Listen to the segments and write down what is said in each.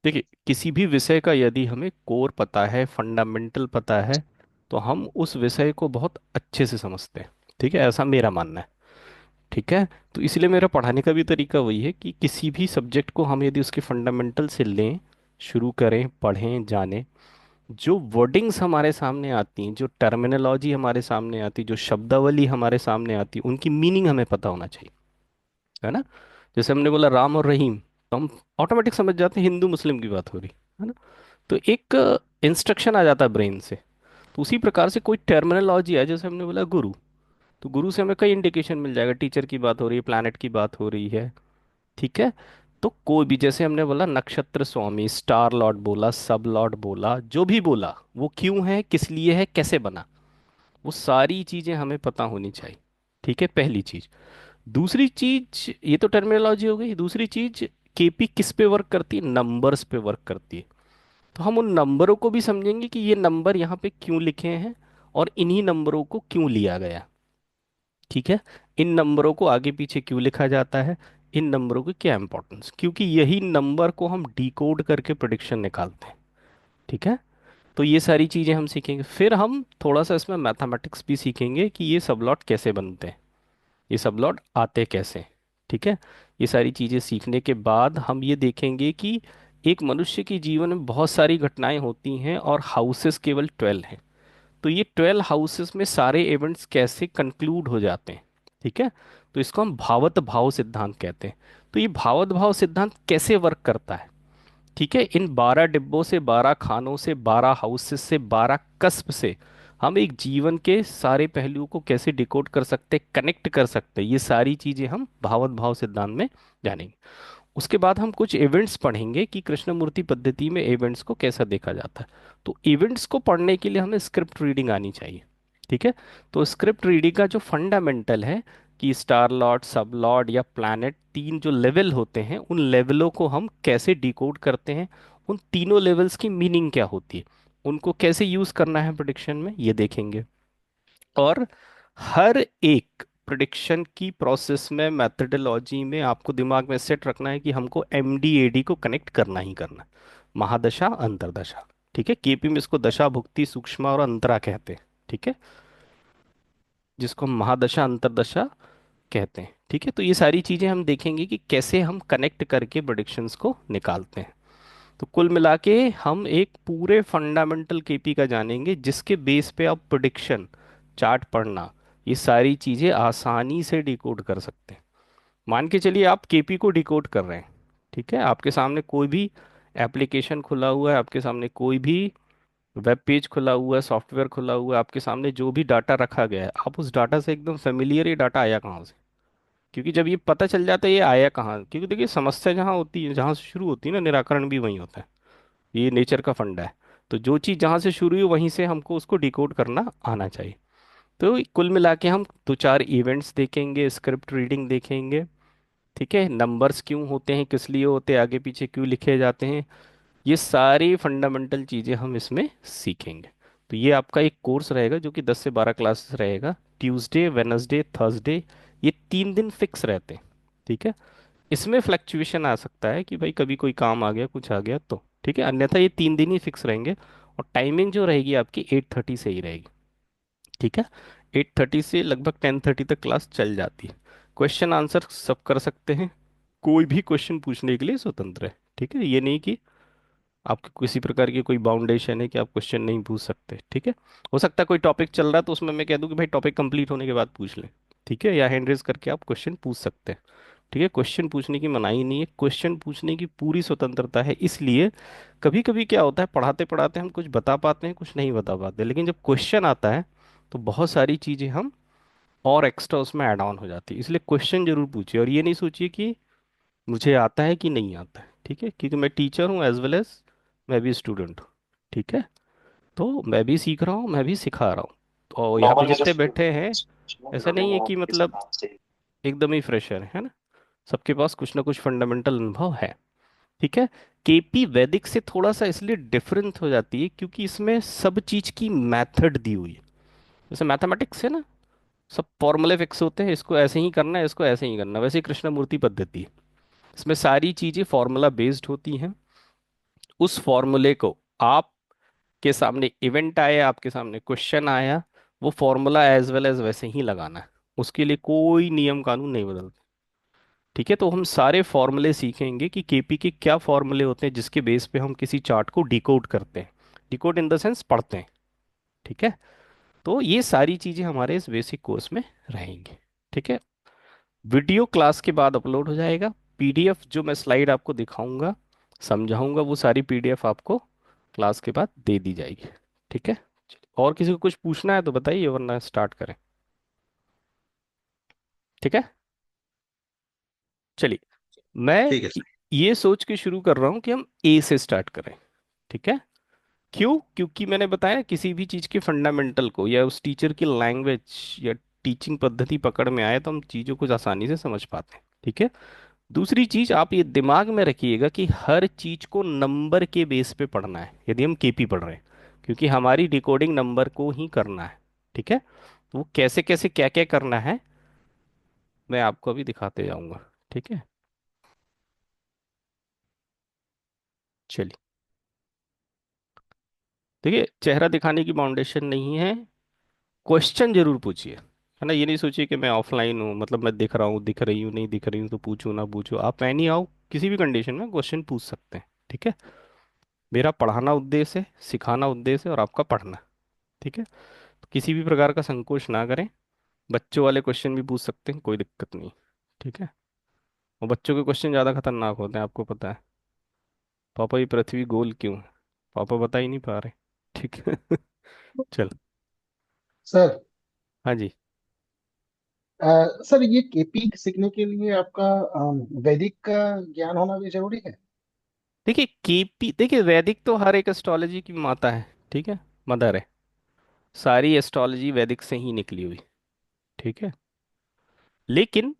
देखिए, किसी भी विषय का यदि हमें कोर पता है, फंडामेंटल पता है, तो हम उस विषय को बहुत अच्छे से समझते हैं। ठीक है, ऐसा मेरा मानना है। ठीक है। तो इसलिए मेरा पढ़ाने का भी तरीका वही है कि किसी भी सब्जेक्ट को हम यदि उसके फंडामेंटल से लें, शुरू करें, पढ़ें, जानें, जो वर्डिंग्स हमारे सामने आती हैं, जो टर्मिनोलॉजी हमारे सामने आती, जो शब्दावली हमारे सामने आती, उनकी मीनिंग हमें पता होना चाहिए। है ना। जैसे हमने बोला राम और रहीम, तो हम ऑटोमेटिक समझ जाते हैं हिंदू मुस्लिम की बात हो रही है ना। तो एक इंस्ट्रक्शन आ जाता है ब्रेन से। तो उसी प्रकार से कोई टर्मिनोलॉजी है, जैसे हमने बोला गुरु, तो गुरु से हमें कई इंडिकेशन मिल जाएगा, टीचर की बात हो रही है, प्लैनेट की बात हो रही है। ठीक है। तो कोई भी, जैसे हमने बोला नक्षत्र स्वामी, स्टार लॉर्ड बोला, सब लॉर्ड बोला, जो भी बोला, वो क्यों है, किस लिए है, कैसे बना, वो सारी चीजें हमें पता होनी चाहिए। ठीक है, पहली चीज। दूसरी चीज, ये तो टर्मिनोलॉजी हो गई। दूसरी चीज, केपी किस पे वर्क करती है, नंबर्स पे वर्क करती है। तो हम उन नंबरों को भी समझेंगे कि ये नंबर यहाँ पे क्यों लिखे हैं और इन्हीं नंबरों को क्यों लिया गया। ठीक है। इन नंबरों को आगे पीछे क्यों लिखा जाता है, इन नंबरों की क्या इंपॉर्टेंस, क्योंकि यही नंबर को हम डिकोड करके प्रिडिक्शन निकालते हैं। ठीक है। तो ये सारी चीजें हम सीखेंगे। फिर हम थोड़ा सा इसमें मैथमेटिक्स भी सीखेंगे कि ये सब लॉट कैसे बनते हैं, ये सब लॉट आते कैसे। ठीक है। ये सारी चीजें सीखने के बाद हम ये देखेंगे कि एक मनुष्य के जीवन में बहुत सारी घटनाएं होती हैं और हाउसेस केवल 12 हैं। तो ये 12 हाउसेस में सारे इवेंट्स कैसे कंक्लूड हो जाते हैं। ठीक है। तो इसको हम भावत भाव सिद्धांत कहते हैं। तो ये भावत भाव सिद्धांत कैसे वर्क करता है। ठीक है। इन 12 डिब्बों से, 12 खानों से, 12 हाउसेस से, 12 कस्ब से हम एक जीवन के सारे पहलुओं को कैसे डिकोड कर सकते, कनेक्ट कर सकते, ये सारी चीजें हम भावत भाव सिद्धांत में जानेंगे। उसके बाद हम कुछ इवेंट्स पढ़ेंगे कि कृष्णमूर्ति पद्धति में इवेंट्स को कैसा देखा जाता है। तो इवेंट्स को पढ़ने के लिए हमें स्क्रिप्ट रीडिंग आनी चाहिए। ठीक है। तो स्क्रिप्ट रीडिंग का जो फंडामेंटल है कि स्टार लॉर्ड, सब लॉर्ड या प्लैनेट, तीन जो लेवल होते हैं, उन लेवलों को हम कैसे डिकोड करते हैं, उन तीनों लेवल्स की मीनिंग क्या होती है, उनको कैसे यूज करना है प्रिडिक्शन में, ये देखेंगे। और हर एक प्रिडिक्शन की प्रोसेस में, मैथडोलॉजी में आपको दिमाग में सेट रखना है कि हमको एमडीएडी को कनेक्ट करना ही करना है। महादशा, अंतरदशा। ठीक है। केपी में इसको दशा, भुक्ति, सूक्ष्म और अंतरा कहते हैं। ठीक है। जिसको हम महादशा, अंतरदशा कहते हैं। ठीक है। तो ये सारी चीजें हम देखेंगे कि कैसे हम कनेक्ट करके प्रिडिक्शंस को निकालते हैं। तो कुल मिला के हम एक पूरे फंडामेंटल केपी का जानेंगे, जिसके बेस पे आप प्रिडिक्शन, चार्ट पढ़ना, ये सारी चीजें आसानी से डिकोड कर सकते हैं। मान के चलिए आप केपी को डिकोड कर रहे हैं। ठीक है। आपके सामने कोई भी एप्लीकेशन खुला हुआ है, आपके सामने कोई भी वेब पेज खुला हुआ है, सॉफ्टवेयर खुला हुआ है, आपके सामने जो भी डाटा रखा गया है, आप उस डाटा से एकदम फेमिलियर, ये डाटा आया कहाँ से। क्योंकि जब ये पता चल जाता है ये आया कहाँ, क्योंकि देखिए समस्या जहाँ होती है, जहाँ से शुरू होती है ना, निराकरण भी वहीं होता है। ये नेचर का फंडा है। तो जो चीज़ जहाँ से शुरू हुई वहीं से हमको उसको डिकोड करना आना चाहिए। तो कुल मिला के हम दो चार इवेंट्स देखेंगे, स्क्रिप्ट रीडिंग देखेंगे। ठीक है। नंबर्स क्यों होते हैं, किस लिए होते हैं, आगे पीछे क्यों लिखे जाते हैं, ये सारी फंडामेंटल चीज़ें हम इसमें सीखेंगे। तो ये आपका एक कोर्स रहेगा जो कि 10 से 12 क्लासेस रहेगा। ट्यूसडे, वेनसडे, थर्सडे, ये 3 दिन फिक्स रहते हैं। ठीक है। इसमें फ्लक्चुएशन आ सकता है कि भाई कभी कोई काम आ गया, कुछ आ गया तो। ठीक है। अन्यथा ये 3 दिन ही फिक्स रहेंगे। और टाइमिंग जो रहेगी आपकी 8:30 से ही रहेगी। ठीक है। 8:30 से लगभग 10:30 तक क्लास चल जाती है। क्वेश्चन आंसर सब कर सकते हैं, कोई भी क्वेश्चन पूछने के लिए स्वतंत्र है। ठीक है। ये नहीं कि आपके किसी प्रकार की कोई बाउंडेशन है कि आप क्वेश्चन नहीं पूछ सकते। ठीक है। हो सकता है कोई टॉपिक चल रहा है तो उसमें मैं कह दूं कि भाई टॉपिक कंप्लीट होने के बाद पूछ लें। ठीक है। या हैंड रेज करके आप क्वेश्चन पूछ सकते हैं। ठीक है। क्वेश्चन पूछने की मनाही नहीं है, क्वेश्चन पूछने की पूरी स्वतंत्रता है। इसलिए कभी कभी क्या होता है, पढ़ाते पढ़ाते हम कुछ बता पाते हैं, कुछ नहीं बता पाते, लेकिन जब क्वेश्चन आता है तो बहुत सारी चीजें हम और एक्स्ट्रा उसमें ऐड ऑन हो जाती है। इसलिए क्वेश्चन जरूर पूछिए और ये नहीं सोचिए कि मुझे आता है कि नहीं आता है। ठीक है। क्योंकि मैं टीचर हूँ एज वेल एज मैं भी स्टूडेंट हूँ। ठीक है। तो मैं भी सीख रहा हूँ, मैं भी सिखा रहा हूँ। तो यहाँ पे नॉर्मल में जितने जस्ट बैठे हैं, ऐसा नहीं है वो कि किस मतलब नाम से। एकदम ही फ्रेशर है ना। सबके पास कुछ ना कुछ फंडामेंटल अनुभव है। ठीक है। केपी वैदिक से थोड़ा सा इसलिए डिफरेंट हो जाती है क्योंकि इसमें सब चीज की मेथड दी हुई है। जैसे मैथमेटिक्स है ना, सब फॉर्मूले फिक्स होते हैं, इसको ऐसे ही करना है, इसको ऐसे ही करना है। वैसे ही कृष्णमूर्ति पद्धति है, इसमें सारी चीजें फॉर्मूला बेस्ड होती हैं। उस फॉर्मूले को आपके सामने इवेंट आया, आपके सामने क्वेश्चन आया, वो फॉर्मूला एज वेल एज वैसे ही लगाना है। उसके लिए कोई नियम कानून नहीं बदलते। ठीक है, तो हम सारे फॉर्मूले सीखेंगे कि केपी के क्या फॉर्मूले होते हैं जिसके बेस पे हम किसी चार्ट को डिकोड करते हैं। डिकोड इन द सेंस पढ़ते हैं। ठीक है, तो ये सारी चीजें हमारे इस बेसिक कोर्स में रहेंगी। ठीक है, वीडियो क्लास के बाद अपलोड हो जाएगा। पीडीएफ जो मैं स्लाइड आपको दिखाऊंगा, समझाऊंगा, वो सारी पीडीएफ आपको क्लास के बाद दे दी जाएगी। ठीक है, और किसी को कुछ पूछना है तो बताइए, वरना स्टार्ट करें। ठीक है, चलिए। मैं ठीक है सर। ये सोच के शुरू कर रहा हूँ कि हम ए से स्टार्ट करें। ठीक है, क्यों? क्योंकि मैंने बताया ना, किसी भी चीज़ के फंडामेंटल को या उस टीचर की लैंग्वेज या टीचिंग पद्धति पकड़ में आए तो हम चीज़ों को आसानी से समझ पाते हैं। ठीक है, दूसरी चीज आप ये दिमाग में रखिएगा कि हर चीज को नंबर के बेस पे पढ़ना है यदि हम केपी पढ़ रहे हैं, क्योंकि हमारी डिकोडिंग नंबर को ही करना है। ठीक है, तो वो कैसे कैसे क्या क्या करना है मैं आपको अभी दिखाते जाऊंगा। ठीक है, चलिए। देखिए, चेहरा दिखाने की बाउंडेशन नहीं है। क्वेश्चन जरूर पूछिए, है ना। ये नहीं सोचिए कि मैं ऑफलाइन हूँ, मतलब मैं दिख रहा हूँ, दिख रही हूँ, नहीं दिख रही हूँ तो पूछूं ना पूछूं। आप एनी आओ, किसी भी कंडीशन में क्वेश्चन पूछ सकते हैं। ठीक है, मेरा पढ़ाना उद्देश्य है, सिखाना उद्देश्य है, और आपका पढ़ना। ठीक है, तो किसी भी प्रकार का संकोच ना करें। बच्चों वाले क्वेश्चन भी पूछ सकते हैं, कोई दिक्कत नहीं। ठीक है, और बच्चों के क्वेश्चन ज़्यादा खतरनाक होते हैं, आपको पता है। पापा ये पृथ्वी गोल क्यों है? पापा बता ही नहीं पा रहे। ठीक है। चल। सर, हाँ जी। सर ये केपी सीखने के लिए आपका वैदिक का ज्ञान होना भी जरूरी है? देखिए केपी, देखिए वैदिक तो हर एक एस्ट्रोलॉजी की माता है। ठीक है, मदर है। सारी एस्ट्रोलॉजी वैदिक से ही निकली हुई। ठीक है, लेकिन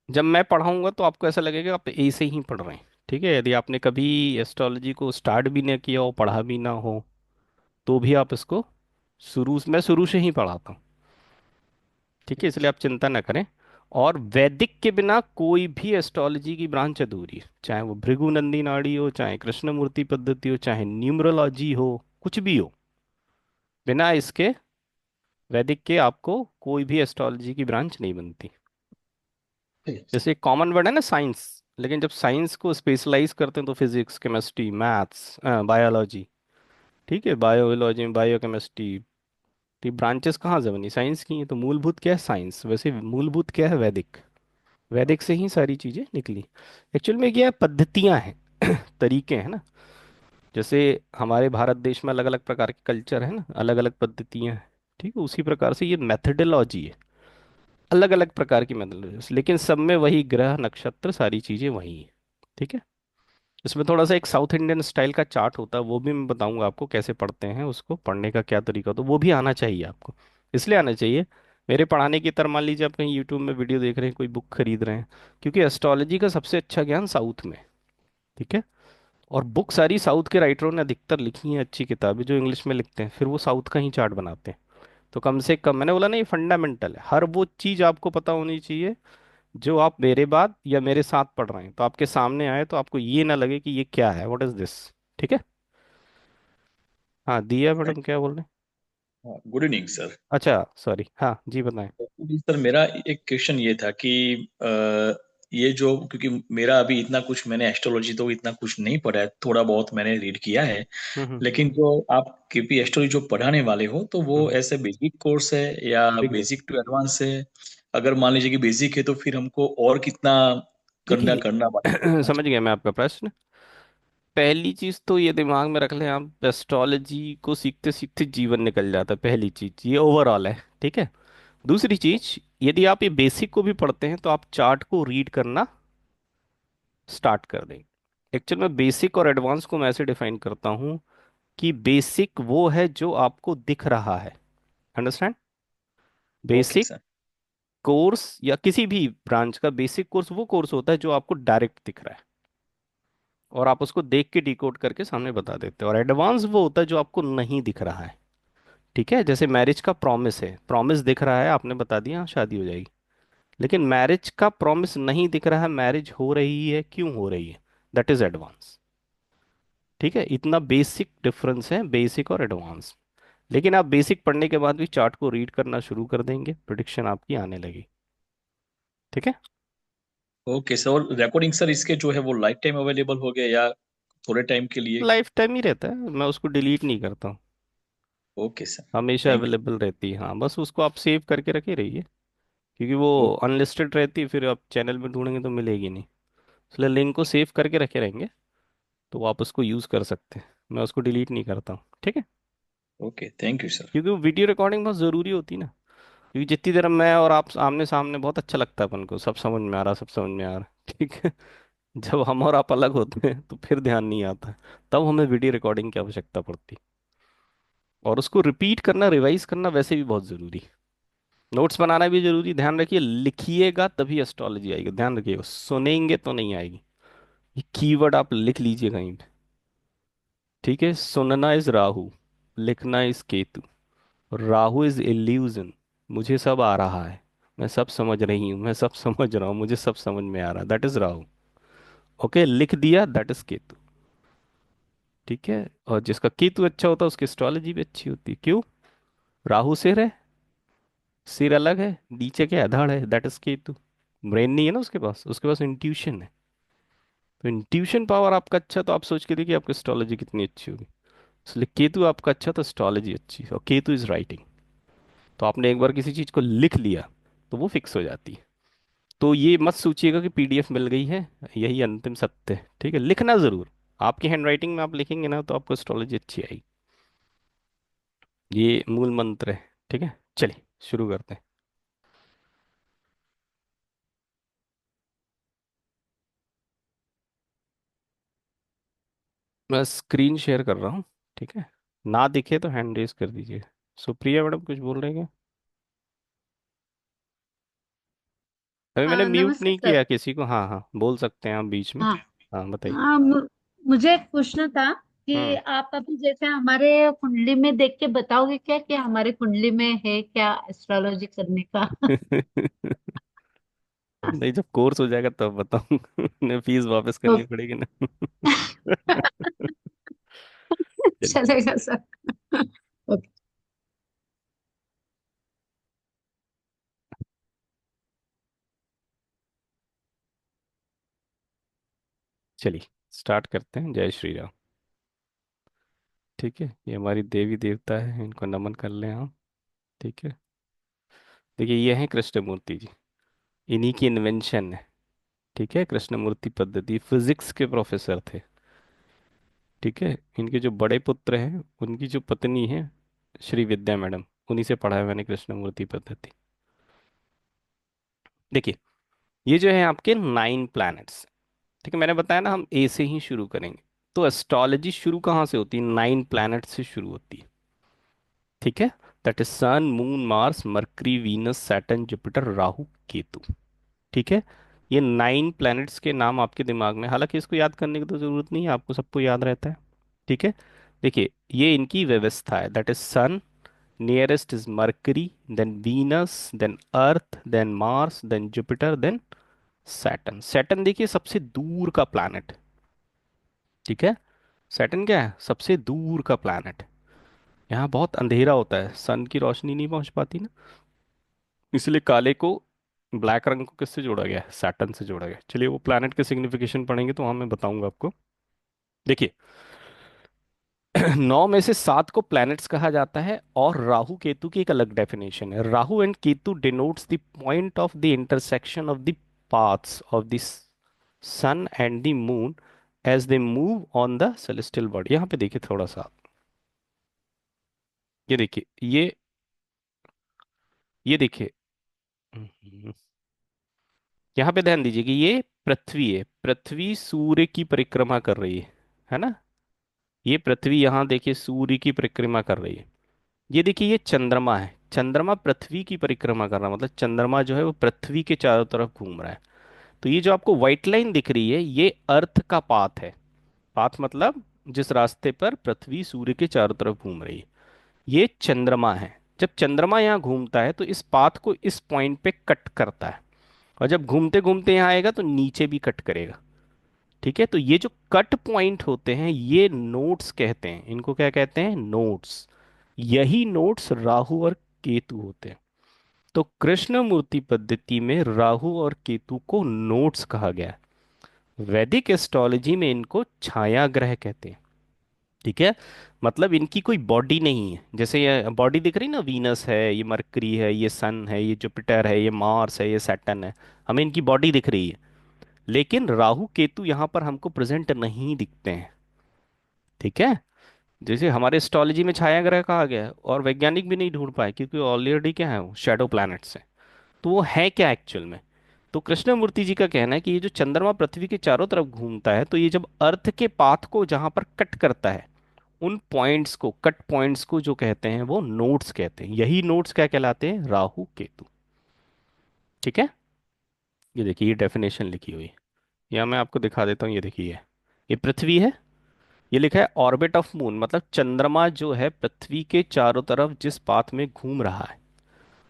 जब मैं पढ़ाऊंगा तो आपको ऐसा लगेगा आप ऐसे ही पढ़ रहे हैं। ठीक है, यदि आपने कभी एस्ट्रोलॉजी को स्टार्ट भी ना किया हो, पढ़ा भी ना हो, तो भी आप इसको मैं शुरू से ही पढ़ाता हूँ। ठीक है, इसलिए आप चिंता ना करें। और वैदिक के बिना कोई भी एस्ट्रोलॉजी की ब्रांच अधूरी है, चाहे वो भृगु नंदी नाड़ी हो, चाहे कृष्णमूर्ति पद्धति हो, चाहे न्यूमरोलॉजी हो, कुछ भी हो। बिना इसके, वैदिक के, आपको कोई भी एस्ट्रोलॉजी की ब्रांच नहीं बनती। ठीक है सर। जैसे कॉमन वर्ड है ना साइंस, लेकिन जब साइंस को स्पेशलाइज करते हैं तो फिजिक्स, केमिस्ट्री, मैथ्स, बायोलॉजी। ठीक है, बायोलॉजी में बायोकेमिस्ट्री। तो ब्रांचेस कहाँ से बनी? साइंस की हैं। तो मूलभूत क्या है? साइंस। वैसे मूलभूत क्या है? वैदिक। वैदिक से ही सारी चीजें निकली। एक्चुअल में क्या है, पद्धतियां हैं, तरीके हैं ना। जैसे हमारे भारत देश में अलग अलग प्रकार के कल्चर है ना, अलग अलग पद्धतियां हैं। ठीक है, उसी प्रकार से ये मेथडोलॉजी है। अलग अलग प्रकार की मेथडोलॉजी, लेकिन सब में वही ग्रह नक्षत्र सारी चीजें वही हैं। ठीक है, इसमें थोड़ा सा एक साउथ इंडियन स्टाइल का चार्ट होता है, वो भी मैं बताऊंगा आपको कैसे पढ़ते हैं, उसको पढ़ने का क्या तरीका, तो वो भी आना चाहिए आपको। इसलिए आना चाहिए, मेरे पढ़ाने की तरह मान लीजिए आप कहीं यूट्यूब में वीडियो देख रहे हैं, कोई बुक खरीद रहे हैं, क्योंकि एस्ट्रोलॉजी का सबसे अच्छा ज्ञान साउथ में है। ठीक है, और बुक सारी साउथ के राइटरों ने अधिकतर लिखी हैं, अच्छी किताबें जो इंग्लिश में लिखते हैं, फिर वो साउथ का ही चार्ट बनाते हैं। तो कम से कम, मैंने बोला ना, ये फंडामेंटल है। हर वो चीज़ आपको पता होनी चाहिए जो आप मेरे बाद या मेरे साथ पढ़ रहे हैं, तो आपके सामने आए तो आपको ये ना लगे कि ये क्या है, व्हाट इज दिस। ठीक है। हाँ, दिया मैडम क्या बोल रहे हैं? Good evening sir. अच्छा सॉरी, हाँ जी बताएं। जी सर, मेरा एक क्वेश्चन ये था कि ये जो, क्योंकि मेरा अभी इतना कुछ, मैंने एस्ट्रोलॉजी तो इतना कुछ नहीं पढ़ा है, थोड़ा बहुत मैंने रीड किया है। हम्म। लेकिन जो आप केपी एस्ट्रोलॉजी जो पढ़ाने वाले हो, तो वो हम्म। ऐसे बेसिक कोर्स है या देखिए, बेसिक टू एडवांस है? अगर मान लीजिए कि बेसिक है तो फिर हमको और कितना करना देखिए, करना पड़ेगा? समझ गया मैं आपका प्रश्न। पहली चीज तो ये दिमाग में रख लें आप, एस्ट्रोलॉजी को सीखते सीखते जीवन निकल जाता है, पहली चीज ये ओवरऑल है। ठीक है, दूसरी चीज, यदि आप ये बेसिक को भी पढ़ते हैं तो आप चार्ट को रीड करना स्टार्ट कर देंगे। एक्चुअल में बेसिक और एडवांस को मैं ऐसे डिफाइन करता हूँ कि बेसिक वो है जो आपको दिख रहा है। Understand? Okay basic sir. Course या किसी भी ब्रांच का बेसिक कोर्स वो कोर्स होता है जो आपको डायरेक्ट दिख रहा है और आप उसको देख के डिकोड करके सामने बता देते हो। और एडवांस वो होता है जो आपको नहीं दिख रहा है। ठीक है, जैसे मैरिज का प्रॉमिस है, प्रॉमिस दिख रहा है, आपने बता दिया हाँ, शादी हो जाएगी। लेकिन मैरिज का प्रॉमिस नहीं दिख रहा है, मैरिज हो रही है, क्यों हो रही है, दैट इज एडवांस। ठीक है, इतना बेसिक डिफरेंस है बेसिक और एडवांस। लेकिन आप बेसिक पढ़ने के बाद भी चार्ट को रीड करना शुरू कर देंगे, प्रिडिक्शन आपकी आने लगी। ठीक है। ओके सर, और रिकॉर्डिंग सर इसके जो है वो लाइफ टाइम अवेलेबल हो गए या थोड़े टाइम के लिए? लाइफ टाइम ही रहता है, मैं उसको डिलीट नहीं करता हूँ। Okay sir. हमेशा थैंक यू। अवेलेबल रहती है, हाँ, बस उसको आप सेव करके रखे रहिए। क्योंकि वो ओके। अनलिस्टेड रहती है, फिर आप चैनल में ढूंढेंगे तो मिलेगी नहीं। इसलिए लिंक को सेव करके रखे रहेंगे, तो आप उसको यूज़ कर सकते हैं। मैं उसको डिलीट नहीं करता हूँ, ठीक है। Okay, thank you sir. क्योंकि वो वीडियो रिकॉर्डिंग बहुत ज़रूरी होती है ना। क्योंकि जितनी देर मैं और आप आमने सामने बहुत अच्छा लगता है अपन को, सब समझ में आ रहा, सब समझ में आ रहा, ठीक है। जब हम और आप अलग होते हैं तो फिर ध्यान नहीं आता, तब हमें वीडियो रिकॉर्डिंग की आवश्यकता पड़ती। और उसको रिपीट करना, रिवाइज करना वैसे भी बहुत ज़रूरी। नोट्स बनाना भी जरूरी, ध्यान रखिए, लिखिएगा तभी एस्ट्रोलॉजी आएगी, ध्यान रखिएगा, सुनेंगे तो नहीं आएगी। ये कीवर्ड आप लिख लीजिए कहीं पे। ठीक है, सुनना इज राहु, लिखना is Ketu. Rahu is illusion, मुझे सब आ रहा है, मैं सब समझ रही हूँ, मैं सब समझ रहा हूँ, मुझे सब समझ में आ रहा है, दैट इज राहु। ओके, लिख दिया, दैट इज केतु। ठीक है। और जिसका केतु अच्छा होता है उसकी एस्ट्रोलॉजी भी अच्छी होती है, क्यों? राहु सिर है, सिर अलग है, नीचे क्या है, धड़ है, दैट इज केतु। ब्रेन नहीं है ना उसके पास इंट्यूशन है। तो इंट्यूशन पावर आपका अच्छा, तो आप सोच के देखिए आपकी एस्ट्रोलॉजी कितनी अच्छी होगी। इसलिए केतु आपका अच्छा तो एस्ट्रोलॉजी अच्छी, और केतु इज राइटिंग। तो आपने एक बार किसी चीज को लिख लिया तो वो फिक्स हो जाती है। तो ये मत सोचिएगा कि पीडीएफ मिल गई है, यही अंतिम सत्य है। ठीक है, लिखना जरूर। आपकी हैंड राइटिंग में आप लिखेंगे ना तो आपको एस्ट्रोलॉजी अच्छी आएगी। ये मूल मंत्र है। ठीक है, चलिए शुरू करते हैं। मैं स्क्रीन शेयर कर रहा हूँ। ठीक है, ना दिखे तो हैंड रेज कर दीजिए। सुप्रिया मैडम कुछ बोल रहे हैं? अभी मैंने म्यूट नमस्ते नहीं सर। किया किसी को। हाँ हाँ, बोल सकते हैं आप बीच में। हाँ। हाँ बताइए। हाँ, मुझे एक पूछना था कि हम्म। आप अभी जैसे हमारे कुंडली में देख के बताओगे क्या कि हमारे कुंडली में है क्या एस्ट्रोलॉजी करने का? नहीं, जब कोर्स हो जाएगा तब बताऊंगा। ने फीस वापस तो करनी पड़ेगी ना। चलिए। चलेगा सर। ओके। चलिए स्टार्ट करते हैं। जय श्री राम। ठीक है, ये हमारी देवी देवता है, इनको नमन कर लें हम। ठीक है। देखिए ये है कृष्णमूर्ति जी, इन्हीं की इन्वेंशन है। ठीक है, कृष्णमूर्ति पद्धति फिजिक्स के प्रोफेसर थे। ठीक है, इनके जो बड़े पुत्र हैं उनकी जो पत्नी है श्री विद्या मैडम, उन्हीं से पढ़ा है मैंने कृष्णमूर्ति पद्धति। देखिए, ये जो है आपके 9 प्लैनेट्स। ठीक है, मैंने बताया ना हम ए से ही शुरू करेंगे। तो एस्ट्रोलॉजी शुरू कहाँ से होती है? 9 प्लैनेट से शुरू होती है। ठीक है, that is sun moon Mars Mercury Venus Saturn Jupiter Rahu Ketu. ठीक है, ये 9 प्लैनेट्स के नाम आपके दिमाग में, हालांकि इसको याद करने की तो जरूरत नहीं है, आपको सबको याद रहता है। ठीक है, देखिए ये इनकी व्यवस्था है, that is sun, nearest is Mercury, then Venus, then Earth, then Mars, then Jupiter, then Saturn. Saturn देखिए सबसे दूर का प्लैनेट। ठीक है, सैटर्न क्या है? सबसे दूर का प्लैनेट। यहाँ बहुत अंधेरा होता है, सन की रोशनी नहीं पहुंच पाती ना, इसलिए काले को, ब्लैक रंग को किससे जोड़ा गया है? सैटर्न से जोड़ा गया है। चलिए वो प्लैनेट के सिग्निफिकेशन पढ़ेंगे तो वहां मैं बताऊंगा आपको। देखिए, 9 में से 7 को प्लैनेट्स कहा जाता है, और राहु केतु की एक अलग डेफिनेशन है। Rahu and Ketu denotes the point of the intersection of the paths of the sun and the moon as they move on the celestial body. यहाँ पे देखिए थोड़ा सा, ये देखिए, ये देखिए, हम्म, यहाँ पे ध्यान दीजिए कि ये पृथ्वी है, पृथ्वी सूर्य की परिक्रमा कर रही है ना। ये पृथ्वी यहाँ देखिए सूर्य की परिक्रमा कर रही है। ये देखिए ये चंद्रमा है, चंद्रमा पृथ्वी की परिक्रमा कर रहा है, मतलब चंद्रमा जो है वो पृथ्वी के चारों तरफ घूम रहा है। तो ये जो आपको व्हाइट लाइन दिख रही है ये अर्थ का पाथ है। पाथ मतलब जिस रास्ते पर पृथ्वी सूर्य के चारों तरफ घूम रही है, ये चंद्रमा है। जब चंद्रमा यहाँ घूमता है तो इस पाथ को इस पॉइंट पे कट करता है, और जब घूमते घूमते यहाँ आएगा तो नीचे भी कट करेगा। ठीक है, तो ये जो कट पॉइंट होते हैं ये नोड्स कहते हैं, इनको क्या कहते हैं, नोड्स। यही नोड्स राहु और केतु होते हैं। तो कृष्ण मूर्ति पद्धति में राहु और केतु को नोड्स कहा गया है। वैदिक एस्ट्रोलॉजी में इनको छाया ग्रह कहते हैं। ठीक है, मतलब इनकी कोई बॉडी नहीं है। जैसे ये बॉडी दिख रही ना, वीनस है, ये मरकरी है, ये सन है, ये जुपिटर है, ये मार्स है, ये सैटर्न है, हमें इनकी बॉडी दिख रही है। लेकिन राहु केतु यहाँ पर हमको प्रेजेंट नहीं दिखते हैं। ठीक है, जैसे हमारे एस्ट्रोलॉजी में छाया ग्रह कहा गया है, और वैज्ञानिक भी नहीं ढूंढ पाए क्योंकि ऑलरेडी क्या है, वो शैडो प्लैनेट्स हैं। तो वो है क्या एक्चुअल में। तो कृष्णमूर्ति जी का कहना है कि ये जो चंद्रमा पृथ्वी के चारों तरफ घूमता है, तो ये जब अर्थ के पाथ को जहां पर कट करता है, उन पॉइंट्स को, कट पॉइंट्स को जो कहते हैं वो नोड्स कहते हैं। यही नोड्स क्या कहलाते हैं, राहु केतु। ठीक है, ये देखिए ये डेफिनेशन लिखी हुई है, या मैं आपको दिखा देता हूँ। ये देखिए, ये पृथ्वी है, ये लिखा है ऑर्बिट ऑफ मून, मतलब चंद्रमा जो है पृथ्वी के चारों तरफ जिस पाथ में घूम रहा है,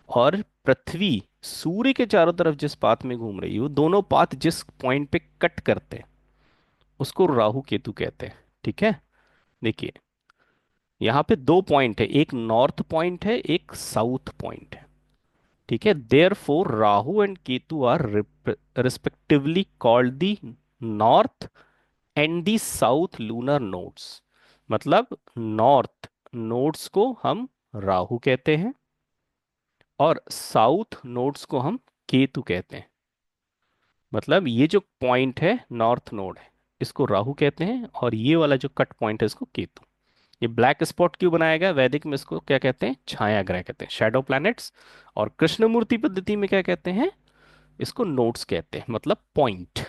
और पृथ्वी सूर्य के चारों तरफ जिस पाथ में घूम रही है, वो दोनों पाथ जिस पॉइंट पे कट करते हैं उसको राहु केतु कहते हैं। ठीक है, देखिए यहाँ पे दो पॉइंट है, एक नॉर्थ पॉइंट है, एक साउथ पॉइंट है। ठीक है, therefore Rahu and Ketu are respectively called the north and the south lunar nodes. मतलब नॉर्थ नोड्स को हम राहु कहते हैं, और साउथ नोड्स को हम केतु कहते हैं। मतलब ये जो पॉइंट है नॉर्थ नोड है, इसको राहु कहते हैं, और ये वाला जो कट पॉइंट है इसको केतु। ये ब्लैक स्पॉट क्यों बनाया गया, वैदिक में इसको क्या कहते हैं, छाया ग्रह कहते हैं, शैडो प्लैनेट्स। और कृष्णमूर्ति पद्धति में क्या कहते हैं, इसको नोड्स कहते हैं, मतलब point.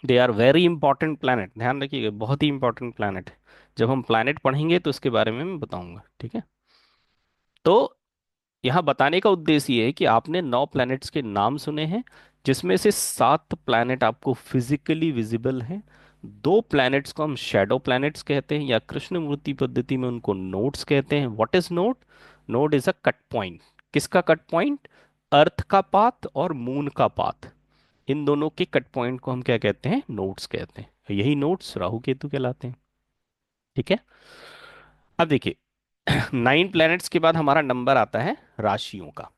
They are very important planet, ध्यान रखिएगा, बहुत ही इंपॉर्टेंट प्लैनेट है। जब हम प्लैनेट पढ़ेंगे तो इसके बारे में मैं बताऊंगा। ठीक है, तो यहाँ बताने का उद्देश्य ये है कि आपने 9 प्लैनेट्स के नाम सुने हैं, जिसमें से 7 प्लैनेट आपको फिजिकली विजिबल हैं। 2 प्लैनेट्स को हम शैडो प्लैनेट्स कहते हैं, या कृष्णमूर्ति पद्धति में उनको नोड्स कहते हैं। What is node, node is a cut point. किसका कट पॉइंट, अर्थ का पाथ और मून का पाथ, इन दोनों के कट पॉइंट को हम क्या कहते हैं, नोड्स कहते हैं। यही नोड्स राहु केतु कहलाते हैं। ठीक है, अब देखिए 9 प्लैनेट्स के बाद हमारा नंबर आता है राशियों का।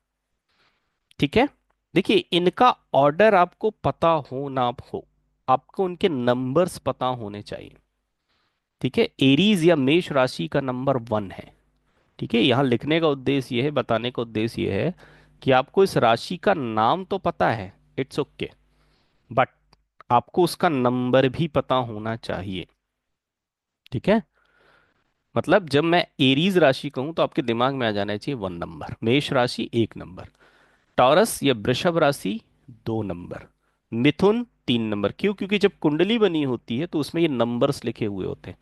ठीक है, देखिए इनका ऑर्डर आपको पता हो ना हो, आपको उनके नंबर्स पता होने चाहिए। ठीक है, एरीज या मेष राशि का नंबर 1 है। ठीक है, यहाँ लिखने का उद्देश्य ये है, बताने का उद्देश्य ये है कि आपको इस राशि का नाम तो पता है, इट्स ओके, बट आपको उसका नंबर भी पता होना चाहिए। ठीक है, मतलब जब मैं एरीज राशि कहूं तो आपके दिमाग में आ जाना चाहिए 1 नंबर, मेष राशि 1 नंबर, टॉरस या वृषभ राशि 2 नंबर, मिथुन 3 नंबर। क्यों, क्योंकि जब कुंडली बनी होती है तो उसमें ये नंबर्स लिखे हुए होते हैं।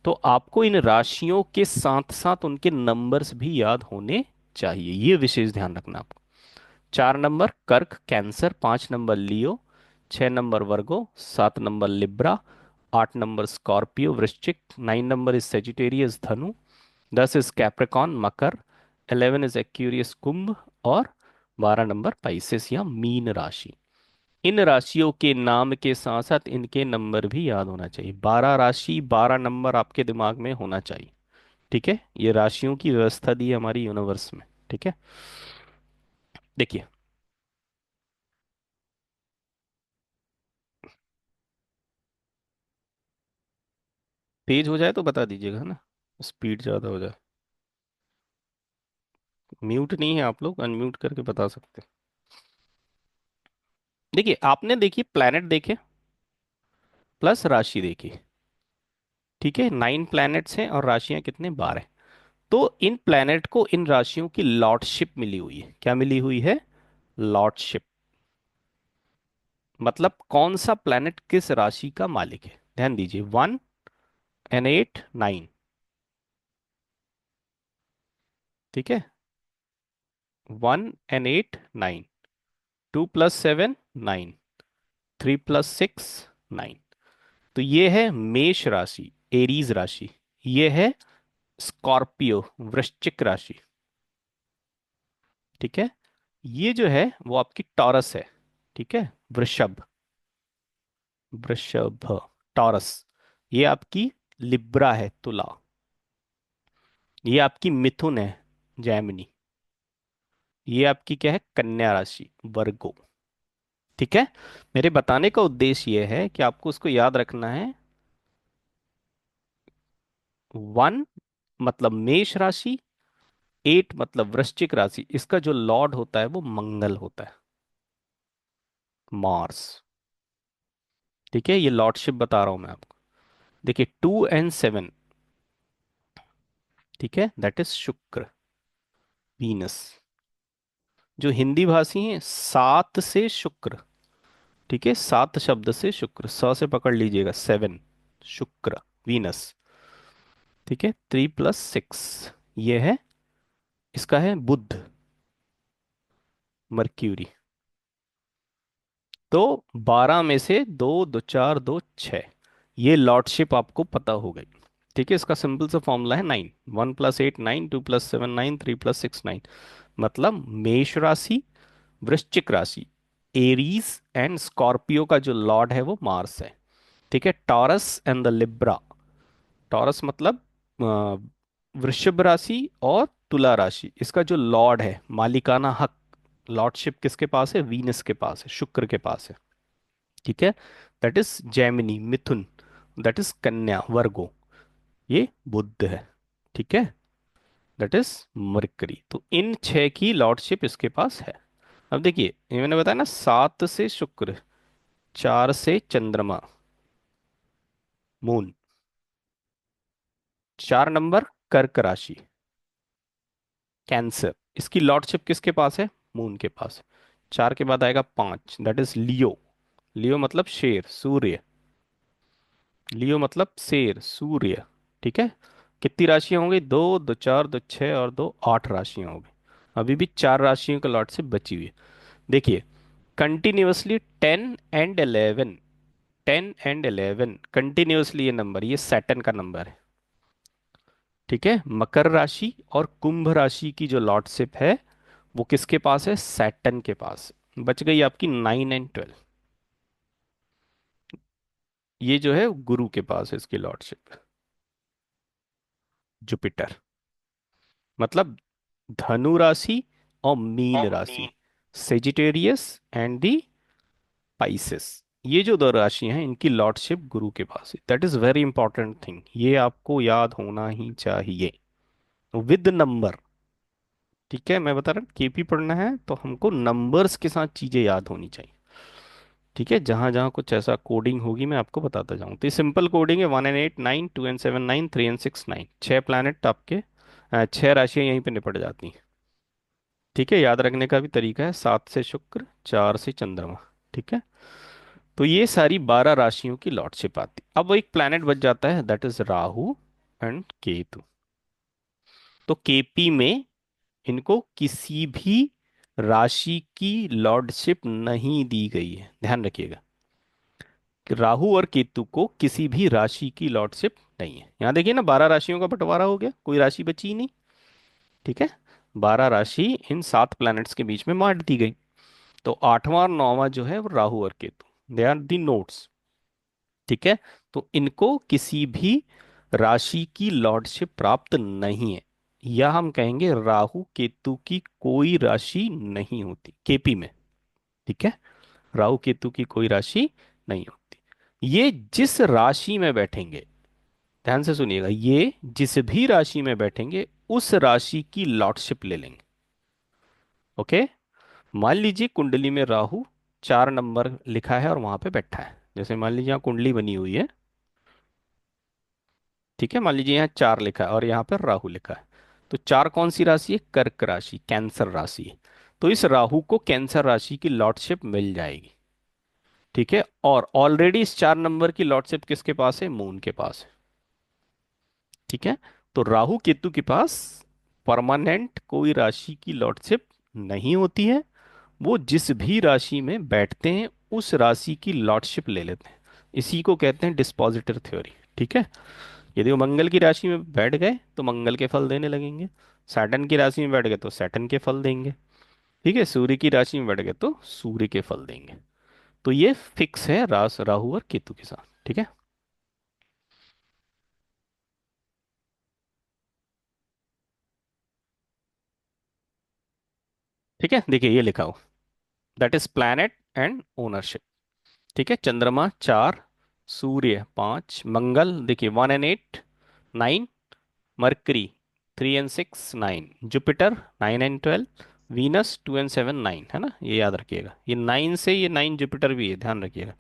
तो आपको इन राशियों के साथ साथ उनके नंबर्स भी याद होने चाहिए, ये विशेष ध्यान रखना आपको। 4 नंबर कर्क Cancer, 5 number Leo, 6 number Virgo, 7 number Libra, 8 number Scorpio वृश्चिक, 9 नंबर इज सेजिटेरियस धनु, 10 इज कैप्रिकॉन मकर, 11 इज एक्यूरियस कुंभ, और 12 नंबर पाइसेस या मीन राशि। इन राशियों के नाम के साथ साथ इनके नंबर भी याद होना चाहिए। 12 राशि 12 नंबर आपके दिमाग में होना चाहिए। ठीक है, ये राशियों की व्यवस्था दी है हमारी यूनिवर्स में। ठीक है, देखिए तेज हो जाए तो बता दीजिएगा ना, स्पीड ज़्यादा हो जाए। म्यूट नहीं है, आप लोग अनम्यूट करके बता सकते हैं। देखिए आपने देखिए प्लैनेट देखे प्लस राशि देखी। ठीक है, 9 प्लैनेट्स हैं और राशियां कितने, 12। तो इन प्लैनेट को, इन राशियों की लॉर्डशिप मिली हुई है। क्या मिली हुई है, लॉर्डशिप। मतलब कौन सा प्लैनेट किस राशि का मालिक है। ध्यान दीजिए, 1 and 8 9। ठीक है, 1 and 8 9, 2 + 7 9, 3 + 6 9। तो ये है मेष राशि, एरीज राशि। ये है स्कॉर्पियो, वृश्चिक राशि। ठीक है, ये जो है वो आपकी टॉरस है। ठीक है, वृषभ। वृषभ, टॉरस, ये आपकी लिब्रा है, तुला। ये आपकी मिथुन है, जैमिनी। ये आपकी क्या है, कन्या राशि, वर्गो। ठीक है। मेरे बताने का उद्देश्य ये है कि आपको उसको याद रखना है। वन मतलब मेष राशि, एट मतलब वृश्चिक राशि, इसका जो लॉर्ड होता है वो मंगल होता है, मार्स। ठीक है, ये लॉर्डशिप बता रहा हूं मैं आपको। देखिए 2 and 7, ठीक है, दैट इज शुक्र, वीनस। जो हिंदी भाषी हैं, सात से शुक्र, ठीक है, सात शब्द से शुक्र, से पकड़ लीजिएगा, 7, शुक्र, वीनस। ठीक है, 3 + 6, ये है, इसका है बुध, मर्क्यूरी। तो 12 में से दो, दो चार, दो छः, ये लॉर्डशिप आपको पता हो गई। ठीक है, इसका सिंपल सा फॉर्मूला है 9, 1 + 8 9, 2 + 7 9, 3 + 6 9। मतलब मेष राशि, वृश्चिक राशि, एरीज एंड स्कॉर्पियो का जो लॉर्ड है वो मार्स है। ठीक है, taurus and the Libra. Taurus मतलब वृषभ राशि और तुला राशि, इसका जो लॉर्ड है, मालिकाना हक, लॉर्डशिप किसके पास है, वीनस के पास है, शुक्र के पास है। ठीक है, that is Jaimini, Mithun, that is कन्या, वर्गो, ये बुध है। ठीक है, दैट इज मरकरी। तो इन छह की लॉर्डशिप इसके पास है। अब देखिए, ये मैंने बताया ना, 7 से शुक्र, 4 से चंद्रमा, मून, 4 नंबर कर्क राशि, कैंसर, इसकी लॉर्डशिप किसके पास है, मून के पास है। 4 के बाद आएगा 5, दैट इज लियो। लियो मतलब शेर, सूर्य। लियो मतलब शेर, सूर्य। ठीक है, कितनी राशियां होंगी, दो, दो चार, दो छः और दो, 8 राशियां होंगी। अभी भी 4 राशियों का लॉर्डशिप बची हुई है। देखिए, कंटिन्यूअसली 10 and 11, 10 and 11 कंटिन्यूअसली, ये नंबर, ये सैटर्न का नंबर है। ठीक है, मकर राशि और कुंभ राशि की जो लॉर्डशिप है वो किसके पास है, सैटर्न के पास। बच गई आपकी 9 and 12, ये जो है गुरु के पास है इसकी लॉर्डशिप, जुपिटर। मतलब धनु राशि और मीन राशि, सेजिटेरियस एंड दी पाइसेस, ये जो दो राशियां हैं इनकी लॉर्डशिप गुरु के पास है। That is very important thing, ये आपको याद होना ही चाहिए, विद नंबर। ठीक है, मैं बता रहा हूँ, केपी पढ़ना है तो हमको नंबर्स के साथ चीजें याद होनी चाहिए। ठीक है, जहां जहां कुछ ऐसा कोडिंग होगी मैं आपको बताता जाऊं। तो ये सिंपल कोडिंग है, 1 and 8 9, 2 and 7 9, 3 and 6 9, 6 प्लैनेट आपके, 6 राशियां यहीं पे निपट जाती हैं। ठीक है, याद रखने का भी तरीका है, 7 से शुक्र, 4 से चंद्रमा। ठीक है, तो ये सारी 12 राशियों की लॉर्डशिप आती। अब वो एक प्लैनेट बच जाता है, that is Rahu and Ketu. तो केपी में इनको किसी भी राशि की लॉर्डशिप नहीं दी गई है, ध्यान रखिएगा कि राहु और केतु को किसी भी राशि की लॉर्डशिप नहीं है। यहाँ देखिए ना, 12 राशियों का बंटवारा हो गया, कोई राशि बची ही नहीं। ठीक है, 12 राशि इन 7 प्लैनेट्स के बीच में बांट दी गई। तो 8वां और 9वां जो है वो राहु और Ketu, they are the notes. ठीक है, तो इनको किसी भी राशि की लॉर्डशिप प्राप्त नहीं है, या हम कहेंगे राहु केतु की कोई राशि नहीं होती केपी में। ठीक है, राहु केतु की कोई राशि नहीं होती। ये जिस राशि में बैठेंगे, ध्यान से सुनिएगा, ये जिस भी राशि में बैठेंगे उस राशि की लॉर्डशिप ले लेंगे। ओके, मान लीजिए कुंडली में राहु 4 नंबर लिखा है और वहां पे बैठा है, जैसे मान लीजिए यहाँ कुंडली बनी हुई है। ठीक है, मान लीजिए यहाँ 4 लिखा है और यहाँ पर राहु लिखा है। तो 4 कौन सी राशि है, कर्क राशि, कैंसर राशि है। तो इस राहु को कैंसर राशि की लॉर्डशिप मिल जाएगी। ठीक है, और ऑलरेडी इस 4 नंबर की लॉर्डशिप किसके पास है, मून के पास है। ठीक है, तो राहु केतु के पास परमानेंट कोई राशि की लॉर्डशिप नहीं होती है, वो जिस भी राशि में बैठते हैं उस राशि की लॉर्डशिप ले लेते हैं। इसी को कहते हैं डिस्पोजिटर थ्योरी। ठीक है, यदि वो मंगल की राशि में बैठ गए तो मंगल के फल देने लगेंगे, सैटर्न की राशि में बैठ गए तो सैटर्न के फल देंगे। ठीक है, सूर्य की राशि में बैठ गए तो सूर्य के फल देंगे। तो ये फिक्स है राहु और केतु के साथ। ठीक है। ठीक है, देखिए ये लिखा हो, that is planet and ownership. ठीक है, चंद्रमा 4, सूर्य 5, मंगल देखिए 1 and 8, 9, mercury 3 and 6, 9, Jupiter 9 and 12, Venus 2 and 7, 9, है ना, ये याद रखिएगा, ये 9 से ये 9 जुपिटर भी है, ध्यान रखिएगा।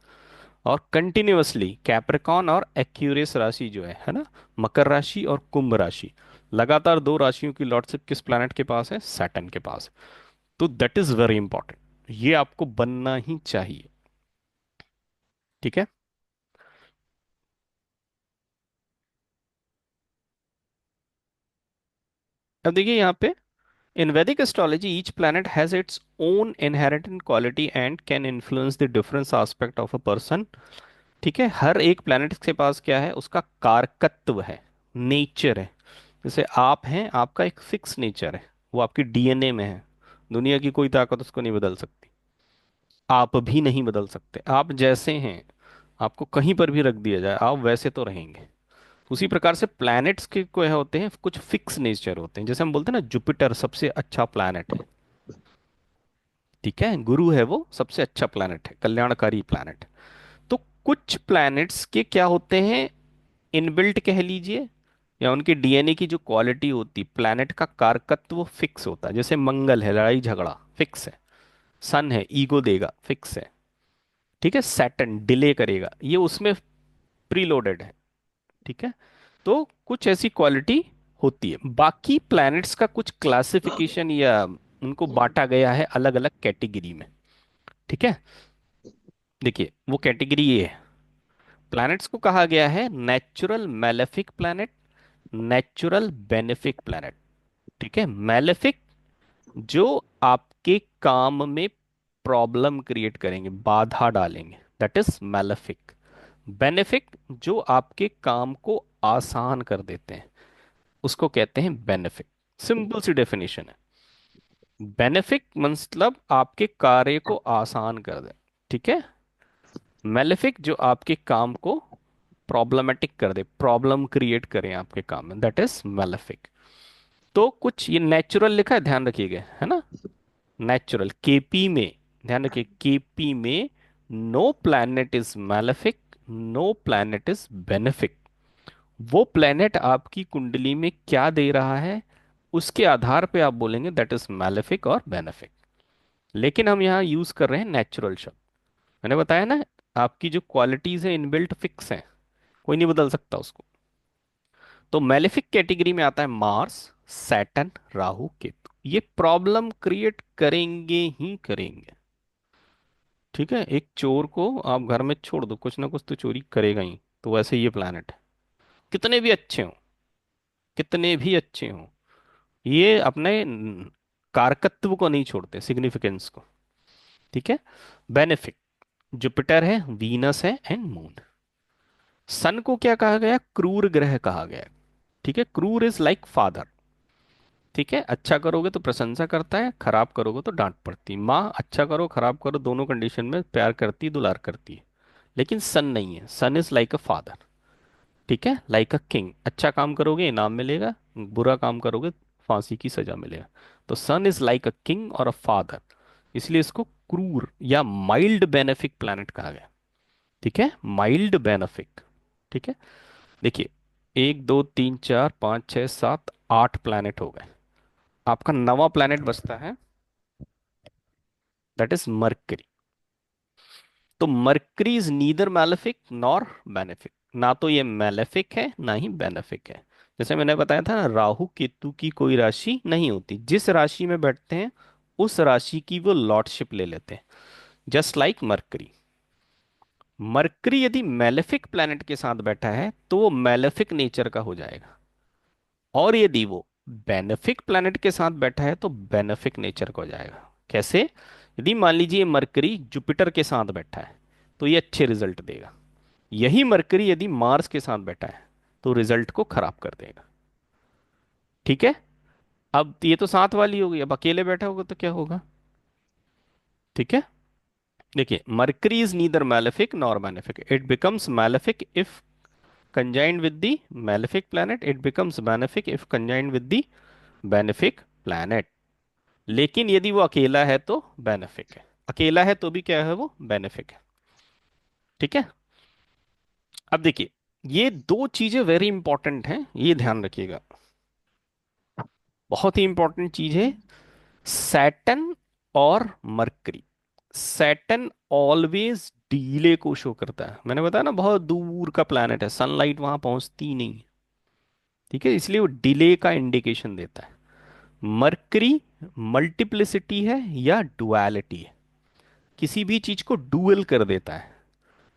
और कंटिन्यूअसली कैप्रिकॉन और एक्यूरियस राशि जो है ना, मकर राशि और कुंभ राशि, लगातार दो राशियों की लॉर्डशिप किस प्लैनेट के पास है? सैटर्न के पास। तो दैट इज वेरी इंपॉर्टेंट, ये आपको बनना ही चाहिए। ठीक है। अब देखिए यहाँ पे, इन वैदिक astrology each planet has its own inherent quality and can influence the different aspect of a person। ठीक है, हर एक प्लैनेट के पास क्या है? उसका कारकत्व है, नेचर है। जैसे आप हैं, आपका एक फिक्स नेचर है, वो आपकी डीएनए में है, दुनिया की कोई ताकत उसको नहीं बदल सकती, आप भी नहीं बदल सकते। आप जैसे हैं, आपको कहीं पर भी रख दिया जाए, आप वैसे तो रहेंगे। उसी प्रकार से प्लैनेट्स के को होते हैं कुछ फिक्स नेचर होते हैं, जैसे हम बोलते हैं ना, जुपिटर सबसे अच्छा प्लैनेट है। ठीक है, गुरु है वो सबसे अच्छा प्लैनेट है, कल्याणकारी प्लैनेट। तो कुछ प्लैनेट्स के क्या होते हैं, इनबिल्ट कह लीजिए, या उनके डीएनए की जो क्वालिटी होती, प्लैनेट का कारकत्व वो फिक्स होता है। जैसे मंगल है, लड़ाई झगड़ा फिक्स है। सन है, ईगो देगा, फिक्स है। ठीक है, सैटर्न डिले करेगा, ये उसमें प्रीलोडेड है। ठीक है। तो कुछ ऐसी क्वालिटी होती है। बाकी प्लैनेट्स का कुछ क्लासिफिकेशन या उनको बांटा गया है अलग अलग कैटेगरी में। ठीक है, देखिए वो कैटेगरी ये है, प्लैनेट्स को कहा गया है natural malefic planet, natural benefic planet. ठीक है, मैलेफिक जो आपके काम में प्रॉब्लम क्रिएट करेंगे, बाधा डालेंगे, दैट इज मैलेफिक। बेनिफिक जो आपके काम को आसान कर देते हैं, उसको कहते हैं बेनिफिक। सिंपल सी डेफिनेशन है, बेनिफिक मतलब आपके कार्य को आसान कर दे। ठीक है, मेलेफिक जो आपके काम को प्रॉब्लमेटिक कर दे, प्रॉब्लम क्रिएट करें आपके काम में, दैट इज मेलेफिक। तो कुछ ये नेचुरल लिखा है, ध्यान रखिएगा, है ना, नेचुरल केपी में, ध्यान रखिए केपी में, no planet is malefic, no planet is benefic. वो प्लैनेट आपकी कुंडली में क्या दे रहा है, उसके आधार पे आप बोलेंगे दैट इज मैलेफिक और बेनिफिक। लेकिन हम यहाँ यूज कर रहे हैं नेचुरल शब्द। मैंने बताया ना, आपकी जो क्वालिटीज है इनबिल्ट फिक्स है, कोई नहीं बदल सकता उसको। तो मैलेफिक कैटेगरी में आता है मार्स, सैटर्न, राहु, केतु, ये प्रॉब्लम क्रिएट करेंगे ही करेंगे। ठीक है, एक चोर को आप घर में छोड़ दो, कुछ ना कुछ तो चोरी करेगा ही। तो वैसे ये प्लैनेट है, कितने भी अच्छे हों, कितने भी अच्छे हों, ये अपने कारकत्व को नहीं छोड़ते, सिग्निफिकेंस को। ठीक है, बेनिफिक जुपिटर है, वीनस है एंड मून। सन को क्या कहा गया? क्रूर ग्रह कहा गया। ठीक है, क्रूर इज लाइक फादर। ठीक है, अच्छा करोगे तो प्रशंसा करता है, खराब करोगे तो डांट पड़ती है। माँ अच्छा करो खराब करो दोनों कंडीशन में प्यार करती दुलार करती है। लेकिन सन नहीं है, सन इज लाइक अ फादर। ठीक है, लाइक अ किंग, अच्छा काम करोगे इनाम मिलेगा, बुरा काम करोगे फांसी की सजा मिलेगा। तो सन इज लाइक अ किंग और अ फादर, इसलिए इसको क्रूर या माइल्ड बेनिफिक प्लैनेट कहा गया। ठीक है, माइल्ड बेनिफिक। ठीक है, देखिए 1 2 3 4 5 6 7 8 प्लैनेट हो गए, आपका नवा प्लैनेट बचता है, दैट इज मरकरी। तो mercury is neither malefic nor benefic, ना तो ये मैलेफिक है ना ही बेनिफिक है। जैसे मैंने बताया था ना, राहु केतु की कोई राशि नहीं होती, जिस राशि में बैठते हैं उस राशि की वो लॉर्डशिप ले लेते हैं, जस्ट लाइक मरकरी। मरकरी यदि मैलेफिक प्लैनेट के साथ बैठा है तो वो मैलेफिक नेचर का हो जाएगा, और यदि वो बेनिफिक प्लैनेट के साथ बैठा है तो बेनिफिक नेचर का हो जाएगा। कैसे? यदि मान लीजिए मरकरी जुपिटर के साथ बैठा है तो ये अच्छे रिजल्ट देगा, यही मरकरी यदि मार्स के साथ बैठा है तो रिजल्ट को खराब कर देगा। ठीक है, अब ये तो साथ वाली होगी, अब अकेले बैठा होगा तो क्या होगा? ठीक है, देखिए, Mercury is neither malefic nor benefic, it becomes malefic if conjoined with the malefic planet, it becomes benefic if conjoined with the benefic planet. लेकिन यदि वो अकेला है तो बेनिफिक है, अकेला है तो भी क्या है, वो बेनिफिक है। ठीक है। अब देखिए, ये दो चीजें वेरी इंपॉर्टेंट हैं, ये ध्यान रखिएगा, बहुत ही इंपॉर्टेंट चीज है। सैटर्न और मरकरी, सैटर्न ऑलवेज डीले को शो करता है। मैंने बताया ना, बहुत दूर का प्लैनेट है, सनलाइट वहां पहुंचती नहीं। ठीक है, इसलिए वो डिले का इंडिकेशन देता है। मरकरी मल्टीप्लिसिटी है या डुअलिटी है, किसी भी चीज को डुअल कर देता है।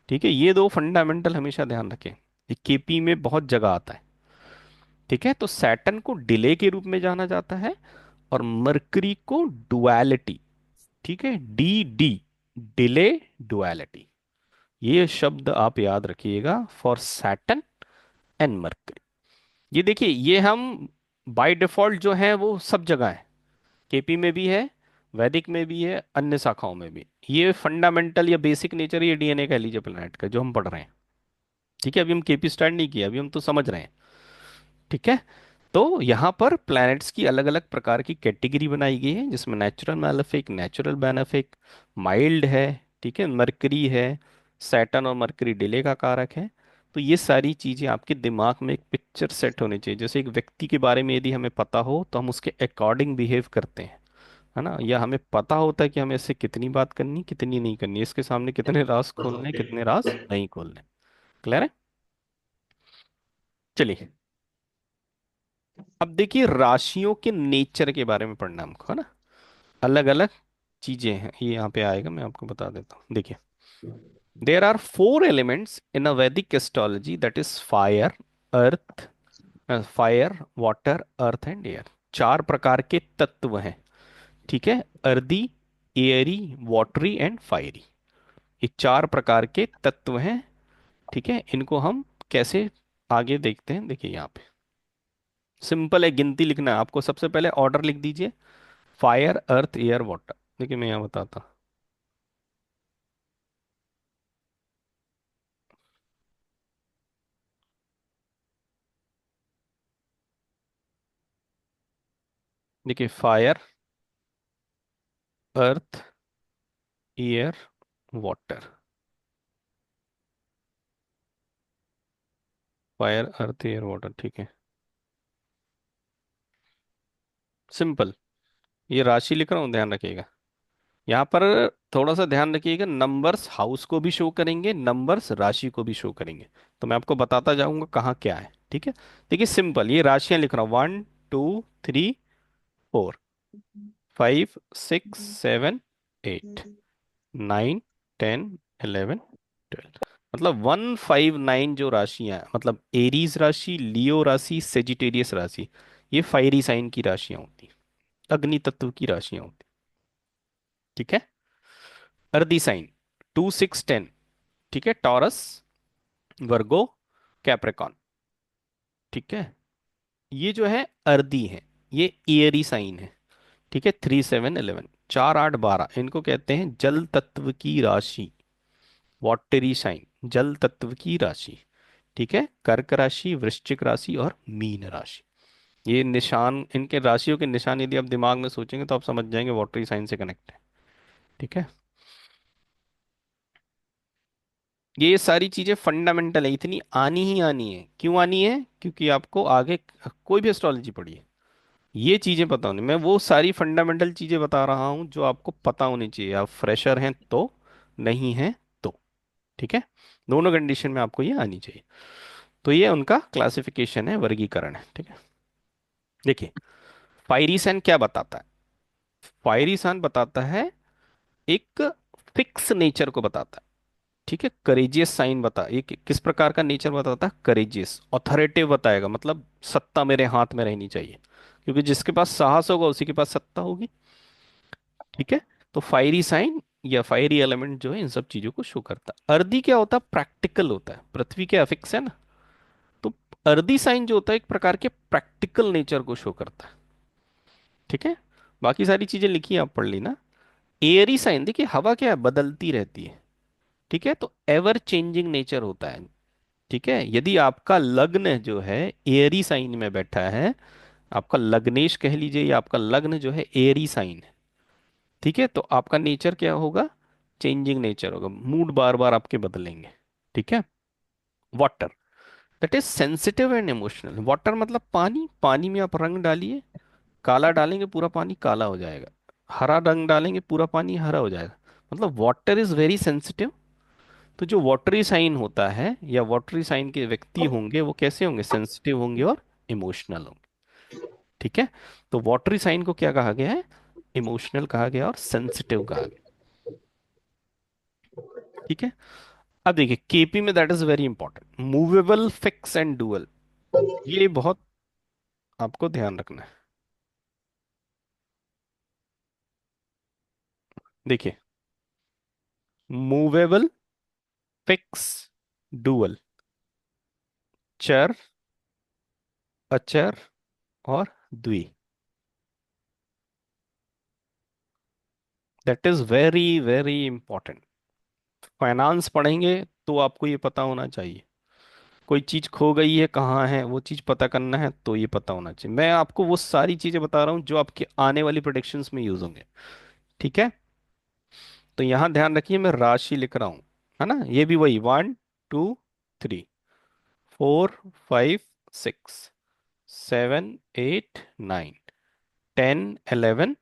ठीक है, ये दो फंडामेंटल हमेशा ध्यान रखें, ये केपी में बहुत जगह आता है। ठीक है, तो सैटर्न को डिले के रूप में जाना जाता है, और मरकरी को डुअलिटी। ठीक है, डी डी, डिले डुअलिटी, ये शब्द आप याद रखिएगा फॉर सैटर्न एंड मरकरी। ये देखिए, ये हम बाय डिफॉल्ट जो है वो सब जगह है, केपी में भी है, वैदिक में भी है, अन्य शाखाओं में भी। ये फंडामेंटल या बेसिक नेचर, ये डीएनए कह लीजिए प्लेनेट का, जो हम पढ़ रहे हैं। ठीक है, अभी हम केपी स्टार्ट नहीं किया, अभी हम तो समझ रहे हैं। ठीक है, तो यहाँ पर प्लैनेट्स की अलग अलग प्रकार की कैटेगरी बनाई गई है, जिसमें नेचुरल मैलेफिक, नेचुरल बेनेफिक, माइल्ड है। ठीक है, मरकरी है, सैटर्न और मरकरी डिले का कारक है। तो ये सारी चीजें आपके दिमाग में एक पिक्चर सेट होनी चाहिए, जैसे एक व्यक्ति के बारे में यदि हमें पता हो तो हम उसके अकॉर्डिंग बिहेव करते हैं, है ना, या हमें पता होता है कि हमें इससे कितनी बात करनी, कितनी नहीं करनी, इसके सामने कितने राज खोलने, कितने राज नहीं खोलने। क्लियर है? चलिए, अब देखिए राशियों के नेचर के बारे में पढ़ना हमको, है ना। अलग अलग चीजें हैं, ये यहाँ पे आएगा, मैं आपको बता देता हूँ। देखिए, there are four elements in a Vedic astrology, that is fire, earth, fire, water, earth and air. चार प्रकार के तत्व हैं। ठीक है, earthy, airy, watery and fiery, ये चार प्रकार के तत्व हैं। ठीक है, इनको हम कैसे आगे देखते हैं, देखिए यहाँ पे सिंपल है, गिनती लिखना है आपको। सबसे पहले ऑर्डर लिख दीजिए, फायर, अर्थ, एयर, वाटर। देखिए मैं यहाँ बताता हूँ। देखिए, फायर, अर्थ, एयर, वाटर। फायर, अर्थ, एयर, वाटर। ठीक है, सिंपल। ये राशि लिख रहा हूँ, ध्यान रखिएगा। यहाँ पर थोड़ा सा ध्यान रखिएगा, नंबर्स हाउस को भी शो करेंगे, नंबर्स राशि को भी शो करेंगे। तो मैं आपको बताता जाऊंगा कहाँ क्या है। ठीक है, देखिए सिंपल, ये राशियां लिख रहा हूँ, 1 2 3 4 5 6 7 8 9 10 11 12। मतलब 159 जो राशियां हैं, मतलब एरीज राशि, लियो राशि, सेजिटेरियस राशि, ये फायरी साइन की राशियां होती, अग्नि तत्व की राशियां होती। ठीक है, अर्दी साइन 2 6 10। ठीक है, टॉरस, वर्गो, कैप्रिकॉन। ठीक है, ये जो है अर्दी है, ये ईयरी साइन है। ठीक है, 3 7 11, 4 8 12, इनको कहते हैं जल तत्व की राशि, वॉटरी साइन, जल तत्व की राशि। ठीक है, कर्क राशि, वृश्चिक राशि और मीन राशि। ये निशान, इनके राशियों के निशान यदि आप दिमाग में सोचेंगे तो आप समझ जाएंगे वॉटरी साइन से कनेक्ट है। ठीक है, ये सारी चीजें फंडामेंटल है, इतनी आनी ही आनी है। क्यों आनी है? क्योंकि आपको आगे कोई भी एस्ट्रोलॉजी पढ़िए, ये चीजें पता होनी। मैं वो सारी फंडामेंटल चीजें बता रहा हूं जो आपको पता होनी चाहिए, आप फ्रेशर हैं तो, नहीं हैं तो। ठीक है, दोनों कंडीशन में आपको ये आनी चाहिए। तो ये उनका क्लासिफिकेशन है, वर्गीकरण है। ठीक है, देखिए, पायरीसन क्या बताता है? पायरीसन बताता है एक फिक्स नेचर को बताता है। ठीक है, करेजियस साइन बता, ये किस प्रकार का नेचर बताता है? करेजियस, ऑथोरेटिव बताएगा, मतलब सत्ता मेरे हाथ में रहनी चाहिए, क्योंकि जिसके पास साहस होगा उसी के पास सत्ता होगी। ठीक है, तो फायरी साइन या फायरी एलिमेंट जो है इन सब चीजों को शो करता है। अर्दी क्या होता है? प्रैक्टिकल होता है, पृथ्वी के अफिक्स है ना। तो अर्दी साइन जो होता है एक प्रकार के प्रैक्टिकल नेचर को शो करता है। ठीक है, बाकी सारी चीजें लिखी आप पढ़ ली ना। एयरी साइन, देखिए हवा क्या है, बदलती रहती है। ठीक है, तो एवर चेंजिंग नेचर होता है। ठीक है, यदि आपका लग्न जो है एयरी साइन में बैठा है, आपका लग्नेश कह लीजिए, या आपका लग्न जो है एयरी साइन है, ठीक है, तो आपका नेचर क्या होगा, चेंजिंग नेचर होगा, मूड बार बार आपके बदलेंगे। ठीक है। Water, that is sensitive and emotional. Water मतलब पानी, पानी में आप रंग डालिए, काला डालेंगे पूरा पानी काला हो जाएगा, हरा रंग डालेंगे पूरा पानी हरा हो जाएगा। मतलब वाटर इज वेरी सेंसिटिव। तो जो वाटरी साइन होता है या वाटरी साइन के व्यक्ति होंगे वो कैसे होंगे, सेंसिटिव होंगे और इमोशनल होंगे। ठीक है, तो वाटरी साइन को क्या कहा गया है, इमोशनल कहा गया और सेंसिटिव कहा गया। ठीक है। अब देखिए केपी में that is very important, movable, fix and dual, ये बहुत आपको ध्यान रखना है। देखिए, मूवेबल, फिक्स, डुअल, चर, अचर और द्वि, that is very very important. Finance पढ़ेंगे तो आपको ये पता होना चाहिए, कोई चीज खो गई है कहाँ है वो चीज पता करना है तो ये पता होना चाहिए। मैं आपको वो सारी चीजें बता रहा हूँ जो आपके आने वाली प्रोडिक्शंस में यूज होंगे। ठीक है, तो यहां ध्यान रखिए मैं राशि लिख रहा हूं, है ना, ये भी वही 1 2 3 4 5 6 7 8 9 10 11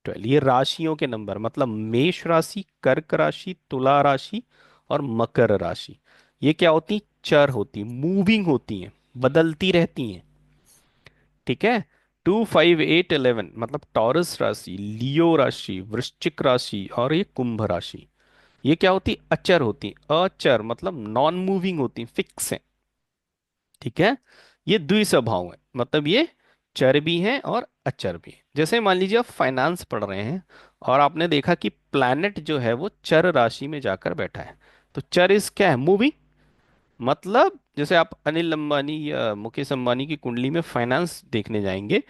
12, ये राशियों के नंबर, मतलब मेष राशि, कर्क राशि, तुला राशि और मकर राशि। ये क्या होती, चर होती, मूविंग होती हैं, बदलती रहती हैं। ठीक है। 2 5 8 11 मतलब टॉरस राशि, लियो राशि, वृश्चिक राशि और ये कुंभ राशि, ये क्या होती, अचर होती, अचर मतलब नॉन मूविंग होती, फिक्स है। ठीक है। ये द्विस्वभाव है, मतलब ये चर भी हैं और अचर भी हैं। जैसे मान लीजिए आप फाइनेंस पढ़ रहे हैं और आपने देखा कि प्लैनेट जो है वो चर राशि में जाकर बैठा है, तो चर इस क्या है, मूविंग। मतलब जैसे आप अनिल अंबानी या मुकेश अंबानी की कुंडली में फाइनेंस देखने जाएंगे,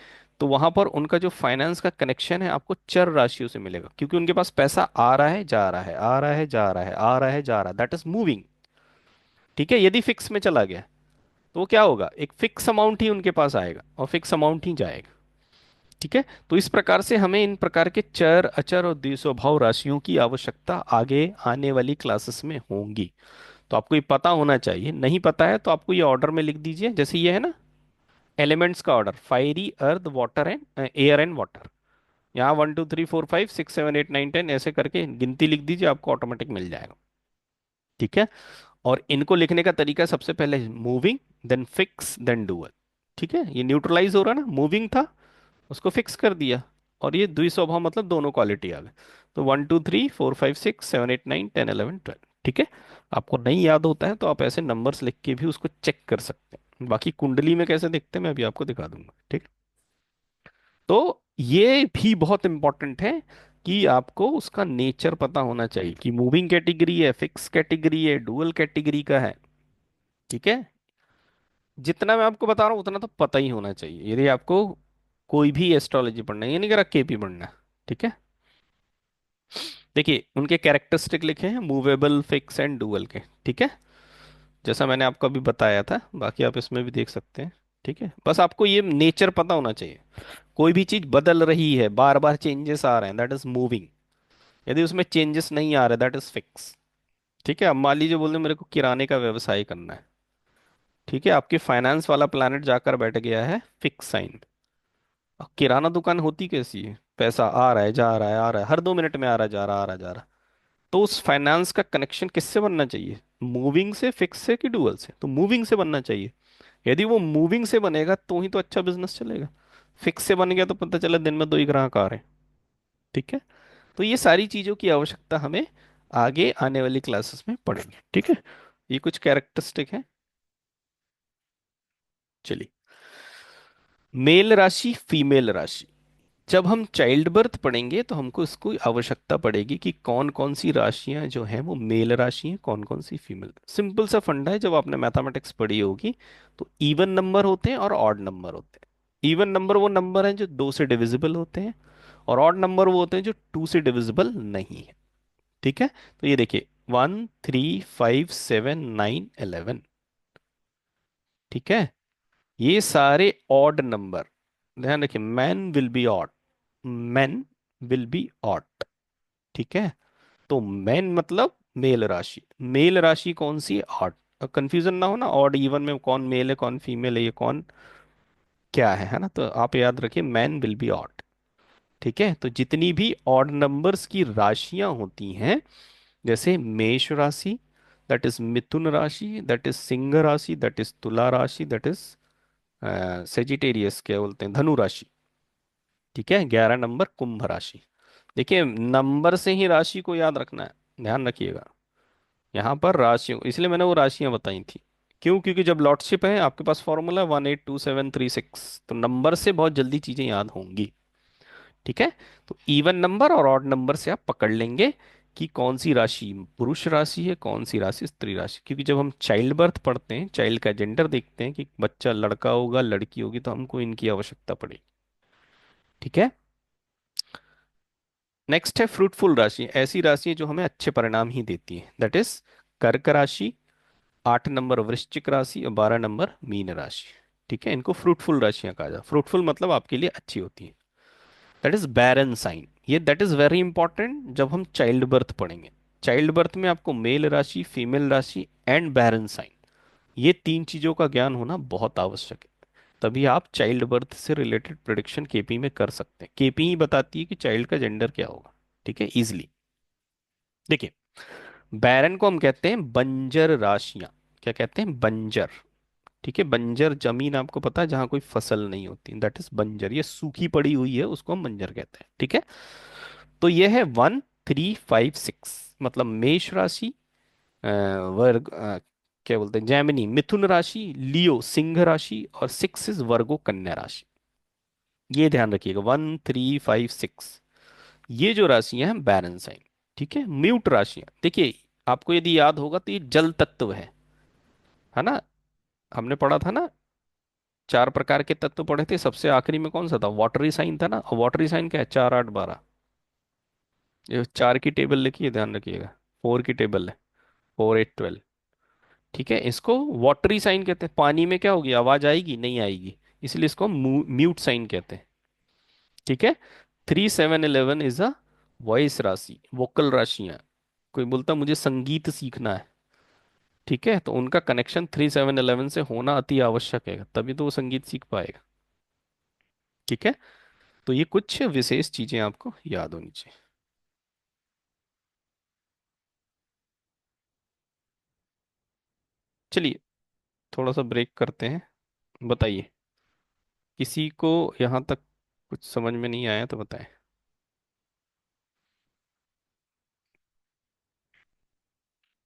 तो वहां पर उनका जो फाइनेंस का कनेक्शन है आपको चर राशियों से मिलेगा, क्योंकि उनके पास पैसा आ रहा है जा रहा है, आ रहा है जा रहा है, आ रहा है जा रहा है, दैट इज मूविंग। ठीक है, यदि फिक्स में चला गया तो वो क्या होगा, एक फिक्स अमाउंट ही उनके पास आएगा और फिक्स अमाउंट ही जाएगा। ठीक है, तो इस प्रकार से हमें इन प्रकार के चर, अचर और द्विस्वभाव राशियों की आवश्यकता आगे आने वाली क्लासेस में होंगी। तो आपको ये पता होना चाहिए, नहीं पता है तो आपको ये ऑर्डर में लिख दीजिए, जैसे ये है ना, एलिमेंट्स का order, fiery, earth, water and air and water. यहाँ 1 2 3 4 5 6 7 8 9 10 ऐसे करके गिनती लिख दीजिए, आपको ऑटोमेटिक मिल जाएगा। ठीक है, और इनको लिखने का तरीका सबसे पहले moving, then fix, then dual. ठीक है, ये न्यूट्रलाइज हो रहा है ना, मूविंग था उसको फिक्स कर दिया, और ये द्विस्वभाव मतलब दोनों क्वालिटी आ गए। तो 1 2 3 4 5 6 7 8 9 10 11 12। ठीक है, आपको नहीं याद होता है तो आप ऐसे नंबर्स लिख के भी उसको चेक कर सकते हैं, बाकी कुंडली में कैसे दिखते हैं मैं अभी आपको दिखा दूंगा। ठीक, तो ये भी बहुत इंपॉर्टेंट है कि आपको उसका नेचर पता होना चाहिए कि मूविंग कैटेगरी है, फिक्स कैटेगरी है, डुअल कैटेगरी का है। ठीक है, जितना मैं आपको बता रहा हूँ उतना तो पता ही होना चाहिए यदि आपको कोई भी एस्ट्रोलॉजी पढ़ना है, ये नहीं कह रहा केपी पढ़ना है। ठीक है, देखिए उनके कैरेक्टरिस्टिक लिखे हैं मूवेबल, फिक्स एंड डुअल के। ठीक है, जैसा मैंने आपको अभी बताया था, बाकी आप इसमें भी देख सकते हैं। ठीक है, बस आपको ये नेचर पता होना चाहिए, कोई भी चीज बदल रही है, बार बार चेंजेस आ रहे हैं, दैट इज मूविंग। यदि उसमें चेंजेस नहीं आ रहे, दैट इज फिक्स। ठीक है, अब मान लीजिए बोल रहे मेरे को किराने का व्यवसाय करना है। ठीक है, आपके फाइनेंस वाला प्लैनेट जाकर बैठ गया है फिक्स साइन। अब किराना दुकान होती कैसी है, पैसा आ रहा है जा रहा है, आ रहा है, हर 2 मिनट में आ रहा है जा रहा, आ रहा है जा रहा। तो उस फाइनेंस का कनेक्शन किससे बनना चाहिए, मूविंग से, फिक्स से कि डुअल से, तो मूविंग से बनना चाहिए। यदि वो मूविंग से बनेगा तो ही तो अच्छा बिजनेस चलेगा। फिक्स से बन गया तो पता चला दिन में 2 ही ग्राहक आ रहे हैं। ठीक है, तो ये सारी चीजों की आवश्यकता हमें आगे आने वाली क्लासेस में पढ़ेंगे। ठीक है, ये कुछ कैरेक्टरिस्टिक है। चलिए, मेल राशि, फीमेल राशि, जब हम चाइल्ड बर्थ पढ़ेंगे तो हमको इसको आवश्यकता पड़ेगी कि कौन कौन सी राशियां जो हैं वो मेल राशि हैं, कौन कौन सी फीमेल। सिंपल सा फंडा है, जब आपने मैथमेटिक्स पढ़ी होगी तो इवन नंबर होते हैं और ऑड नंबर होते हैं। इवन नंबर वो नंबर हैं जो 2 से डिविजिबल होते हैं, और ऑड नंबर वो होते हैं जो 2 से डिविजिबल नहीं है। ठीक है, तो ये देखिए 1 3 5 7 9 11। ठीक है, ये सारे ऑड नंबर, ध्यान रखिए, man will be odd, man will be odd. ठीक है, तो मैन मतलब मेल राशि, मेल राशि कौन सी है, ऑड। कंफ्यूजन ना हो ना, ऑड इवन में कौन मेल है कौन फीमेल है, ये कौन क्या है ना, तो आप याद रखिए मैन विल बी ऑड। ठीक है, तो जितनी भी ऑड नंबर्स की राशियां होती हैं, जैसे मेष राशि, दैट इज मिथुन राशि, दैट इज सिंह राशि, दैट इज तुला राशि, दैट इज सेजिटेरियस क्या बोलते हैं, धनु राशि। ठीक है, 11 नंबर कुंभ राशि। देखिए नंबर से ही राशि को याद रखना है, ध्यान रखिएगा। यहाँ पर राशियों, इसलिए मैंने वो राशियां बताई थी। क्यों? क्योंकि जब लॉर्डशिप है आपके पास फॉर्मूला 1 8 2 7 3 6, तो नंबर से बहुत जल्दी चीजें याद होंगी। ठीक है, तो इवन नंबर और ऑड नंबर से आप पकड़ लेंगे कि कौन सी राशि पुरुष राशि है, कौन सी राशि स्त्री राशि। क्योंकि जब हम चाइल्ड बर्थ पढ़ते हैं, चाइल्ड का जेंडर देखते हैं कि बच्चा लड़का होगा लड़की होगी, तो हमको इनकी आवश्यकता पड़ेगी। ठीक है, नेक्स्ट है फ्रूटफुल राशि, ऐसी राशि जो हमें अच्छे परिणाम ही देती है, दैट इज कर्क राशि, 8 नंबर वृश्चिक राशि और 12 नंबर मीन राशि। ठीक है, इनको फ्रूटफुल राशियां कहा जाए, फ्रूटफुल मतलब आपके लिए अच्छी होती है। दैट इज बैरन साइन, ये दैट इज वेरी इंपॉर्टेंट जब हम चाइल्ड बर्थ पढ़ेंगे। चाइल्ड बर्थ में आपको मेल राशि, फीमेल राशि एंड बैरन साइन, ये 3 चीजों का ज्ञान होना बहुत आवश्यक है। तभी आप चाइल्ड बर्थ से रिलेटेड प्रिडिक्शन केपी में कर सकते हैं, केपी ही बताती है कि चाइल्ड का जेंडर क्या होगा। ठीक है, इजिली देखिए, बैरन को हम कहते हैं बंजर राशियां। क्या कहते हैं? बंजर। ठीक है, बंजर जमीन आपको पता है जहां कोई फसल नहीं होती, दैट इज बंजर, ये सूखी पड़ी हुई है उसको हम बंजर कहते हैं। ठीक है, तो ये है 1 3 5 6, मतलब मेष राशि, वर्ग क्या बोलते हैं, जैमिनी मिथुन राशि, लियो सिंह राशि, और 6 इज वर्गो कन्या राशि। ये ध्यान रखिएगा, 1 3 5 6, ये जो राशियां हैं बैरन साइन। ठीक है, म्यूट राशियां देखिए, आपको यदि याद होगा तो ये जल तत्व है ना, हमने पढ़ा था ना, 4 प्रकार के तत्व पढ़े थे, सबसे आखिरी में कौन सा था, वाटरी साइन था ना। और वाटरी साइन क्या है, 4 8 12, ये 4 की टेबल लिखिए, ध्यान रखिएगा, 4 की टेबल है, 4 8 12। ठीक है, इसको वाटरी साइन कहते हैं, पानी में क्या होगी, आवाज आएगी नहीं आएगी, इसलिए इसको म्यूट साइन कहते हैं। ठीक है, 3 7 11 इज अ वॉइस राशि, वोकल राशियां। कोई बोलता मुझे संगीत सीखना है, ठीक है, तो उनका कनेक्शन 3 7 11 से होना अति आवश्यक है, तभी तो वो संगीत सीख पाएगा। ठीक है, तो ये कुछ विशेष चीजें आपको याद होनी चाहिए। चलिए थोड़ा सा ब्रेक करते हैं, बताइए किसी को यहाँ तक कुछ समझ में नहीं आया तो बताएं,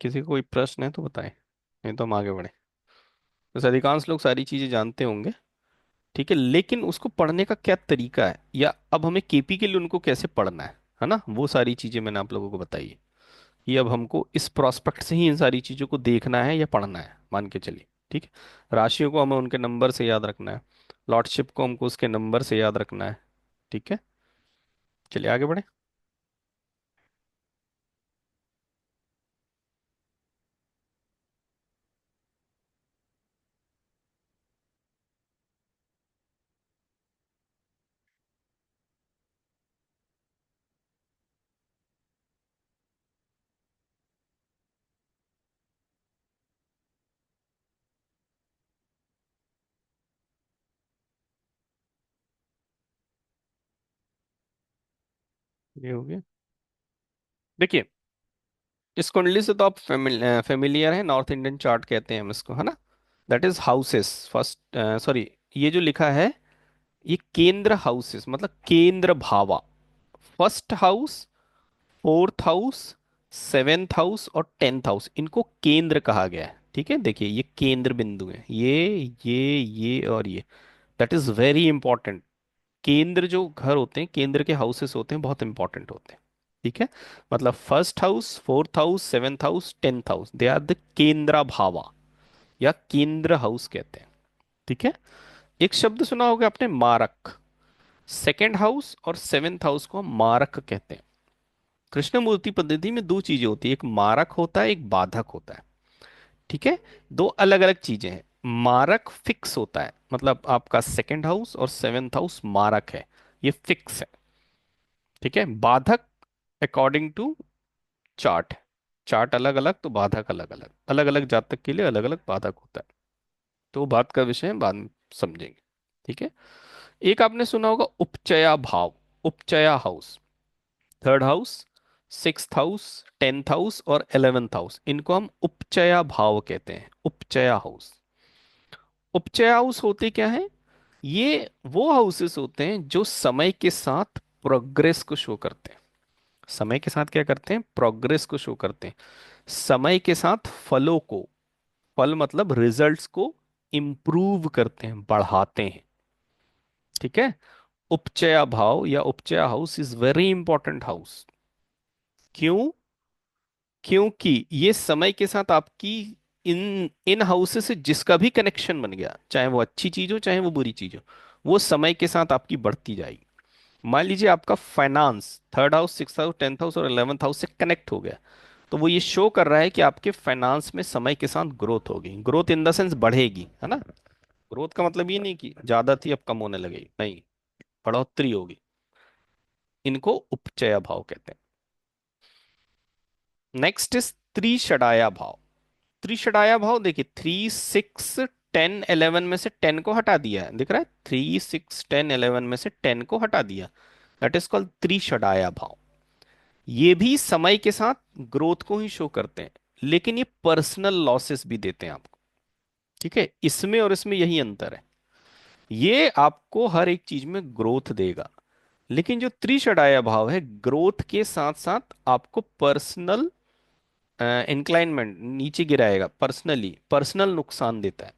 किसी को कोई प्रश्न है तो बताएं, नहीं तो हम आगे बढ़े। वैसे अधिकांश लोग सारी चीजें जानते होंगे। ठीक है, लेकिन उसको पढ़ने का क्या तरीका है, या अब हमें केपी के लिए उनको कैसे पढ़ना है ना, वो सारी चीजें मैंने आप लोगों को बताई है। ये अब हमको इस प्रोस्पेक्ट से ही इन सारी चीजों को देखना है या पढ़ना है, मान के चलिए। ठीक है, राशियों को हमें उनके नंबर से याद रखना है, लॉर्डशिप को हमको उसके नंबर से याद रखना है। ठीक है, चलिए आगे बढ़े। ये हो गया। देखिए इस कुंडली से तो आप फेमिलियर है, नॉर्थ इंडियन चार्ट कहते हैं हम इसको, है ना। That is houses first, sorry, ये जो लिखा है ये केंद्र हाउसेस, मतलब केंद्र भावा, first house, fourth house, seventh house और 10th हाउस, इनको केंद्र कहा गया है। ठीक है, देखिए ये केंद्र बिंदु है, ये और ये, दैट इज वेरी इंपॉर्टेंट। केंद्र जो घर होते हैं, केंद्र के हाउसेस होते हैं, बहुत इंपॉर्टेंट होते हैं। ठीक है, मतलब first house, fourth house, seventh house, 10th house, they are the केंद्रा भावा, या केंद्र हाउस कहते हैं। ठीक है, एक शब्द सुना होगा आपने, मारक। सेकेंड हाउस और सेवेंथ हाउस को हम मारक कहते हैं। कृष्णमूर्ति पद्धति में दो चीजें होती है, एक मारक होता है, एक बाधक होता है। ठीक है, दो अलग अलग चीजें हैं। मारक फिक्स होता है, मतलब आपका सेकेंड हाउस और सेवेंथ हाउस मारक है, ये फिक्स है। ठीक है, बाधक अकॉर्डिंग टू चार्ट, चार्ट अलग अलग तो बाधक अलग अलग, अलग अलग जातक के लिए अलग अलग बाधक होता है। तो बात का विषय है, बाद में समझेंगे। ठीक है, एक आपने सुना होगा उपचया भाव, उपचया house. Third house, sixth house, tenth house और 11th हाउस, इनको हम उपचया भाव कहते हैं, उपचया हाउस। उपचय हाउस होते क्या है? ये वो हाउसेस होते हैं जो समय के साथ प्रोग्रेस को शो करते हैं। समय के साथ क्या करते हैं? प्रोग्रेस को शो करते हैं। समय के साथ फलों को, फल मतलब रिजल्ट्स को इम्प्रूव करते हैं, बढ़ाते हैं। ठीक है, उपचया भाव या उपचया house is very important house. क्यों? क्योंकि ये समय के साथ आपकी इन इन हाउसेस से जिसका भी कनेक्शन बन गया, चाहे वो अच्छी चीज हो चाहे वो बुरी चीज हो, वो समय के साथ आपकी बढ़ती जाएगी। मान लीजिए आपका finance third house, six house, tenth house और 11th हाउस से कनेक्ट हो गया, तो वो ये शो कर रहा है कि आपके फाइनेंस में समय के साथ ग्रोथ होगी, ग्रोथ इन द सेंस बढ़ेगी, है ना। ग्रोथ का मतलब ये नहीं कि ज्यादा थी अब कम होने लगेगी, नहीं, बढ़ोतरी होगी। इनको उपचय भाव कहते हैं। नेक्स्ट इज त्रिषडाया भाव। त्रिषडाया भाव देखिए, 3, 6, 10, 11 में से 10 को हटा दिया है, दिख रहा है, 3, 6, 10, 11 में से 10 को हटा दिया, दैट इज कॉल्ड त्रिषडाया भाव। ये भी समय के साथ ग्रोथ को ही शो करते हैं, लेकिन ये पर्सनल लॉसेस भी देते हैं आपको। ठीक है, इसमें और इसमें यही अंतर है, ये आपको हर एक चीज में ग्रोथ देगा, लेकिन जो त्रिषडाया भाव है, ग्रोथ के साथ साथ आपको पर्सनल इंक्लाइनमेंट नीचे गिराएगा, पर्सनली पर्सनल नुकसान देता है।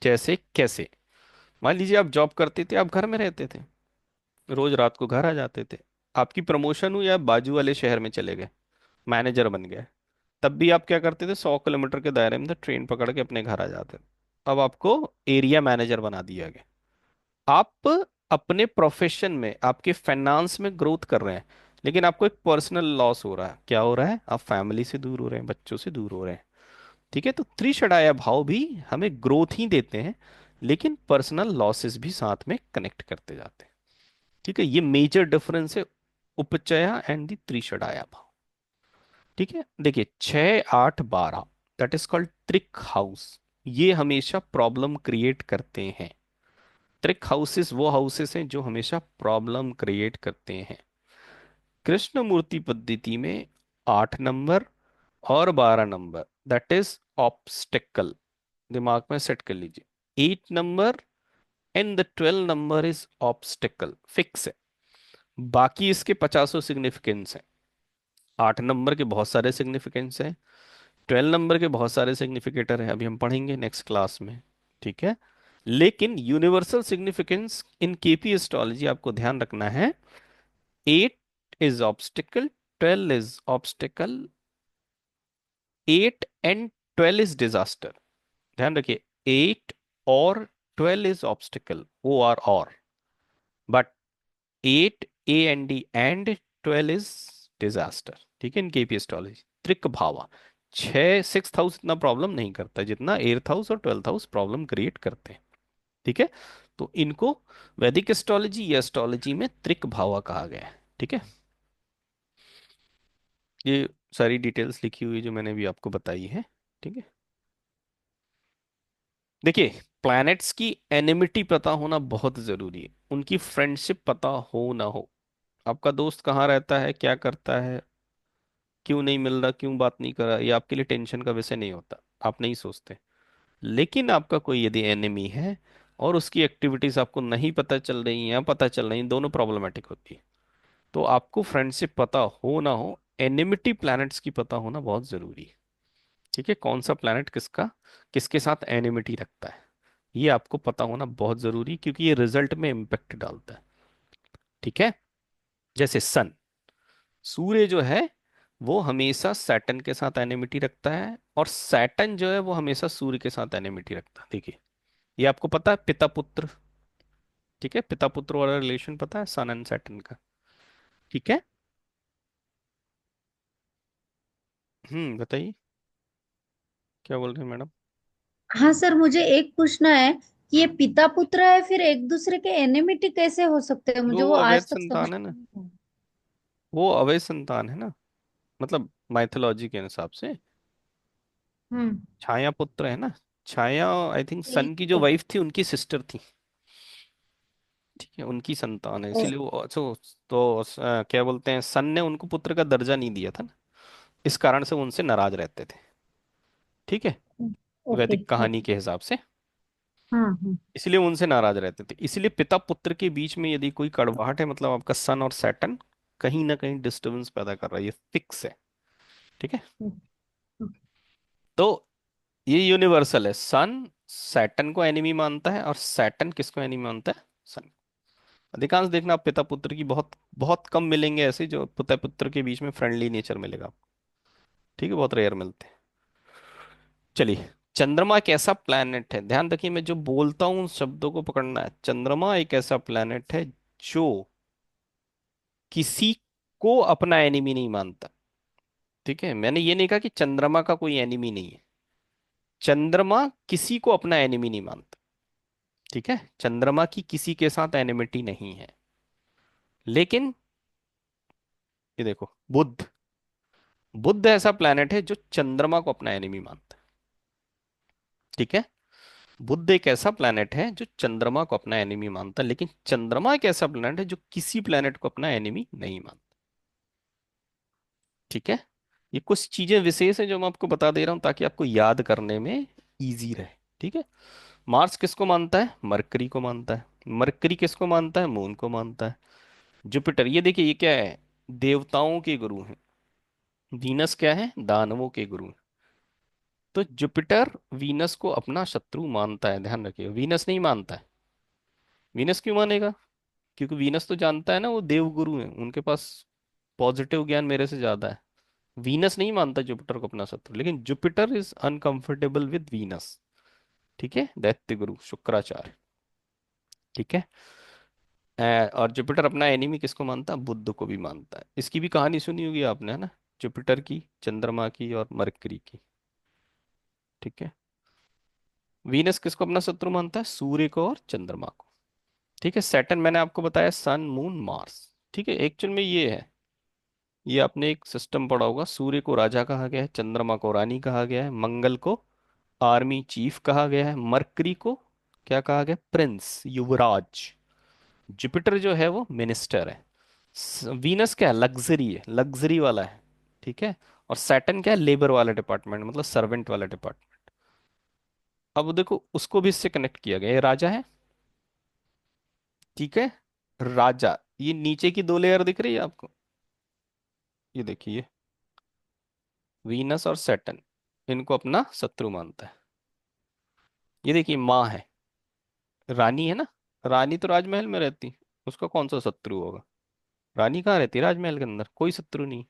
जैसे कैसे? मान लीजिए आप जॉब करते थे, आप घर में रहते थे, रोज रात को घर आ जाते थे, आपकी प्रमोशन हुई, आप बाजू वाले शहर में चले गए, मैनेजर बन गए, तब भी आप क्या करते थे? 100 किलोमीटर के दायरे में तो ट्रेन पकड़ के अपने घर आ जाते थे। अब आपको एरिया मैनेजर बना दिया गया। आप अपने प्रोफेशन में, आपके फाइनेंस में ग्रोथ कर रहे हैं, लेकिन आपको एक पर्सनल लॉस हो रहा है। क्या हो रहा है? आप फैमिली से दूर हो रहे हैं, बच्चों से दूर हो रहे हैं। ठीक है, तो त्रिषडाया भाव भी हमें ग्रोथ ही देते हैं, लेकिन पर्सनल लॉसेस भी साथ में कनेक्ट करते जाते हैं। ठीक है, ये मेजर डिफरेंस है उपचया एंड द त्रिषडाया भाव। ठीक है, देखिए 6, 8, 12, that is called trick house. ये हमेशा प्रॉब्लम क्रिएट करते हैं। ट्रिक हाउसेस वो हाउसेस हैं जो हमेशा प्रॉब्लम क्रिएट करते हैं। कृष्णमूर्ति पद्धति में 8 नंबर और 12 नंबर, दैट इज ऑब्स्टेकल, दिमाग में सेट कर लीजिए। 8 number and the 12 number is obstacle, fix है। बाकी इसके 50 सिग्निफिकेंस है। 8 नंबर के बहुत सारे सिग्निफिकेंस हैं, 12 नंबर के बहुत सारे सिग्निफिकेटर हैं, अभी हम पढ़ेंगे नेक्स्ट क्लास में। ठीक है, लेकिन यूनिवर्सल सिग्निफिकेंस इन केपी एस्ट्रोलॉजी आपको ध्यान रखना है। 8 is obstacle, 12 is obstacle, 8 and 12 is disaster. ध्यान रखिए, 8 और 12 इज ऑब्स्टिकल, ओ आर और, but 8 A and D and 12 is disaster. ठीक है, इन केपी एस्ट्रोलॉजी त्रिक भावा, 6, 6th हाउस इतना प्रॉब्लम नहीं करता जितना 8th हाउस और 12th हाउस प्रॉब्लम क्रिएट करते हैं। ठीक है, तो इनको वैदिक एस्ट्रोलॉजी या एस्ट्रोलॉजी में त्रिक भावा कहा गया है। ठीक है, ये सारी डिटेल्स लिखी हुई जो मैंने भी आपको बताई है। ठीक है, देखिए, प्लैनेट्स की एनिमिटी पता होना बहुत जरूरी है, उनकी फ्रेंडशिप पता हो ना हो, आपका दोस्त कहाँ रहता है, क्या करता है, क्यों नहीं मिल रहा, क्यों बात नहीं कर रहा, ये आपके लिए टेंशन का विषय नहीं होता, आप नहीं सोचते। लेकिन आपका कोई यदि एनिमी है और उसकी एक्टिविटीज आपको नहीं पता चल रही हैं या पता चल रही हैं, दोनों प्रॉब्लमेटिक होती है। तो आपको फ्रेंडशिप पता हो ना हो, एनिमिटी प्लैनेट्स की पता होना बहुत जरूरी है। ठीक है, कौन सा प्लैनेट किसका, किसके साथ एनिमिटी रखता है, ये आपको पता होना बहुत जरूरी, क्योंकि ये रिजल्ट में इम्पेक्ट डालता है। ठीक है, जैसे सन, सूर्य जो है वो हमेशा सैटर्न के साथ एनिमिटी रखता है, और सैटर्न जो है वो हमेशा सूर्य के साथ एनिमिटी रखता है। देखिए, ये आपको पता है, पिता पुत्र। ठीक है, पिता पुत्र वाला रिलेशन पता है, सन एंड सैटर्न का। ठीक है। बताइए, क्या बोल रहे हैं मैडम? हाँ सर, मुझे एक पूछना है कि ये पिता पुत्र है, फिर एक दूसरे के एनिमिटी कैसे हो सकते हैं? वो मुझे वो अवैध आज तक समझ संतान है ना, नहीं आया। वो अवैध संतान है ना, मतलब माइथोलॉजी के हिसाब से। हम्म। छाया पुत्र है ना, छाया आई थिंक सन ठीक की जो है। वाइफ थी उनकी सिस्टर थी। ठीक है, उनकी संतान है, ओ, इसीलिए वो तो क्या बोलते हैं, सन ने उनको पुत्र का दर्जा नहीं दिया था ना, इस कारण से वो उनसे नाराज रहते थे। ठीक है, ओके वैदिक कहानी ओके। के हिसाब से। हाँ हाँ। इसलिए वो उनसे नाराज रहते थे, इसलिए पिता पुत्र के बीच में यदि कोई कड़वाहट है, मतलब आपका सन और सैटर्न कहीं ना कहीं डिस्टरबेंस पैदा कर रहा है, ये फिक्स है। ठीक है, ओके। तो ये यूनिवर्सल है, सन सैटर्न को एनिमी मानता है और सैटर्न किसको एनिमी मानता है, सन। अधिकांश देखना आप पिता पुत्र की बहुत बहुत कम मिलेंगे ऐसे जो पिता पुत्र के बीच में फ्रेंडली नेचर मिलेगा आपको। ठीक है, बहुत रेयर मिलते हैं। चलिए, चंद्रमा एक ऐसा प्लैनेट है, ध्यान रखिए मैं जो बोलता हूँ उन शब्दों को पकड़ना है। चंद्रमा एक ऐसा प्लैनेट है जो किसी को अपना एनिमी नहीं मानता। ठीक है, मैंने ये नहीं कहा कि चंद्रमा का कोई एनिमी नहीं है, चंद्रमा किसी को अपना एनिमी नहीं मानता। ठीक है, चंद्रमा की किसी के साथ एनिमिटी नहीं है। लेकिन ये देखो, बुध, बुध ऐसा प्लैनेट है जो चंद्रमा को अपना एनिमी मानता है। ठीक है, बुध एक ऐसा प्लैनेट है जो चंद्रमा को अपना एनिमी मानता है, लेकिन चंद्रमा एक ऐसा प्लैनेट है जो किसी प्लैनेट को अपना एनिमी नहीं मानता। ठीक है, ये कुछ चीजें विशेष हैं जो मैं आपको बता दे रहा हूं ताकि आपको याद करने में इजी रहे। ठीक है, मार्स किसको मानता है, मरकरी को मानता है। मरकरी किसको मानता है, मून को मानता है। जुपिटर, ये देखिए ये क्या है, देवताओं के गुरु हैं। वीनस क्या है, दानवों के गुरु हैं। तो जुपिटर वीनस को अपना शत्रु मानता है, ध्यान रखिए, वीनस नहीं मानता है। वीनस क्यों मानेगा, क्योंकि वीनस तो जानता है ना वो देव गुरु हैं, उनके पास पॉजिटिव ज्ञान मेरे से ज्यादा है। वीनस नहीं मानता जुपिटर को अपना शत्रु, लेकिन Jupiter is uncomfortable with Venus. ठीक है, दैत्य गुरु शुक्राचार्य। ठीक है, और जुपिटर अपना एनिमी किसको मानता है, बुध को भी मानता है। इसकी भी कहानी सुनी होगी आपने, है ना, जुपिटर की, चंद्रमा की और मरकरी की। ठीक है, वीनस किसको अपना शत्रु मानता है, सूर्य को और चंद्रमा को। ठीक है, सैटर्न मैंने आपको बताया सन मून मार्स। ठीक है, एक्चुअल में ये है, ये आपने एक सिस्टम पढ़ा होगा, सूर्य को राजा कहा गया है, चंद्रमा को रानी कहा गया है, मंगल को आर्मी चीफ कहा गया है, मरकरी को क्या कहा गया, प्रिंस, युवराज। जुपिटर जो है वो मिनिस्टर है। वीनस क्या है, लग्जरी है, लग्जरी वाला है। ठीक है, और सैटर्न क्या है, लेबर वाला डिपार्टमेंट, मतलब सर्वेंट वाला डिपार्टमेंट। अब देखो उसको भी इससे कनेक्ट किया गया, ये राजा है। ठीक है, राजा, ये नीचे की दो लेयर दिख रही है आपको, ये देखिए, वीनस और सैटर्न इनको अपना शत्रु मानता है। ये देखिए, माँ है, रानी है ना, रानी तो राजमहल में रहती, उसका कौन सा शत्रु होगा, रानी कहाँ रहती है, राजमहल के अंदर, कोई शत्रु नहीं।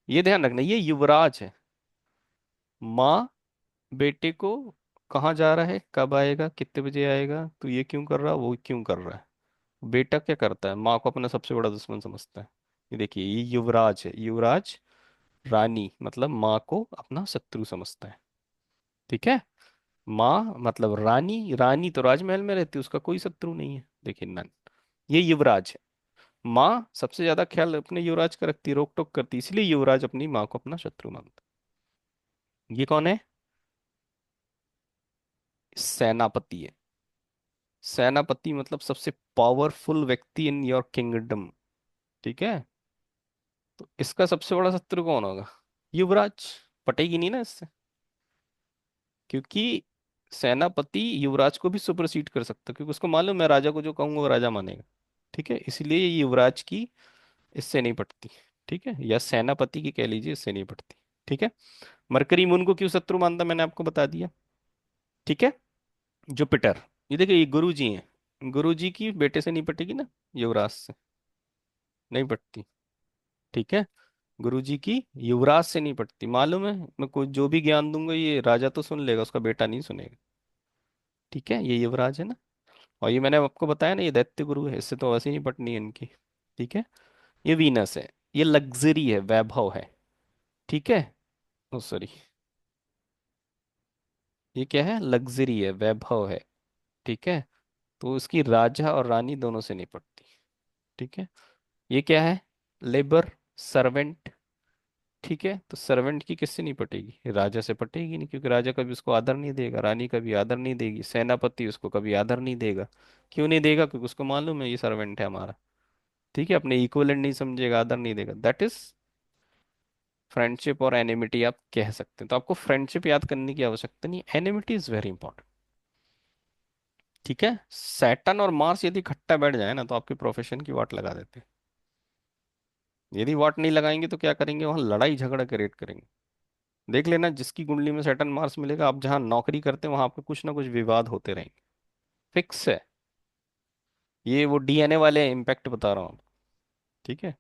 ये ध्यान रखना, ये युवराज है। माँ बेटे को कहाँ जा रहा है, कब आएगा, कितने बजे आएगा, तो ये क्यों कर रहा है, वो क्यों कर रहा है। बेटा क्या करता है, माँ को अपना सबसे बड़ा दुश्मन समझता है। ये देखिए, ये युवराज है, युवराज, रानी मतलब माँ को अपना शत्रु समझता है। ठीक है, माँ मतलब रानी, रानी तो राजमहल में रहती है, उसका कोई शत्रु नहीं है, देखिए नन। ये युवराज है, माँ सबसे ज्यादा ख्याल अपने युवराज का रखती है, रोक टोक करती है, इसलिए युवराज अपनी माँ को अपना शत्रु मानता है। ये कौन है, सेनापति है। सेनापति मतलब सबसे पावरफुल व्यक्ति इन योर किंगडम। ठीक है, तो इसका सबसे बड़ा शत्रु कौन होगा, युवराज। पटेगी नहीं ना इससे, क्योंकि सेनापति युवराज को भी सुपरसीड कर सकता है, क्योंकि उसको मालूम है राजा को जो कहूंगा वो राजा मानेगा। ठीक है, इसलिए ये युवराज की इससे नहीं पटती। ठीक है, या सेनापति की कह लीजिए, इससे नहीं पटती। ठीक है, मरकरी मून को क्यों शत्रु मानता मैंने आपको बता दिया। ठीक है, जुपिटर, ये देखिए ये गुरु जी हैं, गुरु जी की बेटे से नहीं पटेगी ना, युवराज से नहीं पटती। ठीक है, गुरुजी की युवराज से नहीं पटती, मालूम है मैं कोई जो भी ज्ञान दूंगा ये राजा तो सुन लेगा, उसका बेटा नहीं सुनेगा। ठीक है, ये युवराज है ना। और ये मैंने आपको बताया ना, ये दैत्य गुरु है, इससे तो वैसे ही निपटनी है इनकी। ठीक है। ये वीनस है, ये लग्जरी है, वैभव है। ठीक है। ओ सॉरी, ये क्या है, लग्जरी है, वैभव है। ठीक है। तो उसकी राजा और रानी दोनों से निपटती। ठीक है। ये क्या है, लेबर, सर्वेंट। ठीक है। तो सर्वेंट की किससे नहीं पटेगी, राजा से पटेगी नहीं, क्योंकि राजा कभी उसको आदर नहीं देगा, रानी कभी आदर नहीं देगी, सेनापति उसको कभी आदर नहीं देगा। क्यों नहीं देगा, क्योंकि उसको मालूम है ये सर्वेंट है हमारा। ठीक है। अपने इक्वलेंट नहीं समझेगा, आदर नहीं देगा। दैट इज फ्रेंडशिप और एनिमिटी आप कह सकते हैं। तो आपको फ्रेंडशिप याद करने की आवश्यकता नहीं, एनिमिटी इज वेरी इंपॉर्टेंट। ठीक है। सैटर्न और मार्स यदि इकट्ठा बैठ जाए ना, तो आपके प्रोफेशन की वाट लगा देते हैं। यदि वाट नहीं लगाएंगे तो क्या करेंगे, वहां लड़ाई झगड़ा क्रिएट करेंगे। देख लेना, जिसकी कुंडली में सैटर्न मार्स मिलेगा, आप जहां नौकरी करते हैं वहां आपके कुछ ना कुछ विवाद होते रहेंगे। फिक्स है। ये वो डीएनए वाले इम्पैक्ट बता रहा हूँ आपको। ठीक है।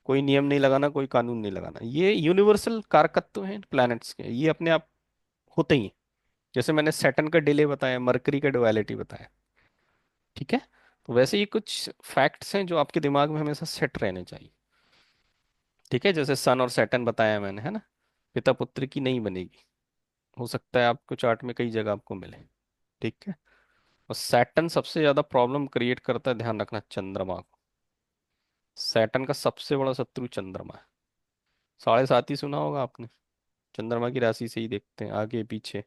कोई नियम नहीं लगाना, कोई कानून नहीं लगाना, ये यूनिवर्सल कारकत्व हैं प्लैनेट्स के, ये अपने आप होते ही हैं। जैसे मैंने सैटर्न का डिले बताया, मरकरी का डुअलिटी बताया। ठीक है। तो वैसे ही कुछ फैक्ट्स हैं जो आपके दिमाग में हमेशा सेट रहने चाहिए। ठीक है। जैसे सन और सैटर्न बताया मैंने, है ना, पिता पुत्र की नहीं बनेगी। हो सकता है आपको चार्ट में कई जगह आपको मिले। ठीक है। और सैटर्न सबसे ज्यादा प्रॉब्लम क्रिएट करता है, ध्यान रखना, चंद्रमा को। सैटर्न का सबसे बड़ा शत्रु चंद्रमा है। 7.5 ही सुना होगा आपने। चंद्रमा की राशि से ही देखते हैं आगे पीछे।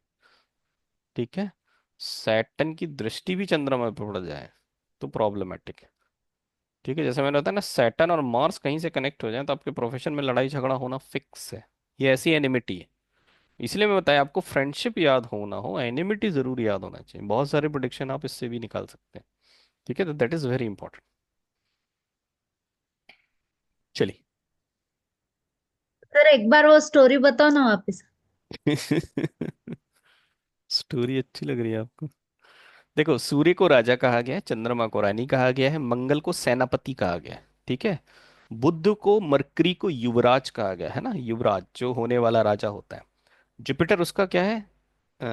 ठीक है। सैटर्न की दृष्टि भी चंद्रमा पे पड़ जाए तो प्रॉब्लमेटिक है। ठीक है। जैसे मैंने बताया ना, सैटर्न और मार्स कहीं से कनेक्ट हो जाए तो आपके प्रोफेशन में लड़ाई झगड़ा होना फिक्स है। ये ऐसी एनिमिटी है। इसलिए मैं बताया आपको, फ्रेंडशिप याद हो ना हो, एनिमिटी जरूर याद होना चाहिए। बहुत सारे प्रोडिक्शन आप इससे भी निकाल सकते हैं। ठीक है। तो दैट इज वेरी इंपॉर्टेंट। चलिए। सर एक बार वो स्टोरी बताओ ना वापस। स्टोरी अच्छी लग रही है आपको। देखो, सूर्य को राजा कहा गया है, चंद्रमा को रानी कहा गया है, मंगल को सेनापति कहा गया है। ठीक है। बुध को, मरकरी को युवराज कहा गया है ना, युवराज जो होने वाला राजा होता है। जुपिटर उसका क्या है,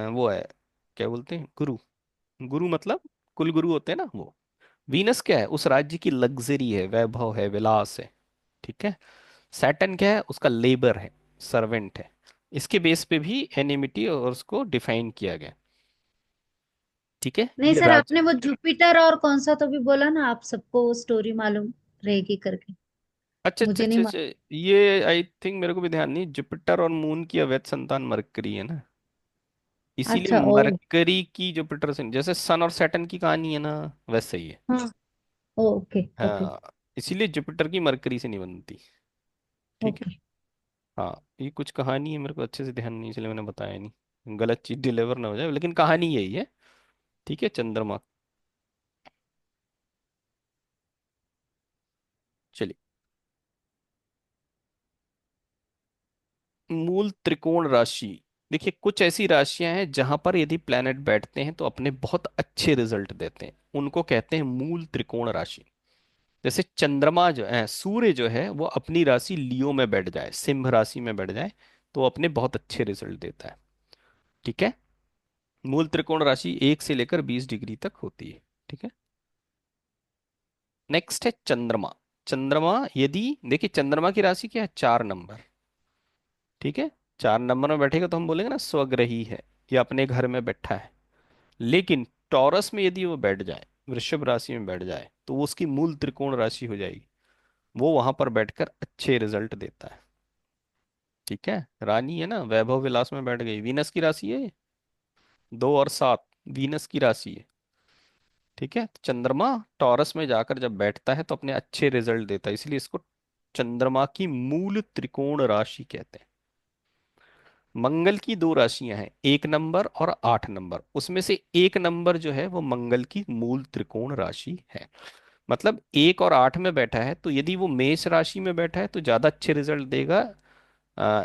वो है, क्या बोलते हैं, गुरु। गुरु मतलब कुल गुरु होते हैं ना वो। वीनस क्या है, उस राज्य की लग्जरी है, वैभव है, विलास है। ठीक है। सैटर्न क्या है, उसका लेबर है, सर्वेंट है। इसके बेस पे भी एनिमिटी और उसको डिफाइन किया गया। ठीक है। नहीं ये सर, राज, आपने वो जुपिटर और कौन सा तो भी बोला ना, आप सबको वो स्टोरी मालूम रहेगी करके। अच्छा अच्छा मुझे नहीं अच्छा अच्छा, मालूम। ये आई थिंक मेरे को भी ध्यान नहीं, जुपिटर और मून की अवैध संतान मरकरी है ना। इसीलिए अच्छा ओ। मरकरी की जुपिटर से, जैसे सन और सैटर्न की कहानी है ना, वैसे ही है। हाँ। Okay okay. हाँ। इसीलिए जुपिटर की मरकरी से नहीं बनती। ठीक है। ओके। हाँ, ये कुछ कहानी है, मेरे को अच्छे से ध्यान नहीं, इसलिए मैंने बताया नहीं, गलत चीज डिलीवर ना हो जाए, लेकिन कहानी यही है। ठीक है। चंद्रमा। चलिए। मूल त्रिकोण राशि। देखिए, कुछ ऐसी राशियां हैं जहां पर यदि प्लैनेट बैठते हैं तो अपने बहुत अच्छे रिजल्ट देते हैं, उनको कहते हैं मूल त्रिकोण राशि। जैसे चंद्रमा जो है, सूर्य जो है, वो अपनी राशि लियो में बैठ जाए, सिंह राशि में बैठ जाए, तो अपने बहुत अच्छे रिजल्ट देता है। ठीक है। मूल त्रिकोण राशि 1 से लेकर 20 डिग्री तक होती है। ठीक है। नेक्स्ट है चंद्रमा। चंद्रमा यदि, देखिए चंद्रमा की राशि क्या है, 4 नंबर। ठीक है। 4 नंबर में बैठेगा तो हम बोलेंगे ना स्वग्रही है, या अपने घर में बैठा है। लेकिन टॉरस में यदि वो बैठ जाए, वृषभ राशि में बैठ जाए, तो वो उसकी मूल त्रिकोण राशि हो जाएगी। वो वहां पर बैठकर अच्छे रिजल्ट देता है। ठीक है। रानी है ना, वैभव विलास में बैठ गई, वीनस की राशि है ये। 2 और 7 वीनस की राशि है। ठीक है। तो चंद्रमा टॉरस में जाकर जब बैठता है तो अपने अच्छे रिजल्ट देता है, इसलिए इसको चंद्रमा की मूल त्रिकोण राशि कहते हैं। मंगल की 2 राशियां हैं, 1 नंबर और 8 नंबर, उसमें से 1 नंबर जो है वो मंगल की मूल त्रिकोण राशि है। मतलब 1 और 8 में बैठा है, तो यदि वो मेष राशि में बैठा है तो ज्यादा अच्छे रिजल्ट देगा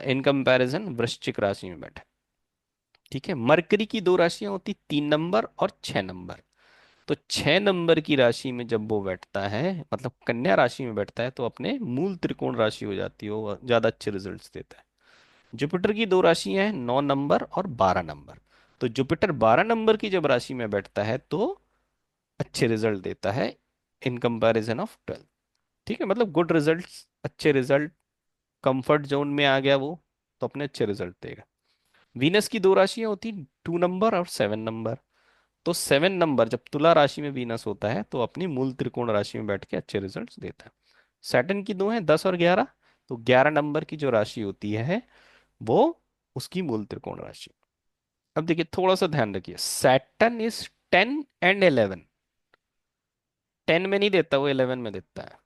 इन कंपैरिजन वृश्चिक राशि में बैठा है। ठीक है। मरकरी की 2 राशियां होती, 3 नंबर और 6 नंबर। तो 6 नंबर की राशि में जब वो बैठता है, मतलब कन्या राशि में बैठता है, तो अपने मूल त्रिकोण राशि हो जाती है, वो ज्यादा अच्छे रिजल्ट्स देता है। जुपिटर की 2 राशियां हैं, 9 नंबर और 12 नंबर। तो जुपिटर 12 नंबर की जब राशि में बैठता है तो अच्छे रिजल्ट देता है इन कंपैरिजन ऑफ 12। ठीक है, मतलब गुड रिजल्ट्स, अच्छे रिजल्ट, कंफर्ट जोन में आ गया वो, तो अपने अच्छे रिजल्ट देगा। वीनस की दो राशियां होती, 2 नंबर और 7 नंबर। तो 7 नंबर जब तुला राशि में वीनस होता है तो अपनी मूल त्रिकोण राशि में बैठ के अच्छे रिजल्ट्स देता है। सैटर्न की दो है, 10 और 11। तो 11 नंबर की जो राशि होती है वो उसकी मूल त्रिकोण राशि। अब देखिए थोड़ा सा ध्यान रखिए, सैटर्न इज 10 और 11। 10 में नहीं देता, वो 11 में देता है।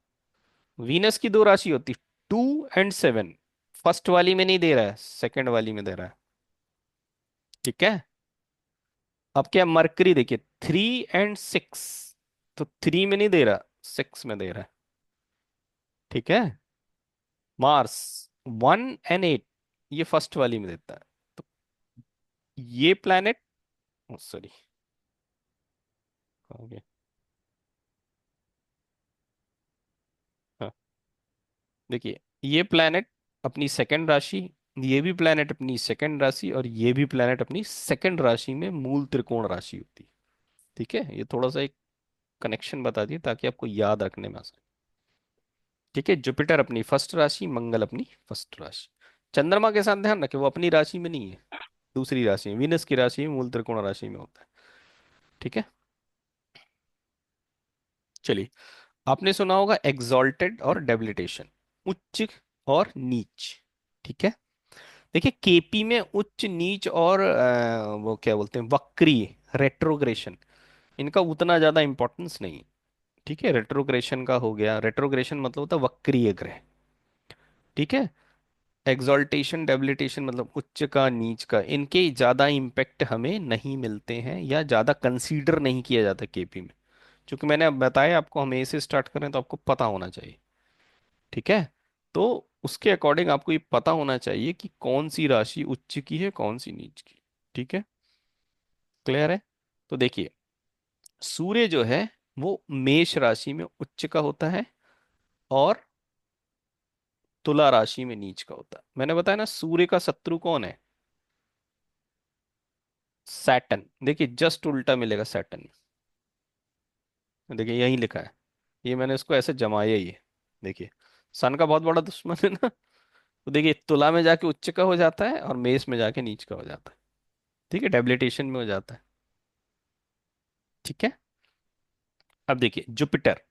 वीनस की दो राशि होती, 2 और 7। फर्स्ट वाली में नहीं दे रहा है, सेकंड वाली में दे रहा है। ठीक है। अब क्या, मरकरी देखिए, 3 और 6। तो 3 में नहीं दे रहा, 6 में दे रहा है। ठीक है। मार्स, 1 और 8, ये फर्स्ट वाली में देता है। तो ये प्लैनेट, सॉरी, हो गया। हाँ, देखिए ये प्लैनेट अपनी सेकंड राशि, ये भी प्लैनेट अपनी सेकंड राशि, और ये भी प्लैनेट अपनी सेकंड राशि में मूल त्रिकोण राशि होती है। ठीक है, ये थोड़ा सा एक कनेक्शन बता दिए ताकि आपको याद रखने में आसान। ठीक है, जुपिटर अपनी फर्स्ट राशि, मंगल अपनी फर्स्ट राशि। चंद्रमा के साथ ध्यान रखें, वो अपनी राशि में नहीं है, दूसरी राशि में, वीनस की राशि में, मूल त्रिकोण राशि में होता है। ठीक है। चलिए, आपने सुना होगा एग्जॉल्टेड और डेबिलिटेशन, उच्च और नीच। ठीक है। देखिए केपी में उच्च नीच और वो क्या बोलते हैं, वक्री, रेट्रोग्रेशन, इनका उतना ज्यादा इंपॉर्टेंस नहीं है। ठीक है, रेट्रोग्रेशन का हो गया, रेट्रोग्रेशन मतलब होता है वक्रीय ग्रह। ठीक है। एग्जॉल्टेशन डेबिलिटेशन मतलब उच्च का नीच का, इनके ज्यादा इम्पैक्ट हमें नहीं मिलते हैं या ज्यादा कंसीडर नहीं किया जाता केपी में। क्योंकि मैंने अब बताया आपको, हम ए से स्टार्ट करें तो आपको पता होना चाहिए। ठीक है। तो उसके अकॉर्डिंग आपको ये पता होना चाहिए कि कौन सी राशि उच्च की है, कौन सी नीच की। ठीक है, क्लियर है। तो देखिए, सूर्य जो है वो मेष राशि में उच्च का होता है और तुला राशि में नीच का होता है। मैंने बताया ना, सूर्य का शत्रु कौन है, सैटर्न। देखिए जस्ट उल्टा मिलेगा सैटर्न। देखिए यही लिखा है, ये मैंने इसको ऐसे जमाया ही है। देखिए, सन का बहुत बड़ा दुश्मन है ना। तो देखिए तुला में जाके उच्च का हो जाता है और मेष में जाके नीच का हो जाता है। ठीक है, डेबिलिटेशन में हो जाता है। ठीक है। अब देखिए जुपिटर,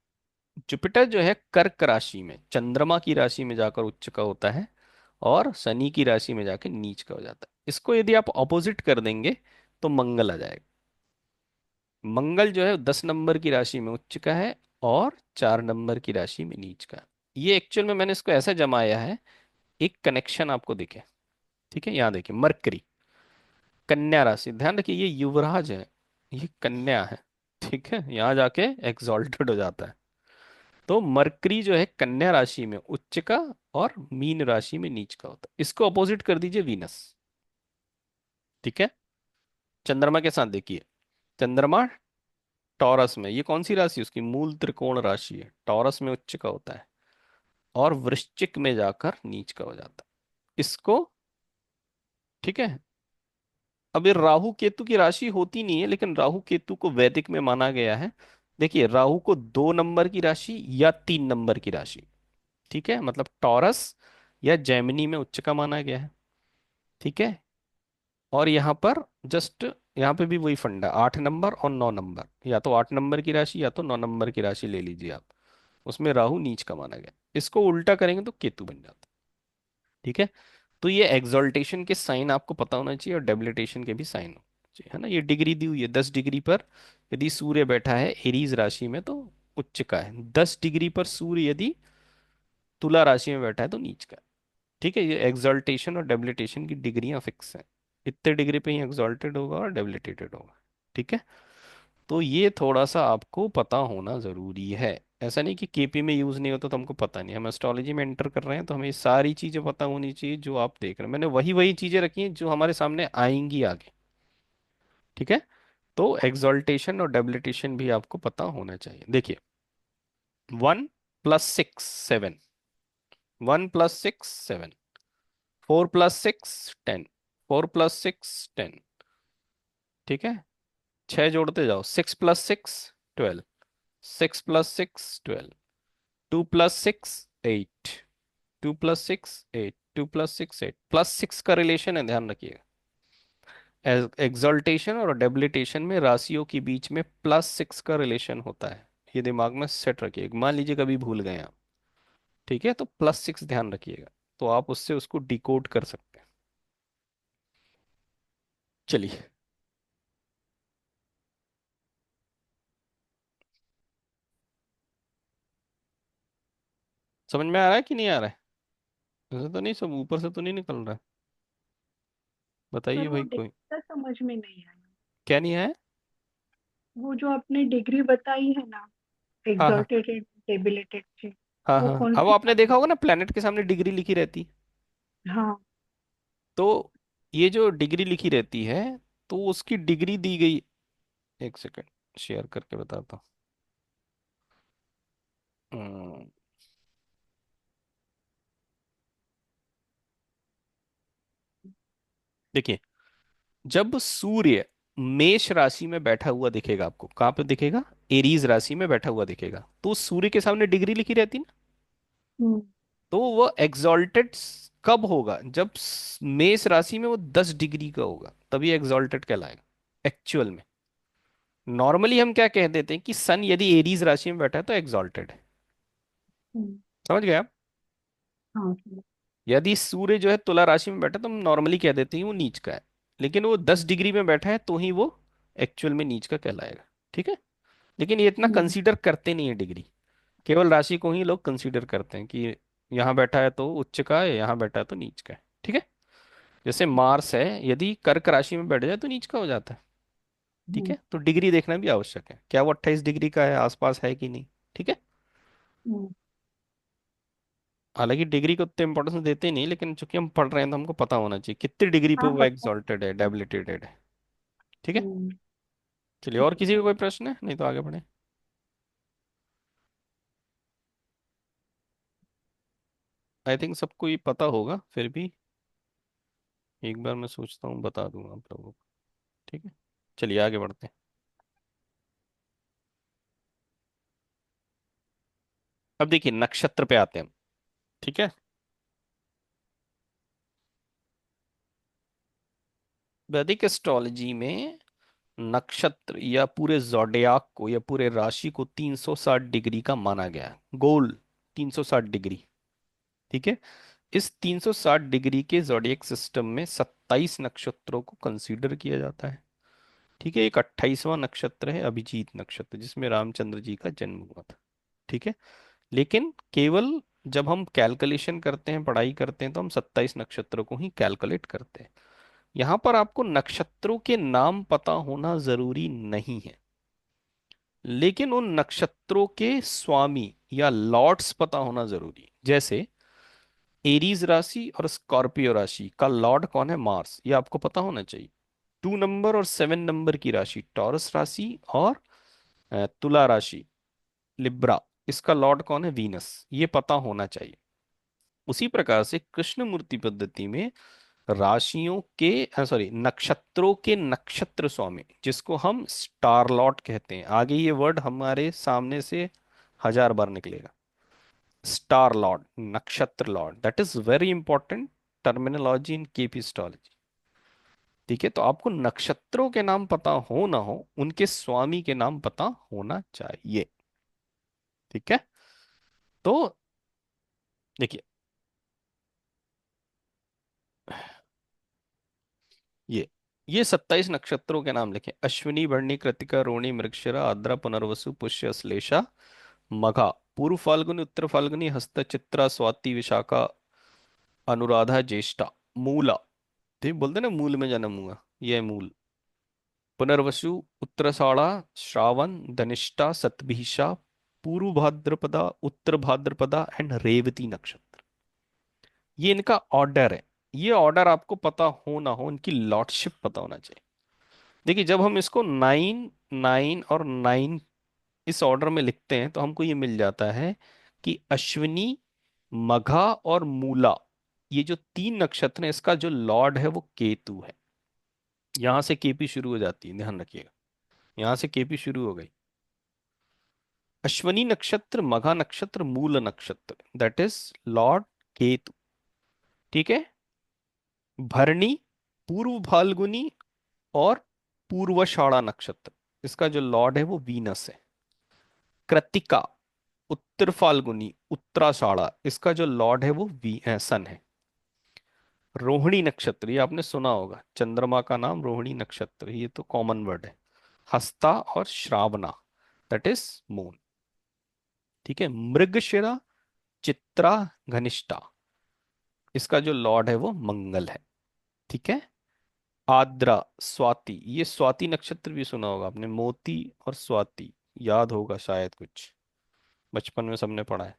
जुपिटर जो है कर्क राशि में, चंद्रमा की राशि में जाकर उच्च का होता है और शनि की राशि में जाकर नीच का हो जाता है। इसको यदि आप ऑपोजिट कर देंगे तो मंगल आ जाएगा। मंगल जो है 10 नंबर की राशि में उच्च का है और 4 नंबर की राशि में नीच का। ये एक्चुअल में मैंने इसको ऐसा जमाया है, एक कनेक्शन आपको दिखे। ठीक है, यहाँ देखिए मरकरी, कन्या राशि, ध्यान रखिए ये युवराज है, ये कन्या है। ठीक है, यहाँ जाके एग्जॉल्टेड हो जाता है। तो मरकरी जो है कन्या राशि में उच्च का और मीन राशि में नीच का होता है। इसको अपोजिट कर दीजिए वीनस। ठीक है। चंद्रमा के साथ देखिए, चंद्रमा टॉरस में, ये कौन सी राशि, उसकी मूल त्रिकोण राशि है, टॉरस में उच्च का होता है और वृश्चिक में जाकर नीच का हो जाता है। इसको, ठीक है। अब ये राहु केतु की राशि होती नहीं है, लेकिन राहु केतु को वैदिक में माना गया है। देखिए राहु को 2 नंबर की राशि या 3 नंबर की राशि, ठीक है, मतलब टॉरस या जेमिनी में उच्च का माना गया है। ठीक है। और यहाँ पर जस्ट, यहाँ पे भी वही फंडा, 8 नंबर और 9 नंबर, या तो 8 नंबर की राशि या तो 9 नंबर की राशि ले लीजिए आप, उसमें राहु नीच का माना गया। इसको उल्टा करेंगे तो केतु बन जाता है। ठीक है। तो ये एक्सॉल्टेशन के साइन आपको पता होना चाहिए और डेबिलिटेशन के भी साइन होना चाहिए, है ना। ये डिग्री दी हुई है, 10 डिग्री पर यदि सूर्य बैठा है एरीज राशि में तो उच्च का है, 10 डिग्री पर सूर्य यदि तुला राशि में बैठा है तो नीच का है। ठीक है, ये एक्सॉल्टेशन और डेबिलिटेशन की डिग्रियां फिक्स हैं, इतने डिग्री पे ही एक्सॉल्टेड होगा और डेबिलिटेटेड होगा। ठीक है। तो ये थोड़ा सा आपको पता होना जरूरी है। ऐसा नहीं कि केपी में यूज नहीं होता तो हमको पता नहीं, हम एस्ट्रोलॉजी में एंटर कर रहे हैं तो हमें ये सारी चीजें पता होनी चाहिए जो आप देख रहे हैं। मैंने वही वही चीजें रखी हैं जो हमारे सामने आएंगी आगे। ठीक है। तो एक्सॉल्टेशन और डेबिलिटेशन भी आपको पता होना चाहिए। देखिए, 1 + 6 7, 1 + 6 7, 4 + 6 10, 4 + 6 10। ठीक है, 6 जोड़ते जाओ, 6 + 6 12, 6 + 6 12, 2 + 6 8, 2 + 6 8, 2 + 6 8, +6 का रिलेशन है, ध्यान रखिएगा। एक्सल्टेशन और डेबिलिटेशन में राशियों के बीच में +6 का रिलेशन होता है। ये दिमाग में सेट रखिएगा, मान लीजिए कभी भूल गए आप, ठीक है, तो +6 ध्यान रखिएगा, तो आप उससे उसको डिकोड कर सकते हैं। चलिए, समझ में आ रहा है कि नहीं आ रहा है? ऐसा तो नहीं, सब ऊपर से तो नहीं निकल रहा है? बताइए सर वो भाई कोई। डिग्री समझ में नहीं आया। क्या नहीं है? वो जो आपने डिग्री बताई है ना, हाँ हाँ एग्जॉल्टेड डेबिलिटेड से, हाँ वो हाँ, कौन अब सी आपने देखा वाली? होगा ना, प्लेनेट के सामने डिग्री लिखी रहती। हाँ। तो ये जो डिग्री लिखी रहती है, तो उसकी डिग्री दी गई। एक सेकंड, शेयर करके बताता हूँ। देखिए, जब सूर्य मेष राशि में बैठा हुआ दिखेगा आपको, कहाँ पे दिखेगा? एरीज राशि में बैठा हुआ दिखेगा, तो उस सूर्य के सामने डिग्री लिखी रहती ना। हम्म। तो वो एग्जॉल्टेड कब होगा? जब मेष राशि में वो 10 डिग्री का होगा, तभी एग्जॉल्टेड कहलाएगा एक्चुअल में। नॉर्मली हम क्या कह देते हैं कि सन यदि एरीज राशि में बैठा है तो एग्जॉल्टेड है। हम्म। समझ गए आप? हाँ सर। यदि सूर्य जो है तुला राशि में बैठा है, तो हम नॉर्मली कह देते हैं वो नीच का है। लेकिन वो 10 डिग्री में बैठा है तो ही वो एक्चुअल में नीच का कहलाएगा। ठीक है, लेकिन ये इतना हम्म। कंसीडर करते नहीं है डिग्री, केवल राशि को ही लोग कंसीडर करते हैं कि यहाँ बैठा है तो उच्च का है, यहाँ बैठा है तो नीच का है। ठीक है, जैसे मार्स है, यदि कर्क राशि में बैठ जाए तो नीच का हो जाता है। ठीक हम्म। है, तो डिग्री देखना भी आवश्यक है, क्या वो 28 डिग्री का है, आसपास है कि नहीं। ठीक है, हम्म। हालांकि डिग्री को उतने इंपॉर्टेंस देते नहीं, लेकिन चूंकि हम पढ़ रहे हैं तो हमको पता होना चाहिए कितनी डिग्री पे हाँ वो पता एग्जॉल्टेड है, है। डेबिलिटेटेड है। ठीक है, हम्म। चलिए, ठीक और है किसी सर। का कोई प्रश्न है? नहीं तो आगे बढ़े। आई थिंक सबको ये पता होगा, फिर भी एक बार मैं सोचता हूँ बता दूंगा आप लोगों को। ठीक है, चलिए आगे बढ़ते हैं। अब देखिए, नक्षत्र पे आते हैं हम। ठीक है, वैदिक एस्ट्रोलॉजी में नक्षत्र या पूरे जोडियाक को या पूरे राशि को 360 डिग्री का माना गया है, गोल 360 डिग्री। ठीक है, इस 360 डिग्री के जोडियक सिस्टम में 27 नक्षत्रों को कंसीडर किया जाता है। ठीक है, एक 28वां नक्षत्र है अभिजीत नक्षत्र, जिसमें रामचंद्र जी का जन्म हुआ था। ठीक है, लेकिन केवल जब हम कैलकुलेशन करते हैं, पढ़ाई करते हैं, तो हम 27 नक्षत्रों को ही कैलकुलेट करते हैं। यहाँ पर आपको नक्षत्रों के नाम पता होना जरूरी नहीं है, लेकिन उन नक्षत्रों के स्वामी या लॉर्ड्स पता होना जरूरी है। जैसे एरीज राशि और स्कॉर्पियो राशि का लॉर्ड कौन है? मार्स, ये आपको पता होना चाहिए। 2 नंबर और 7 नंबर की राशि टॉरस राशि और तुला राशि लिब्रा, इसका लॉर्ड कौन है? वीनस, ये पता होना चाहिए। उसी प्रकार से कृष्णमूर्ति पद्धति में राशियों के, सॉरी, नक्षत्रों के नक्षत्र स्वामी, जिसको हम स्टार लॉर्ड कहते हैं, आगे ये वर्ड हमारे सामने से 1000 बार निकलेगा। स्टार लॉर्ड, नक्षत्र Lord, that is very important terminology in KP astrology. ठीक है, तो आपको नक्षत्रों के नाम पता हो ना हो, उनके स्वामी के नाम पता होना चाहिए। ठीक है, तो देखिए, ये ये 27 नक्षत्रों के नाम लिखे: अश्विनी, भरणी, कृतिका, रोहिणी, मृगशिरा, आद्रा, पुनर्वसु, पुष्य, श्लेषा, मघा, पूर्व फाल्गुनी, उत्तर फाल्गुनी, हस्त, चित्रा, स्वाति, विशाखा, अनुराधा, ज्येष्ठा, मूला, ठीक बोलते ना, मूल में जन्म हुआ, ये है मूल। पुनर्वसु, उत्तराषाढ़ा, श्रावण, धनिष्ठा, सतभिषा, पूर्व भाद्रपदा, उत्तर भाद्रपदा एंड रेवती नक्षत्र। ये इनका ऑर्डर है। ये ऑर्डर आपको पता हो ना हो, इनकी लॉर्डशिप पता होना चाहिए। देखिए, जब हम इसको 9 9 और 9 इस ऑर्डर में लिखते हैं, तो हमको ये मिल जाता है कि अश्विनी, मघा और मूला, ये जो 3 नक्षत्र हैं, इसका जो लॉर्ड है वो केतु है। यहां से केपी शुरू हो जाती है, ध्यान रखिएगा, यहां से केपी शुरू हो गई। अश्वनी नक्षत्र, मघा नक्षत्र, मूल नक्षत्र, दैट इज लॉर्ड केतु। ठीक है। भरणी, पूर्व फाल्गुनी और पूर्वाषाढ़ा नक्षत्र, इसका जो लॉर्ड है वो वीनस है। कृत्तिका, उत्तर फाल्गुनी, उत्तराषाढ़ा, इसका जो लॉर्ड है वो सन है। रोहिणी नक्षत्र, ये आपने सुना होगा, चंद्रमा का नाम रोहिणी नक्षत्र, ये तो कॉमन वर्ड है। हस्ता और श्रावणा, दैट इज मून। ठीक है। मृगशिरा, चित्रा, घनिष्ठा, इसका जो लॉर्ड है वो मंगल है। ठीक है। आद्रा, स्वाति, ये स्वाति नक्षत्र भी सुना होगा आपने, मोती और स्वाति, याद होगा शायद कुछ, बचपन में सबने पढ़ा है,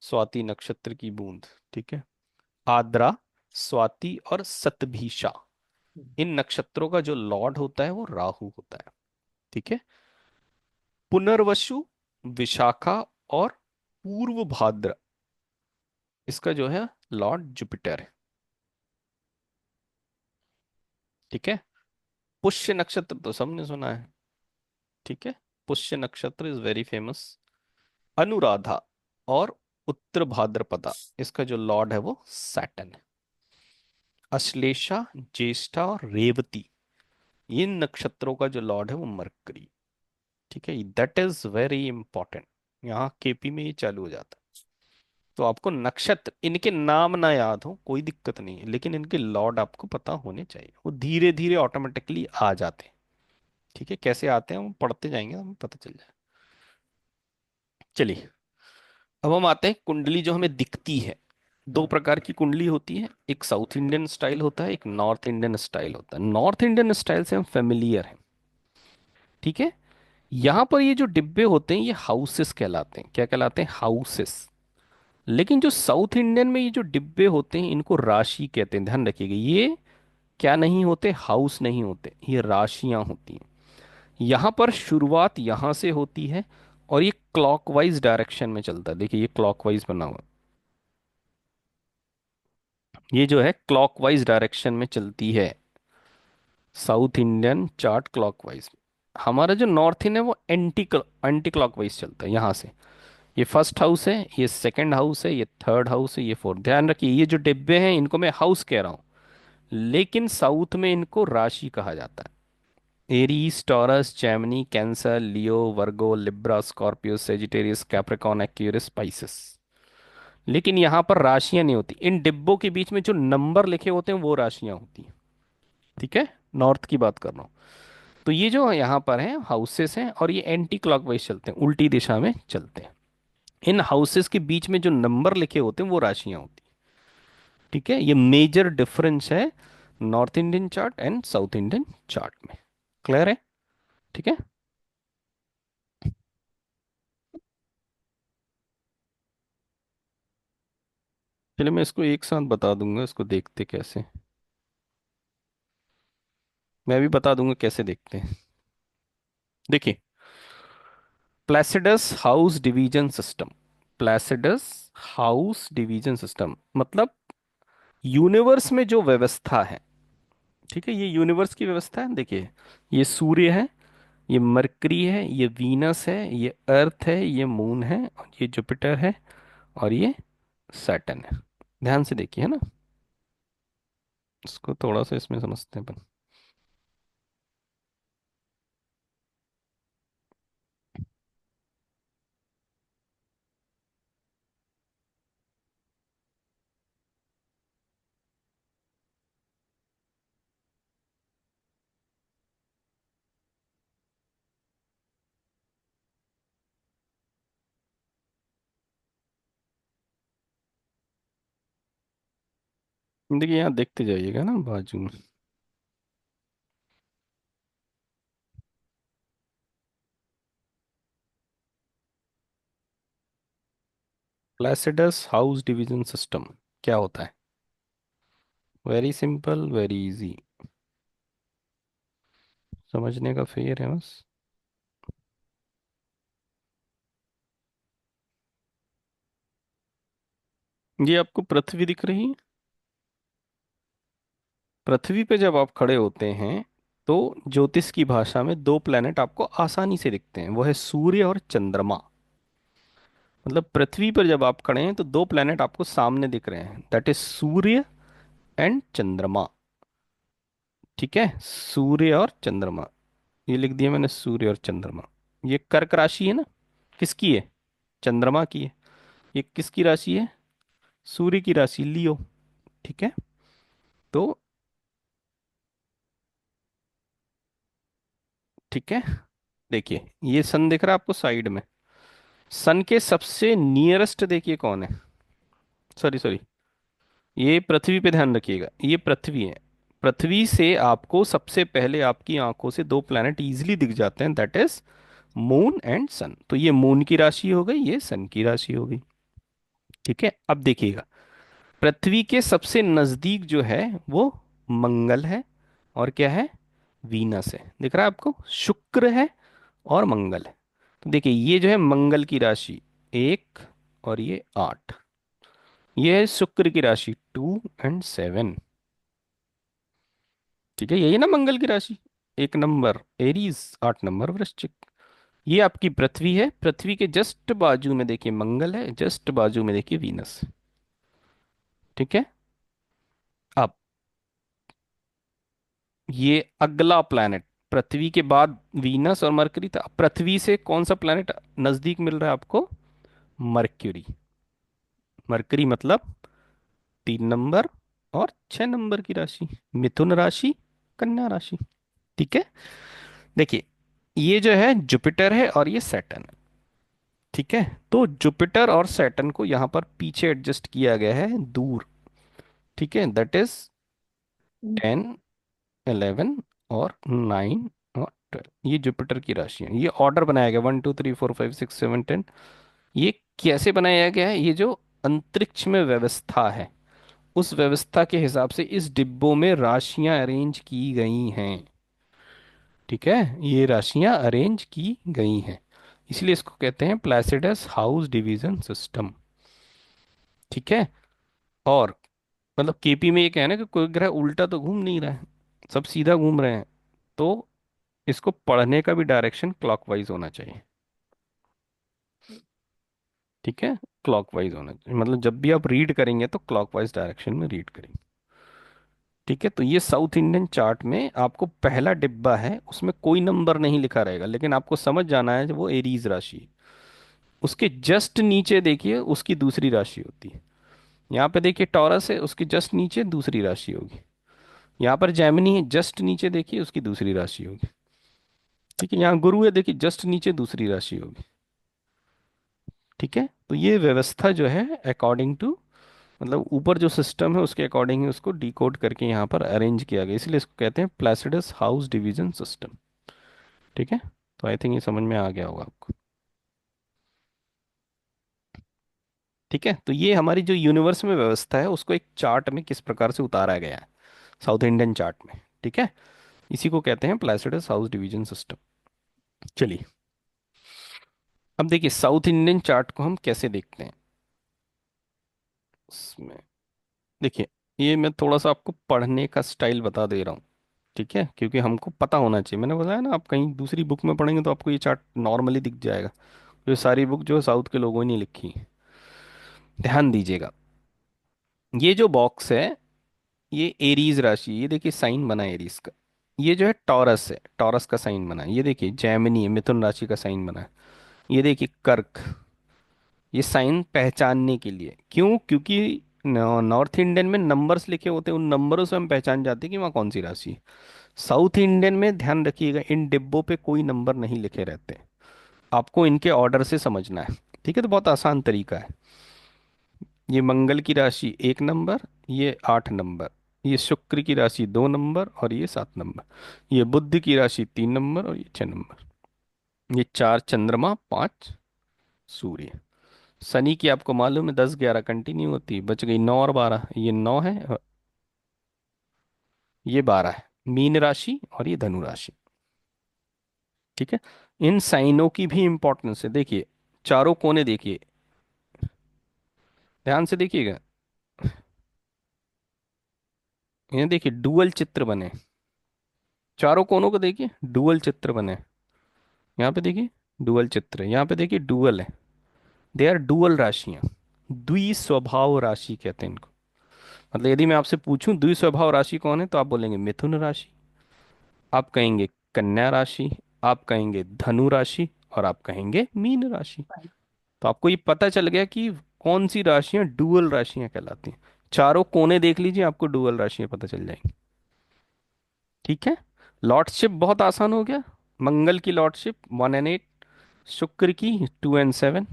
स्वाति नक्षत्र की बूंद। ठीक है। आद्रा, स्वाति और सतभिषा, इन नक्षत्रों का जो लॉर्ड होता है वो राहु होता है। ठीक है। पुनर्वसु, विशाखा और पूर्व भाद्र, इसका जो है लॉर्ड जुपिटर है। ठीक है। पुष्य नक्षत्र तो सबने सुना है। ठीक है। पुष्य नक्षत्र इज वेरी फेमस। अनुराधा और उत्तर भाद्रपदा, इसका जो लॉर्ड है वो सैटर्न है। अश्लेषा, ज्येष्ठा और रेवती, इन नक्षत्रों का जो लॉर्ड है वो मरकरी। ठीक है। दैट इज वेरी इंपॉर्टेंट, यहाँ केपी में ये चालू हो जाता है। तो आपको नक्षत्र, इनके नाम ना याद हो कोई दिक्कत नहीं है, लेकिन इनके लॉर्ड आपको पता होने चाहिए, वो धीरे धीरे ऑटोमेटिकली आ जाते हैं। ठीक है। कैसे आते हैं वो पढ़ते जाएंगे तो हमें पता चल जाए। चलिए, अब हम आते हैं कुंडली जो हमें दिखती है। दो प्रकार की कुंडली होती है, एक साउथ इंडियन स्टाइल होता है, एक नॉर्थ इंडियन स्टाइल होता है। नॉर्थ इंडियन स्टाइल से हम फेमिलियर हैं। ठीक है। यहाँ पर ये जो डिब्बे होते हैं ये हाउसेस कहलाते हैं। क्या कहलाते हैं? हाउसेस। लेकिन जो साउथ इंडियन में ये जो डिब्बे होते हैं इनको राशि कहते हैं, ध्यान रखिएगा। ये क्या नहीं होते? हाउस नहीं होते, ये राशियां होती हैं। यहाँ पर शुरुआत यहाँ से होती है और ये क्लॉकवाइज डायरेक्शन में चलता है। देखिए ये क्लॉकवाइज बना हुआ है, ये जो है क्लॉकवाइज डायरेक्शन में चलती है साउथ इंडियन चार्ट, क्लॉकवाइज। हमारा जो नॉर्थ इंडियन है वो एंटी क्लॉकवाइज चलता है यहाँ से। ये फर्स्ट हाउस है, ये सेकंड हाउस है, ये थर्ड हाउस है, ये फोर्थ। ध्यान रखिए ये जो डिब्बे हैं इनको मैं हाउस कह रहा हूँ, लेकिन साउथ में इनको राशि कहा जाता है। Aries, Taurus, Gemini, Cancer, Leo, Virgo, Libra, Scorpio, Sagittarius, Capricorn, Aquarius, Pisces. लेकिन यहाँ पर राशियां नहीं होती, इन डिब्बों के बीच में जो नंबर लिखे होते हैं वो राशियां होती हैं। ठीक है। नॉर्थ की बात कर रहा हूँ। तो ये जो यहाँ पर है हाउसेस हैं और ये एंटी क्लॉकवाइज चलते हैं, उल्टी दिशा में चलते हैं। इन हाउसेस के बीच में जो नंबर लिखे होते हैं वो राशियां होती हैं। ठीक है। ये मेजर डिफरेंस है north Indian chart and south Indian chart में। क्लियर है? ठीक है। चलिए मैं इसको एक साथ बता दूंगा, इसको देखते कैसे, मैं भी बता दूंगा कैसे देखते हैं। देखिए, Placidus house division system. Placidus house division system मतलब यूनिवर्स में जो व्यवस्था है। ठीक है। ये यूनिवर्स की व्यवस्था है। देखिए, ये सूर्य है, ये मरकरी है, ये वीनस है, ये अर्थ है, ये मून है, और ये जुपिटर है, और ये सैटर्न है। ध्यान से देखिए, है ना, इसको थोड़ा सा इसमें समझते हैं अपन। देखिए यहाँ देखते जाइएगा ना बाजू में। प्लेसिडस हाउस डिवीजन सिस्टम क्या होता है? वेरी सिंपल, वेरी इजी, समझने का फेर है बस। ये आपको पृथ्वी दिख रही है। पृथ्वी पे जब आप खड़े होते हैं तो ज्योतिष की भाषा में दो प्लेनेट आपको आसानी से दिखते हैं, वो है सूर्य और चंद्रमा। मतलब पृथ्वी पर जब आप खड़े हैं तो दो प्लेनेट आपको सामने दिख रहे हैं, दैट इज सूर्य एंड चंद्रमा। ठीक है, सूर्य और चंद्रमा, ये लिख दिया मैंने, सूर्य और चंद्रमा। ये कर्क राशि है ना, किसकी है? चंद्रमा की है। ये किसकी राशि है? सूर्य की राशि, लियो। ठीक है, तो ठीक है, देखिए ये सन दिख रहा है आपको साइड में। सन के सबसे नियरेस्ट देखिए कौन है, सॉरी सॉरी, ये पृथ्वी पे ध्यान रखिएगा, ये पृथ्वी है। पृथ्वी से आपको सबसे पहले आपकी आंखों से दो प्लैनेट इजीली दिख जाते हैं, दैट इज मून एंड सन। तो ये मून की राशि हो गई, ये सन की राशि हो गई। ठीक है, अब देखिएगा, पृथ्वी के सबसे नजदीक जो है वो मंगल है, और क्या है? वीनस है। दिख रहा है आपको, शुक्र है और मंगल है। तो देखिए ये जो है मंगल की राशि 1, और ये 8, ये है शुक्र की राशि 2 एंड 7। ठीक है, यही है ना मंगल की राशि। 1 नंबर एरीज, 8 नंबर वृश्चिक। ये आपकी पृथ्वी है, पृथ्वी के जस्ट बाजू में देखिए मंगल है, जस्ट बाजू में देखिए वीनस। ठीक है, अब ये अगला प्लैनेट, पृथ्वी के बाद वीनस और मरकरी था, पृथ्वी से कौन सा प्लैनेट नजदीक मिल रहा है आपको? मरक्यूरी। मरकरी मतलब 3 नंबर और 6 नंबर की राशि, मिथुन राशि, कन्या राशि। ठीक है, देखिए ये जो है जुपिटर है और ये सैटर्न है। ठीक है, तो जुपिटर और सैटर्न को यहाँ पर पीछे एडजस्ट किया गया है दूर। ठीक है, दैट इज 10, 11 और 9 और 12, ये जुपिटर की राशि है। ये ऑर्डर बनाया गया 1 2 3 4 5 6 7 10। ये कैसे बनाया गया है? ये जो अंतरिक्ष में व्यवस्था है, उस व्यवस्था के हिसाब से इस डिब्बों में राशियां अरेंज की गई हैं। ठीक है, ये राशियां अरेंज की गई हैं, इसलिए इसको कहते हैं प्लेसिडस हाउस डिवीजन सिस्टम। ठीक है, और मतलब केपी में ये कहना है कि कोई ग्रह उल्टा तो घूम नहीं रहा है, सब सीधा घूम रहे हैं। तो इसको पढ़ने का भी डायरेक्शन क्लॉकवाइज होना चाहिए। ठीक है, क्लॉकवाइज होना चाहिए, मतलब जब भी आप रीड करेंगे तो क्लॉकवाइज डायरेक्शन में रीड करेंगे। ठीक है, तो ये साउथ इंडियन चार्ट में आपको पहला डिब्बा है, उसमें कोई नंबर नहीं लिखा रहेगा, लेकिन आपको समझ जाना है वो एरीज राशि है। उसके जस्ट नीचे देखिए उसकी दूसरी राशि होती है। यहाँ पे देखिए टॉरस है, उसके जस्ट नीचे दूसरी राशि होगी। यहाँ पर जेमिनी है, जस्ट नीचे देखिए उसकी दूसरी राशि होगी। ठीक है, यहाँ गुरु है, देखिए जस्ट नीचे दूसरी राशि होगी। ठीक है, तो ये व्यवस्था जो है अकॉर्डिंग टू, मतलब ऊपर जो सिस्टम है उसके अकॉर्डिंग ही उसको डिकोड करके यहाँ पर अरेंज किया गया, इसलिए इसको कहते हैं प्लेसिडस हाउस डिवीजन सिस्टम। ठीक है, तो आई थिंक ये समझ में आ गया होगा आपको। ठीक है, तो ये हमारी जो यूनिवर्स में व्यवस्था है उसको एक चार्ट में किस प्रकार से उतारा गया है, साउथ इंडियन चार्ट में। ठीक है, इसी को कहते हैं प्लेसिडस हाउस डिवीजन सिस्टम। चलिए, अब देखिए साउथ इंडियन चार्ट को हम कैसे देखते हैं। इसमें देखिए, ये मैं थोड़ा सा आपको पढ़ने का स्टाइल बता दे रहा हूँ। ठीक है, क्योंकि हमको पता होना चाहिए, मैंने बताया ना, आप कहीं दूसरी बुक में पढ़ेंगे तो आपको ये चार्ट नॉर्मली दिख जाएगा। ये सारी बुक जो है साउथ के लोगों ने लिखी है। ध्यान दीजिएगा, ये जो बॉक्स है ये एरीज राशि, ये देखिए साइन बना है एरीज का। ये जो है टॉरस है, टॉरस का साइन बना है। ये देखिए जैमिनी है, मिथुन राशि का साइन बना है। ये देखिए कर्क, ये साइन पहचानने के लिए, क्यों? क्योंकि नॉर्थ इंडियन में नंबर्स लिखे होते हैं, उन नंबरों से हम पहचान जाते हैं कि वहाँ कौन सी राशि है। साउथ इंडियन में ध्यान रखिएगा, इन डिब्बों पे कोई नंबर नहीं लिखे रहते, आपको इनके ऑर्डर से समझना है। ठीक है, तो बहुत आसान तरीका है। ये मंगल की राशि 1 नंबर, ये 8 नंबर, ये शुक्र की राशि 2 नंबर, और ये 7 नंबर, ये बुध की राशि 3 नंबर, और ये 6 नंबर, ये 4 चंद्रमा, 5 सूर्य। शनि की आपको मालूम है 10 11 कंटिन्यू होती है, बच गई 9 और 12, ये 9 है और ये 12 है। मीन राशि और ये धनु राशि। ठीक है, इन साइनों की भी इंपॉर्टेंस है। देखिए चारों कोने देखिए, ध्यान से देखिएगा, ये देखिए डुअल चित्र बने। चारों कोनों को देखिए, डुअल चित्र बने हैं। यहाँ पे देखिए डुअल चित्र है, यहाँ पे देखिए डुअल है। दे आर डुअल राशियां। द्विस्वभाव राशि कहते हैं इनको। मतलब यदि मैं आपसे पूछूं द्विस्वभाव राशि कौन है, तो आप बोलेंगे मिथुन राशि, आप कहेंगे कन्या राशि, आप कहेंगे धनु राशि, और आप कहेंगे मीन राशि। तो आपको ये पता चल गया कि कौन सी राशियां डुअल राशियां कहलाती हैं। चारों कोने देख लीजिए, आपको डुअल राशियां पता चल जाएंगी। ठीक है। लॉर्डशिप बहुत आसान हो गया। मंगल की लॉर्डशिप 1 and 8, शुक्र की 2 and 7,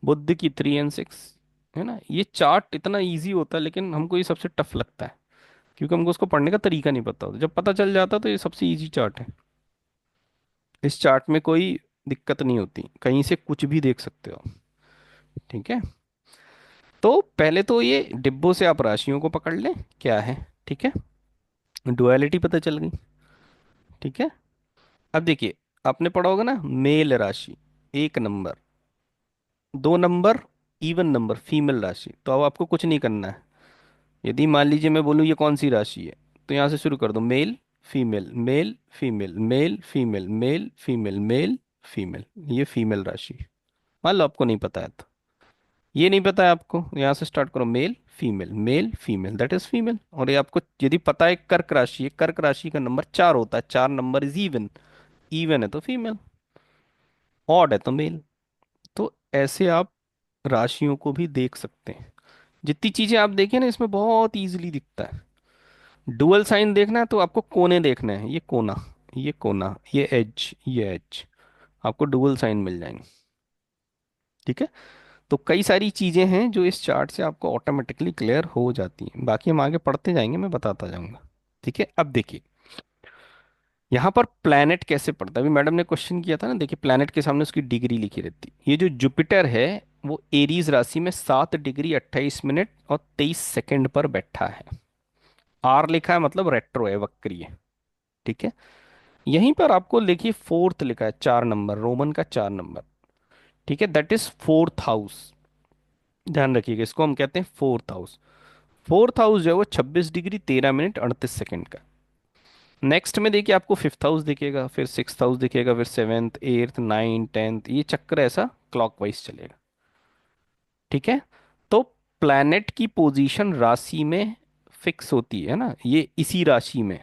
बुध की 3 and 6। है ना, ये चार्ट इतना इजी होता है, लेकिन हमको ये सबसे टफ लगता है, क्योंकि हमको उसको पढ़ने का तरीका नहीं पता होता। जब पता चल जाता तो ये सबसे इजी चार्ट है। इस चार्ट में कोई दिक्कत नहीं होती, कहीं से कुछ भी देख सकते हो। ठीक है। तो पहले तो ये डिब्बों से आप राशियों को पकड़ लें क्या है। ठीक है, डुअलिटी पता चल गई। ठीक है। अब देखिए, आपने पढ़ा होगा ना मेल राशि 1 number, 2 number even number female राशि। तो अब आपको कुछ नहीं करना है। यदि मान लीजिए मैं बोलूँ ये कौन सी राशि है, तो यहाँ से शुरू कर दो, male female male female male female male female male female, ये फीमेल राशि। मान लो आपको नहीं पता है तो, ये नहीं पता है आपको, यहाँ से स्टार्ट करो, male female, that is female. और ये आपको यदि पता है कर्क राशि है, कर्क राशि का नंबर 4 होता है, 4 नंबर इज इवन, इवन है तो फीमेल, ऑड है तो मेल। तो ऐसे आप राशियों को भी देख सकते हैं। जितनी चीजें आप देखें ना, इसमें बहुत इजीली दिखता है। डुअल साइन देखना है तो आपको कोने देखने हैं, ये कोना, ये कोना, ये एज, ये एज, आपको डुअल साइन मिल जाएंगे। ठीक है। तो कई सारी चीजें हैं जो इस चार्ट से आपको ऑटोमेटिकली क्लियर हो जाती हैं, बाकी हम आगे पढ़ते जाएंगे, मैं बताता जाऊंगा। ठीक है। अब देखिए यहाँ पर प्लैनेट कैसे पढ़ता है। अभी मैडम ने क्वेश्चन किया था ना, देखिए प्लैनेट के सामने उसकी डिग्री लिखी रहती है। ये जो जुपिटर है वो एरीज राशि में 7 डिग्री 28 मिनट और 23 सेकंड पर बैठा है। आर लिखा है मतलब रेट्रो है, वक्री है। ठीक है। यहीं पर आपको देखिए फोर्थ लिखा है, 4 नंबर, रोमन का 4 नंबर। ठीक है, दैट इज फोर्थ हाउस। ध्यान रखिएगा, इसको हम कहते हैं फोर्थ हाउस। फोर्थ हाउस जो है वो 26 डिग्री 13 मिनट 38 सेकंड का। नेक्स्ट में देखिए आपको फिफ्थ हाउस दिखेगा, फिर सिक्स्थ हाउस दिखेगा, फिर सेवेंथ, एट्थ, नाइन, टेंथ, ये चक्कर ऐसा क्लॉकवाइज चलेगा। ठीक है। तो प्लैनेट की पोजीशन राशि में फिक्स होती है ना, ये इसी राशि में।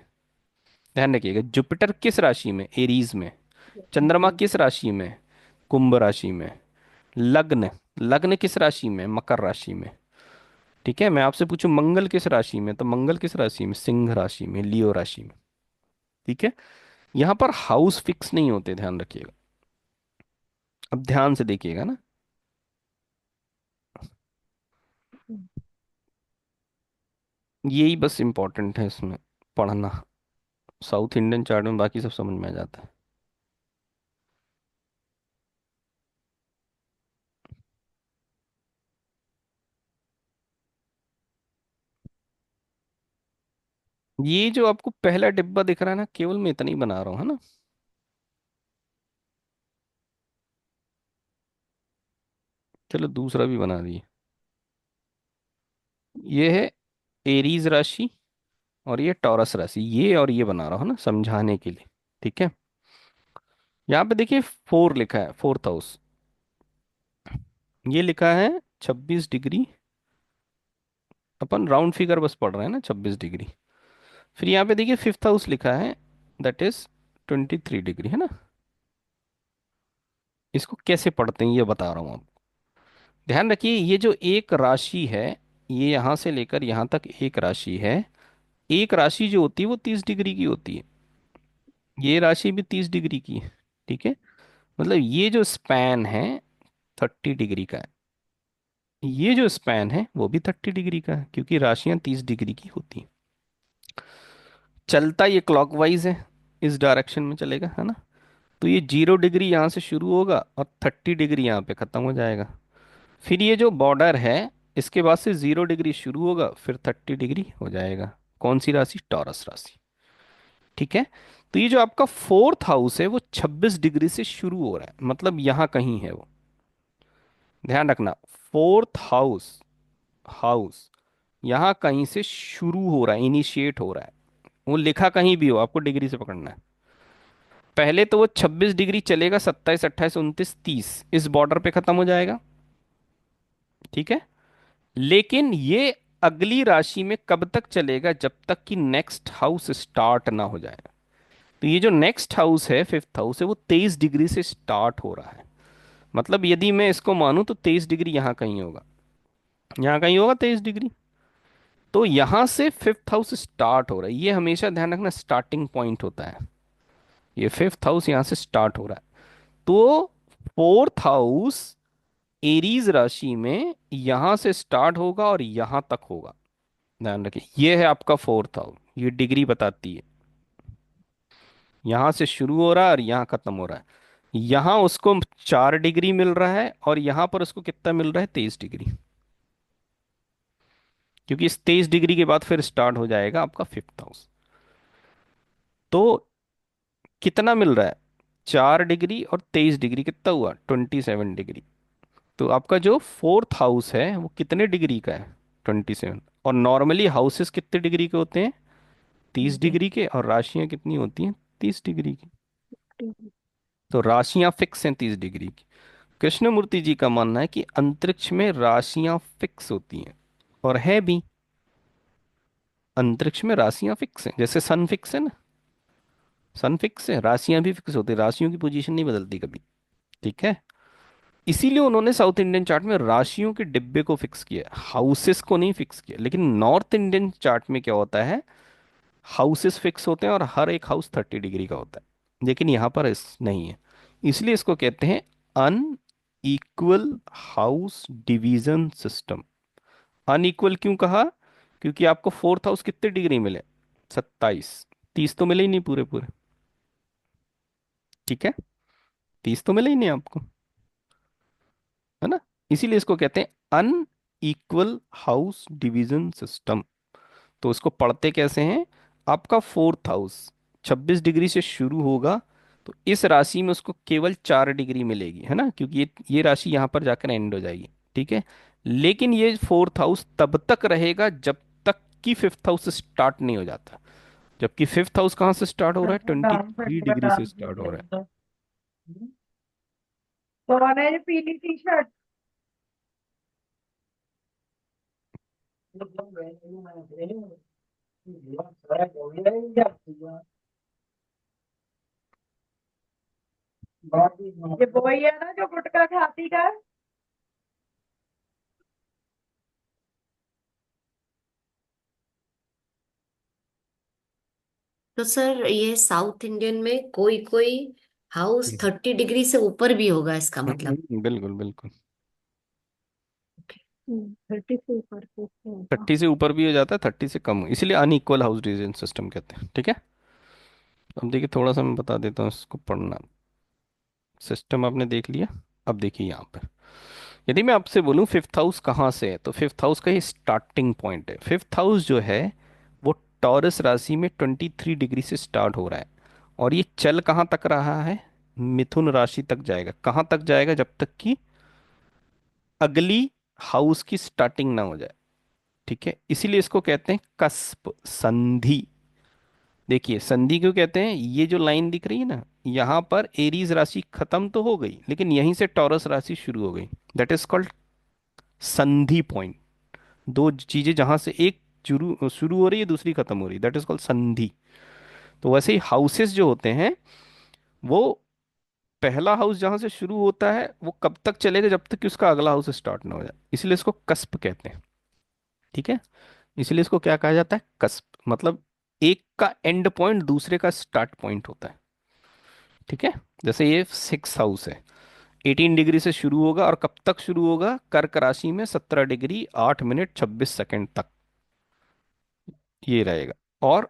ध्यान रखिएगा, जुपिटर किस राशि में, एरीज में। चंद्रमा किस राशि में, कुंभ राशि में। लग्न, लग्न किस राशि में, मकर राशि में। ठीक है। मैं आपसे पूछूं मंगल किस राशि में, तो मंगल किस राशि में, सिंह राशि में, लियो राशि में। ठीक है। यहां पर हाउस फिक्स नहीं होते, ध्यान रखिएगा। अब ध्यान से देखिएगा ना, यही बस इंपॉर्टेंट है इसमें पढ़ना। साउथ इंडियन चार्ट में बाकी सब समझ में आ जाता है। ये जो आपको पहला डिब्बा दिख रहा है ना, केवल मैं इतना ही बना रहा हूँ, है ना। चलो दूसरा भी बना दिए। ये है एरीज राशि, और ये टॉरस राशि, ये और ये बना रहा हूँ ना समझाने के लिए। ठीक है। यहाँ पे देखिए 4 लिखा है, फोर्थ हाउस। ये लिखा है 26 डिग्री, अपन राउंड फिगर बस पढ़ रहे हैं ना, 26 डिग्री। फिर यहाँ पे देखिए फिफ्थ हाउस लिखा है, दैट इज 23 डिग्री, है ना। इसको कैसे पढ़ते हैं ये बता रहा हूँ आप। ध्यान रखिए, ये जो एक राशि है, ये यहाँ से लेकर यहाँ तक एक राशि है। एक राशि जो होती है वो 30 डिग्री की होती है, ये राशि भी 30 डिग्री की है। ठीक है। मतलब ये जो स्पैन है 30 डिग्री का है, ये जो स्पैन है वो भी 30 डिग्री का है, क्योंकि राशियां 30 डिग्री की होती हैं। चलता ये क्लॉकवाइज है, इस डायरेक्शन में चलेगा, है ना। तो ये 0 डिग्री यहाँ से शुरू होगा और 30 डिग्री यहाँ पे खत्म हो जाएगा। फिर ये जो बॉर्डर है, इसके बाद से 0 डिग्री शुरू होगा, फिर 30 डिग्री हो जाएगा। कौन सी राशि, टॉरस राशि। ठीक है। तो ये जो आपका फोर्थ हाउस है वो 26 डिग्री से शुरू हो रहा है, मतलब यहाँ कहीं है वो। ध्यान रखना, फोर्थ हाउस, हाउस यहाँ कहीं से शुरू हो रहा है, इनिशिएट हो रहा है। वो लिखा कहीं भी हो, आपको डिग्री से पकड़ना है। पहले तो वो 26 डिग्री चलेगा, 27, 28, 29, 30 इस बॉर्डर पे खत्म हो जाएगा। ठीक है। लेकिन ये अगली राशि में कब तक चलेगा, जब तक कि नेक्स्ट हाउस स्टार्ट ना हो जाए। तो ये जो नेक्स्ट हाउस है, फिफ्थ हाउस है, वो 23 डिग्री से स्टार्ट हो रहा है। मतलब यदि मैं इसको मानूं तो 23 डिग्री यहाँ कहीं होगा, यहाँ कहीं होगा 23 डिग्री। तो यहाँ से फिफ्थ हाउस स्टार्ट हो रहा है, ये हमेशा ध्यान रखना स्टार्टिंग पॉइंट होता है। ये फिफ्थ हाउस यहाँ से स्टार्ट हो रहा है। तो फोर्थ हाउस एरीज राशि में यहां से स्टार्ट होगा और यहां तक होगा। ध्यान रखिए, ये है आपका फोर्थ हाउस, ये डिग्री बताती है। यहां से शुरू हो रहा है और यहां खत्म हो रहा है। यहां उसको 4 डिग्री मिल रहा है और यहां पर उसको कितना मिल रहा है, 23 डिग्री। क्योंकि इस 23 डिग्री के बाद फिर स्टार्ट हो जाएगा आपका फिफ्थ हाउस। तो कितना मिल रहा है, 4 डिग्री और 23 डिग्री, कितना हुआ, 27 डिग्री। तो आपका जो फोर्थ हाउस है वो कितने डिग्री का है, 27। और नॉर्मली हाउसेस कितने डिग्री के होते हैं, 30 डिग्री के, और राशियां कितनी होती हैं, 30 डिग्री की। तो राशियां फिक्स हैं 30 डिग्री की। कृष्णमूर्ति जी का मानना है कि अंतरिक्ष में राशियां फिक्स होती हैं, और है भी। अंतरिक्ष में राशियां फिक्स हैं, जैसे सन फिक्स है ना, सन फिक्स है, राशियां भी फिक्स होती है, राशियों की पोजीशन नहीं बदलती कभी। ठीक है। इसीलिए उन्होंने साउथ इंडियन चार्ट में राशियों के डिब्बे को फिक्स किया, हाउसेस को नहीं फिक्स किया। लेकिन नॉर्थ इंडियन चार्ट में क्या होता है, हाउसेस फिक्स होते हैं और हर एक हाउस 30 डिग्री का होता है। लेकिन यहाँ पर इस नहीं है, इसलिए इसको कहते हैं unequal house division system. Unequal क्यों कहा, क्योंकि आपको फोर्थ हाउस कितने डिग्री मिले, 27, 30 तो मिले ही नहीं पूरे पूरे। ठीक है, 30 तो मिले ही नहीं आपको, है ना। इसीलिए इसको कहते हैं अनइक्वल हाउस डिवीजन सिस्टम। तो इसको पढ़ते कैसे हैं, आपका फोर्थ हाउस 26 डिग्री से शुरू होगा, तो इस राशि में उसको केवल 4 डिग्री मिलेगी, है ना, क्योंकि ये राशि यहाँ पर जाकर एंड हो जाएगी। ठीक है। लेकिन ये फोर्थ हाउस तब तक रहेगा जब तक कि फिफ्थ हाउस स्टार्ट नहीं हो जाता। जबकि फिफ्थ हाउस कहाँ से स्टार्ट हो रहा है, 23 डिग्री से स्टार्ट हो रहा है। कौन है जो पीली टी शर्ट? ये वही है ना जो गुटखा खाती का? तो सर ये साउथ इंडियन में कोई कोई हाउस हम्म। 30 डिग्री से ऊपर भी होगा, इसका मतलब। बिल्कुल बिल्कुल। 30 से ऊपर से होगा। 30 से ऊपर भी हो जाता है, 30 से कम, इसीलिए अनइक्वल हाउस डिवीजन सिस्टम कहते हैं। ठीक है। अब देखिए, थोड़ा सा मैं बता देता हूँ इसको पढ़ना। सिस्टम आपने देख लिया। अब देखिए यहाँ पर, यदि मैं आपसे बोलूँ फिफ्थ हाउस कहाँ से है, तो फिफ्थ हाउस का ये स्टार्टिंग पॉइंट है। फिफ्थ हाउस जो है वो टॉरस राशि में 23 डिग्री से स्टार्ट हो रहा है, और ये चल कहाँ तक रहा है, मिथुन राशि तक जाएगा। कहाँ तक जाएगा, जब तक कि अगली हाउस की स्टार्टिंग ना हो जाए। ठीक है, इसीलिए इसको कहते हैं कस्प, संधि। देखिए संधि क्यों कहते हैं, ये जो लाइन दिख रही है ना, यहाँ पर एरीज राशि खत्म तो हो गई, लेकिन यहीं से टॉरस राशि शुरू हो गई। दैट इज कॉल्ड संधि पॉइंट। दो चीजें जहां से एक शुरू शुरू हो रही है, दूसरी खत्म हो रही है, दैट इज कॉल्ड संधि। तो वैसे ही हाउसेस जो होते हैं, वो पहला हाउस जहां से शुरू होता है वो कब तक चलेगा, जब तक कि उसका अगला हाउस स्टार्ट ना हो जाए, इसलिए इसको कस्प कहते हैं। ठीक है। इसलिए इसको क्या कहा जाता है, कस्प, मतलब एक का एंड पॉइंट दूसरे का स्टार्ट पॉइंट होता है। ठीक है। जैसे ये सिक्स हाउस है, 18 डिग्री से शुरू होगा, और कब तक शुरू होगा, कर्क राशि में 17 डिग्री 8 मिनट 26 सेकंड तक ये रहेगा। और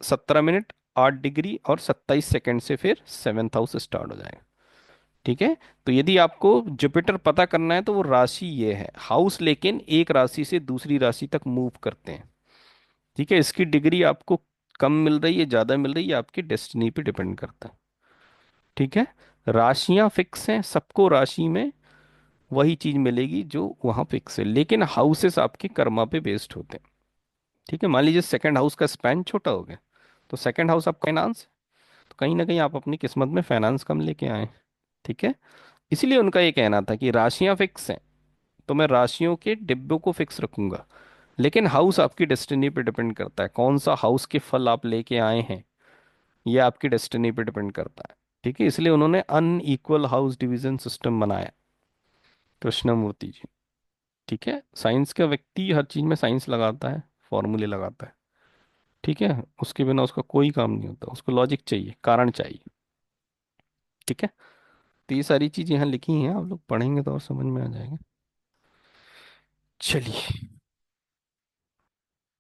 17 मिनट 8 डिग्री और 27 सेकंड से फिर सेवेंथ हाउस स्टार्ट हो जाएगा। ठीक है। तो यदि आपको जुपिटर पता करना है तो वो राशि ये है हाउस, लेकिन एक राशि से दूसरी राशि तक मूव करते हैं। ठीक है। इसकी डिग्री आपको कम मिल रही है, ज्यादा मिल रही है, आपकी डेस्टिनी पे डिपेंड करता है। ठीक है। राशियां फिक्स हैं, सबको राशि में वही चीज मिलेगी जो वहां फिक्स है, लेकिन हाउसेस आपके कर्मा पे बेस्ड होते हैं। ठीक है। मान लीजिए सेकंड हाउस का स्पैन छोटा हो गया, तो सेकंड हाउस आपका फाइनेंस, तो कहीं ना कहीं आप अपनी किस्मत में फाइनेंस कम लेके आए। ठीक है, इसीलिए उनका ये कहना था कि राशियां फिक्स हैं, तो मैं राशियों के डिब्बों को फिक्स रखूंगा, लेकिन हाउस आपकी डेस्टिनी पे डिपेंड करता है, कौन सा हाउस के फल आप लेके आए हैं ये आपकी डेस्टिनी पे डिपेंड करता है। ठीक है, इसलिए उन्होंने अनइक्वल हाउस डिवीजन सिस्टम बनाया, कृष्णमूर्ति जी। ठीक है, साइंस का व्यक्ति हर चीज में साइंस लगाता है, फॉर्मूले लगाता है। ठीक है, उसके बिना उसका कोई काम नहीं होता, उसको लॉजिक चाहिए, कारण चाहिए। ठीक है, तो ये सारी चीजें यहाँ लिखी हैं, आप लोग पढ़ेंगे तो और समझ में आ जाएगा। चलिए,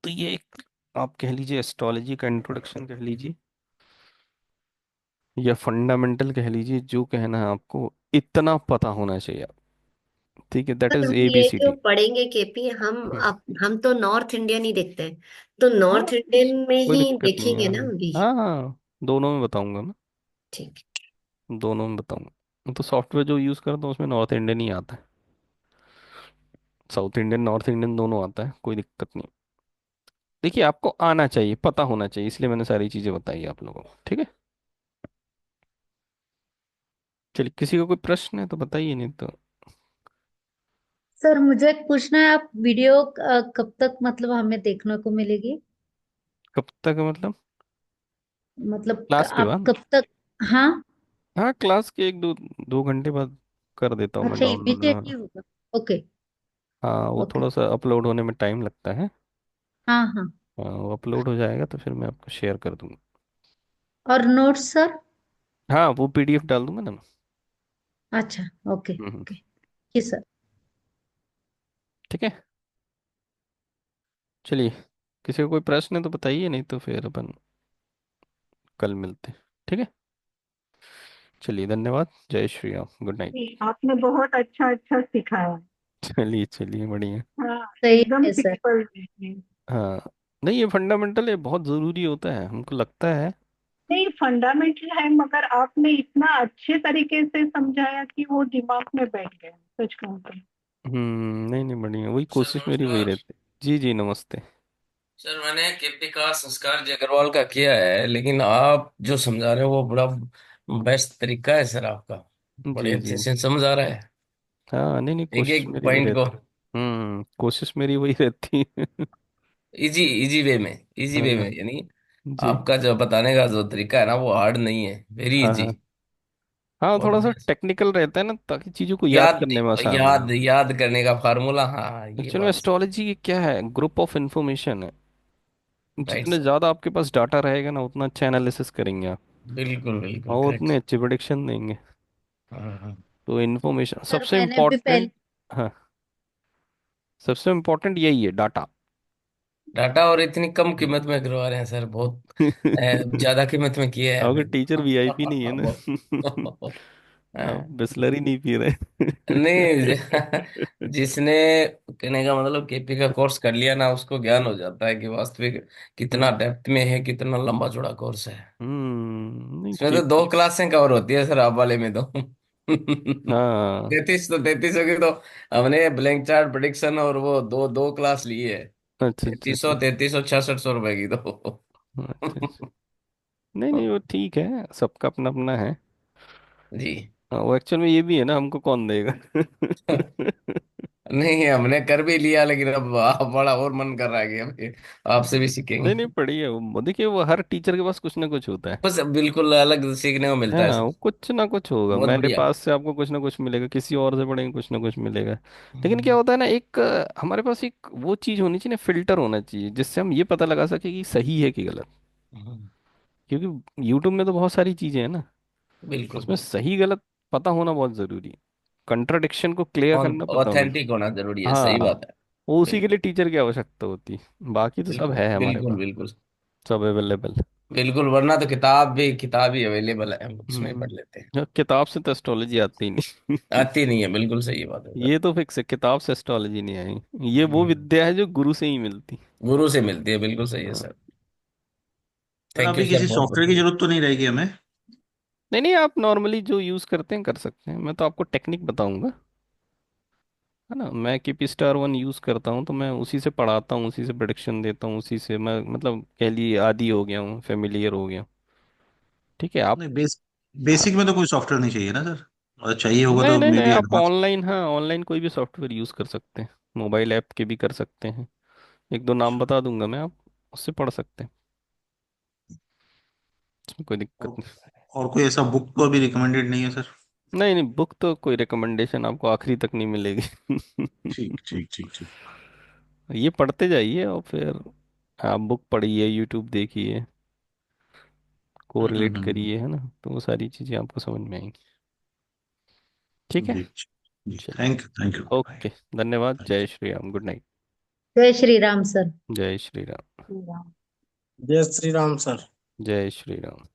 तो ये एक आप कह लीजिए एस्ट्रोलॉजी का इंट्रोडक्शन कह लीजिए, या फंडामेंटल कह लीजिए, जो कहना है आपको इतना पता होना चाहिए आप। ठीक है, दैट पर इज हम ए बी ये सी जो डी। पढ़ेंगे केपी, हम तो नॉर्थ इंडियन ही देखते हैं, तो हाँ, नॉर्थ इंडियन में कोई ही दिक्कत नहीं है। देखेंगे ना अभी। हाँ हाँ, दोनों में बताऊंगा मैं, ठीक। दोनों में बताऊंगा। तो सॉफ्टवेयर जो यूज़ करता हूँ उसमें नॉर्थ इंडियन ही आता है, साउथ इंडियन नॉर्थ इंडियन दोनों आता है, कोई दिक्कत नहीं। देखिए, आपको आना चाहिए, पता होना चाहिए, इसलिए मैंने सारी चीज़ें बताई आप लोगों को। ठीक है, चलिए, किसी का कोई प्रश्न है तो बताइए, नहीं तो सर मुझे एक पूछना है, आप वीडियो कब तक मतलब हमें देखने को मिलेगी? कब तक मतलब? मतलब क्लास के आप बाद? कब तक? हाँ। हाँ, क्लास के एक दो दो घंटे बाद कर देता हूँ मैं अच्छा, डाउनलोड। इमीडिएटली हाँ होगा? ओके। हाँ, वो ओके। थोड़ा सा अपलोड होने में टाइम लगता है। हाँ हाँ। हाँ, वो अपलोड हो जाएगा तो फिर मैं आपको शेयर कर दूंगा। और नोट्स सर? हाँ, वो पीडीएफ डाल दूंगा ना मैं। अच्छा। ओके हम्म। ओके। जी सर। ठीक है, चलिए, किसी को कोई प्रश्न है तो बताइए, नहीं तो फिर अपन कल मिलते हैं। ठीक है, चलिए, धन्यवाद, जय श्री राम, गुड नाइट। जी, आपने बहुत अच्छा अच्छा सिखाया। चलिए चलिए, बढ़िया। हाँ, सही एकदम है सर। सिंपल। हाँ, नहीं, ये फंडामेंटल है, बहुत ज़रूरी होता है, हमको लगता है। नहीं, फंडामेंटल है, मगर आपने इतना अच्छे तरीके से समझाया कि वो दिमाग में बैठ गया, सच कहूँ तो। नहीं नहीं, बढ़िया, वही सर कोशिश मेरी वही नमस्कार। रहती है। जी जी, नमस्ते। सर मैंने केपी का संस्कार जी अग्रवाल का किया है, लेकिन आप जो समझा रहे हो वो बड़ा बेस्ट तरीका है सर आपका। बड़े जी अच्छे जी, से समझ आ रहा है हाँ, नहीं नहीं, एक कोशिश एक मेरी वही पॉइंट को। रहती। कोशिश मेरी वही रहती है। इजी इजी वे में, इजी वे में हाँ यानी जी, आपका जो बताने का जो तरीका है ना वो हार्ड नहीं है, वेरी हाँ इजी। हाँ हाँ, बहुत थोड़ा सा बढ़िया। टेक्निकल रहता है ना, ताकि चीज़ों को याद याद करने में आसान हो। याद याद करने का फार्मूला, हाँ ये एक्चुअल में बात। एस्ट्रोलॉजी क्या है, ग्रुप ऑफ इंफॉर्मेशन है। राइट जितने सर। ज़्यादा आपके पास डाटा रहेगा ना, उतना अच्छा एनालिसिस करेंगे आप, बिल्कुल बिल्कुल और करेक्ट। उतने अच्छे प्रिडिक्शन देंगे। हाँ हाँ। तो इन्फॉर्मेशन सर सबसे मैंने भी पहले। इम्पोर्टेंट। हाँ, सबसे इम्पोर्टेंट यही है, डाटा। डाटा, और इतनी कम कीमत में करवा रहे हैं सर, बहुत ज्यादा कीमत में किया है आपके हमें। टीचर वीआईपी नहीं है ना। बहुत। आप हाँ, बिस्लरी नहीं पी रहे। नहीं जिसने, कहने का मतलब केपी का कोर्स कर लिया ना उसको ज्ञान हो जाता है कि वास्तविक कितना हम्म डेप्थ में है, कितना लंबा चौड़ा कोर्स है। नहीं, इसमें तो दो केपी। क्लासें कवर होती है सर, आप वाले में तो हाँ, 3300 की तो हमने ब्लैंक चार्ट प्रिडिक्शन और वो दो दो क्लास ली है। अच्छा अच्छा अच्छा 3300 6600 रुपए की तो अच्छा अच्छा। नहीं नहीं, वो ठीक है, सबका अपना अपना है। जी। हाँ, वो एक्चुअल में ये भी है ना, हमको कौन देगा। नहीं हमने कर भी लिया, लेकिन अब आप बड़ा और मन कर रहा है कि अभी आपसे भी सीखेंगे। नहीं नहीं, पढ़िए, वो देखिए, वो हर टीचर के पास कुछ ना कुछ होता है। बस बिल्कुल अलग सीखने को मिलता है हाँ, सर। वो कुछ ना कुछ होगा, बहुत मेरे बढ़िया। पास से आपको कुछ ना कुछ मिलेगा, किसी और से पढ़ेंगे कुछ ना कुछ मिलेगा। लेकिन क्या हम्म, होता है ना, एक हमारे पास एक वो चीज़ होनी चाहिए ना, फिल्टर होना चाहिए, जिससे हम ये पता लगा सके कि सही है कि गलत। हम्म, क्योंकि यूट्यूब में तो बहुत सारी चीज़ें हैं ना, बिल्कुल उसमें बिल्कुल। सही गलत पता होना बहुत ज़रूरी है, कंट्रडिक्शन को क्लियर करना पता होना चाहिए। ऑथेंटिक होना जरूरी है, सही हाँ, बात है। वो उसी के बिल्कुल लिए टीचर की आवश्यकता होती है, बाकी तो सब बिल्कुल है हमारे बिल्कुल पास, बिल्कुल। सब अवेलेबल। बिल्कुल, वरना तो किताब ही अवेलेबल है, हम उसमें ही पढ़ लेते हैं। किताब से तो एस्ट्रोलॉजी आती ही नहीं। आती नहीं है, बिल्कुल सही बात है सर। ये तो फिक्स है, किताब से एस्ट्रोलॉजी नहीं आई। ये वो हम्म, विद्या है जो गुरु से ही मिलती। गुरु से मिलती है, बिल्कुल सही है हाँ, सर। सर थैंक यू अभी सर, किसी बहुत सॉफ्टवेयर बढ़िया। की जरूरत तो नहीं रहेगी हमें? नहीं नहीं, आप नॉर्मली जो यूज़ करते हैं कर सकते हैं, मैं तो आपको टेक्निक बताऊंगा। है ना। मैं केपी स्टार वन यूज़ करता हूँ, तो मैं उसी से पढ़ाता हूँ, उसी से प्रोडिक्शन देता हूँ, उसी से मैं मतलब कह लिए आदी हो गया हूँ, फेमिलियर हो गया हूँ। ठीक है आप। नहीं, हाँ। बेसिक में तो कोई सॉफ्टवेयर नहीं चाहिए ना सर, और चाहिए होगा नहीं तो नहीं मे नहीं, बी आप एडवांस। ऑनलाइन, हाँ ऑनलाइन कोई भी सॉफ्टवेयर यूज़ कर सकते हैं, मोबाइल ऐप के भी कर सकते हैं। एक दो नाम बता दूंगा मैं, आप उससे पढ़ सकते हैं, उसमें कोई दिक्कत और नहीं। और कोई ऐसा बुक तो अभी रिकमेंडेड नहीं है सर? नहीं नहीं, बुक तो कोई रिकमेंडेशन आपको आखिरी तक नहीं मिलेगी। ठीक ठीक ठीक ठीक। ये पढ़ते जाइए और फिर आप बुक पढ़िए, यूट्यूब देखिए, कोरिलेट हम्म। करिए, है ना, तो वो सारी चीज़ें आपको समझ में आएंगी। ठीक है। जी जी, चलिए। Thank you okay. धन्यवाद। जय श्री राम। Good night. जय श्री राम सर। जय श्री राम। हाँ। जय श्री राम सर। जय श्री राम।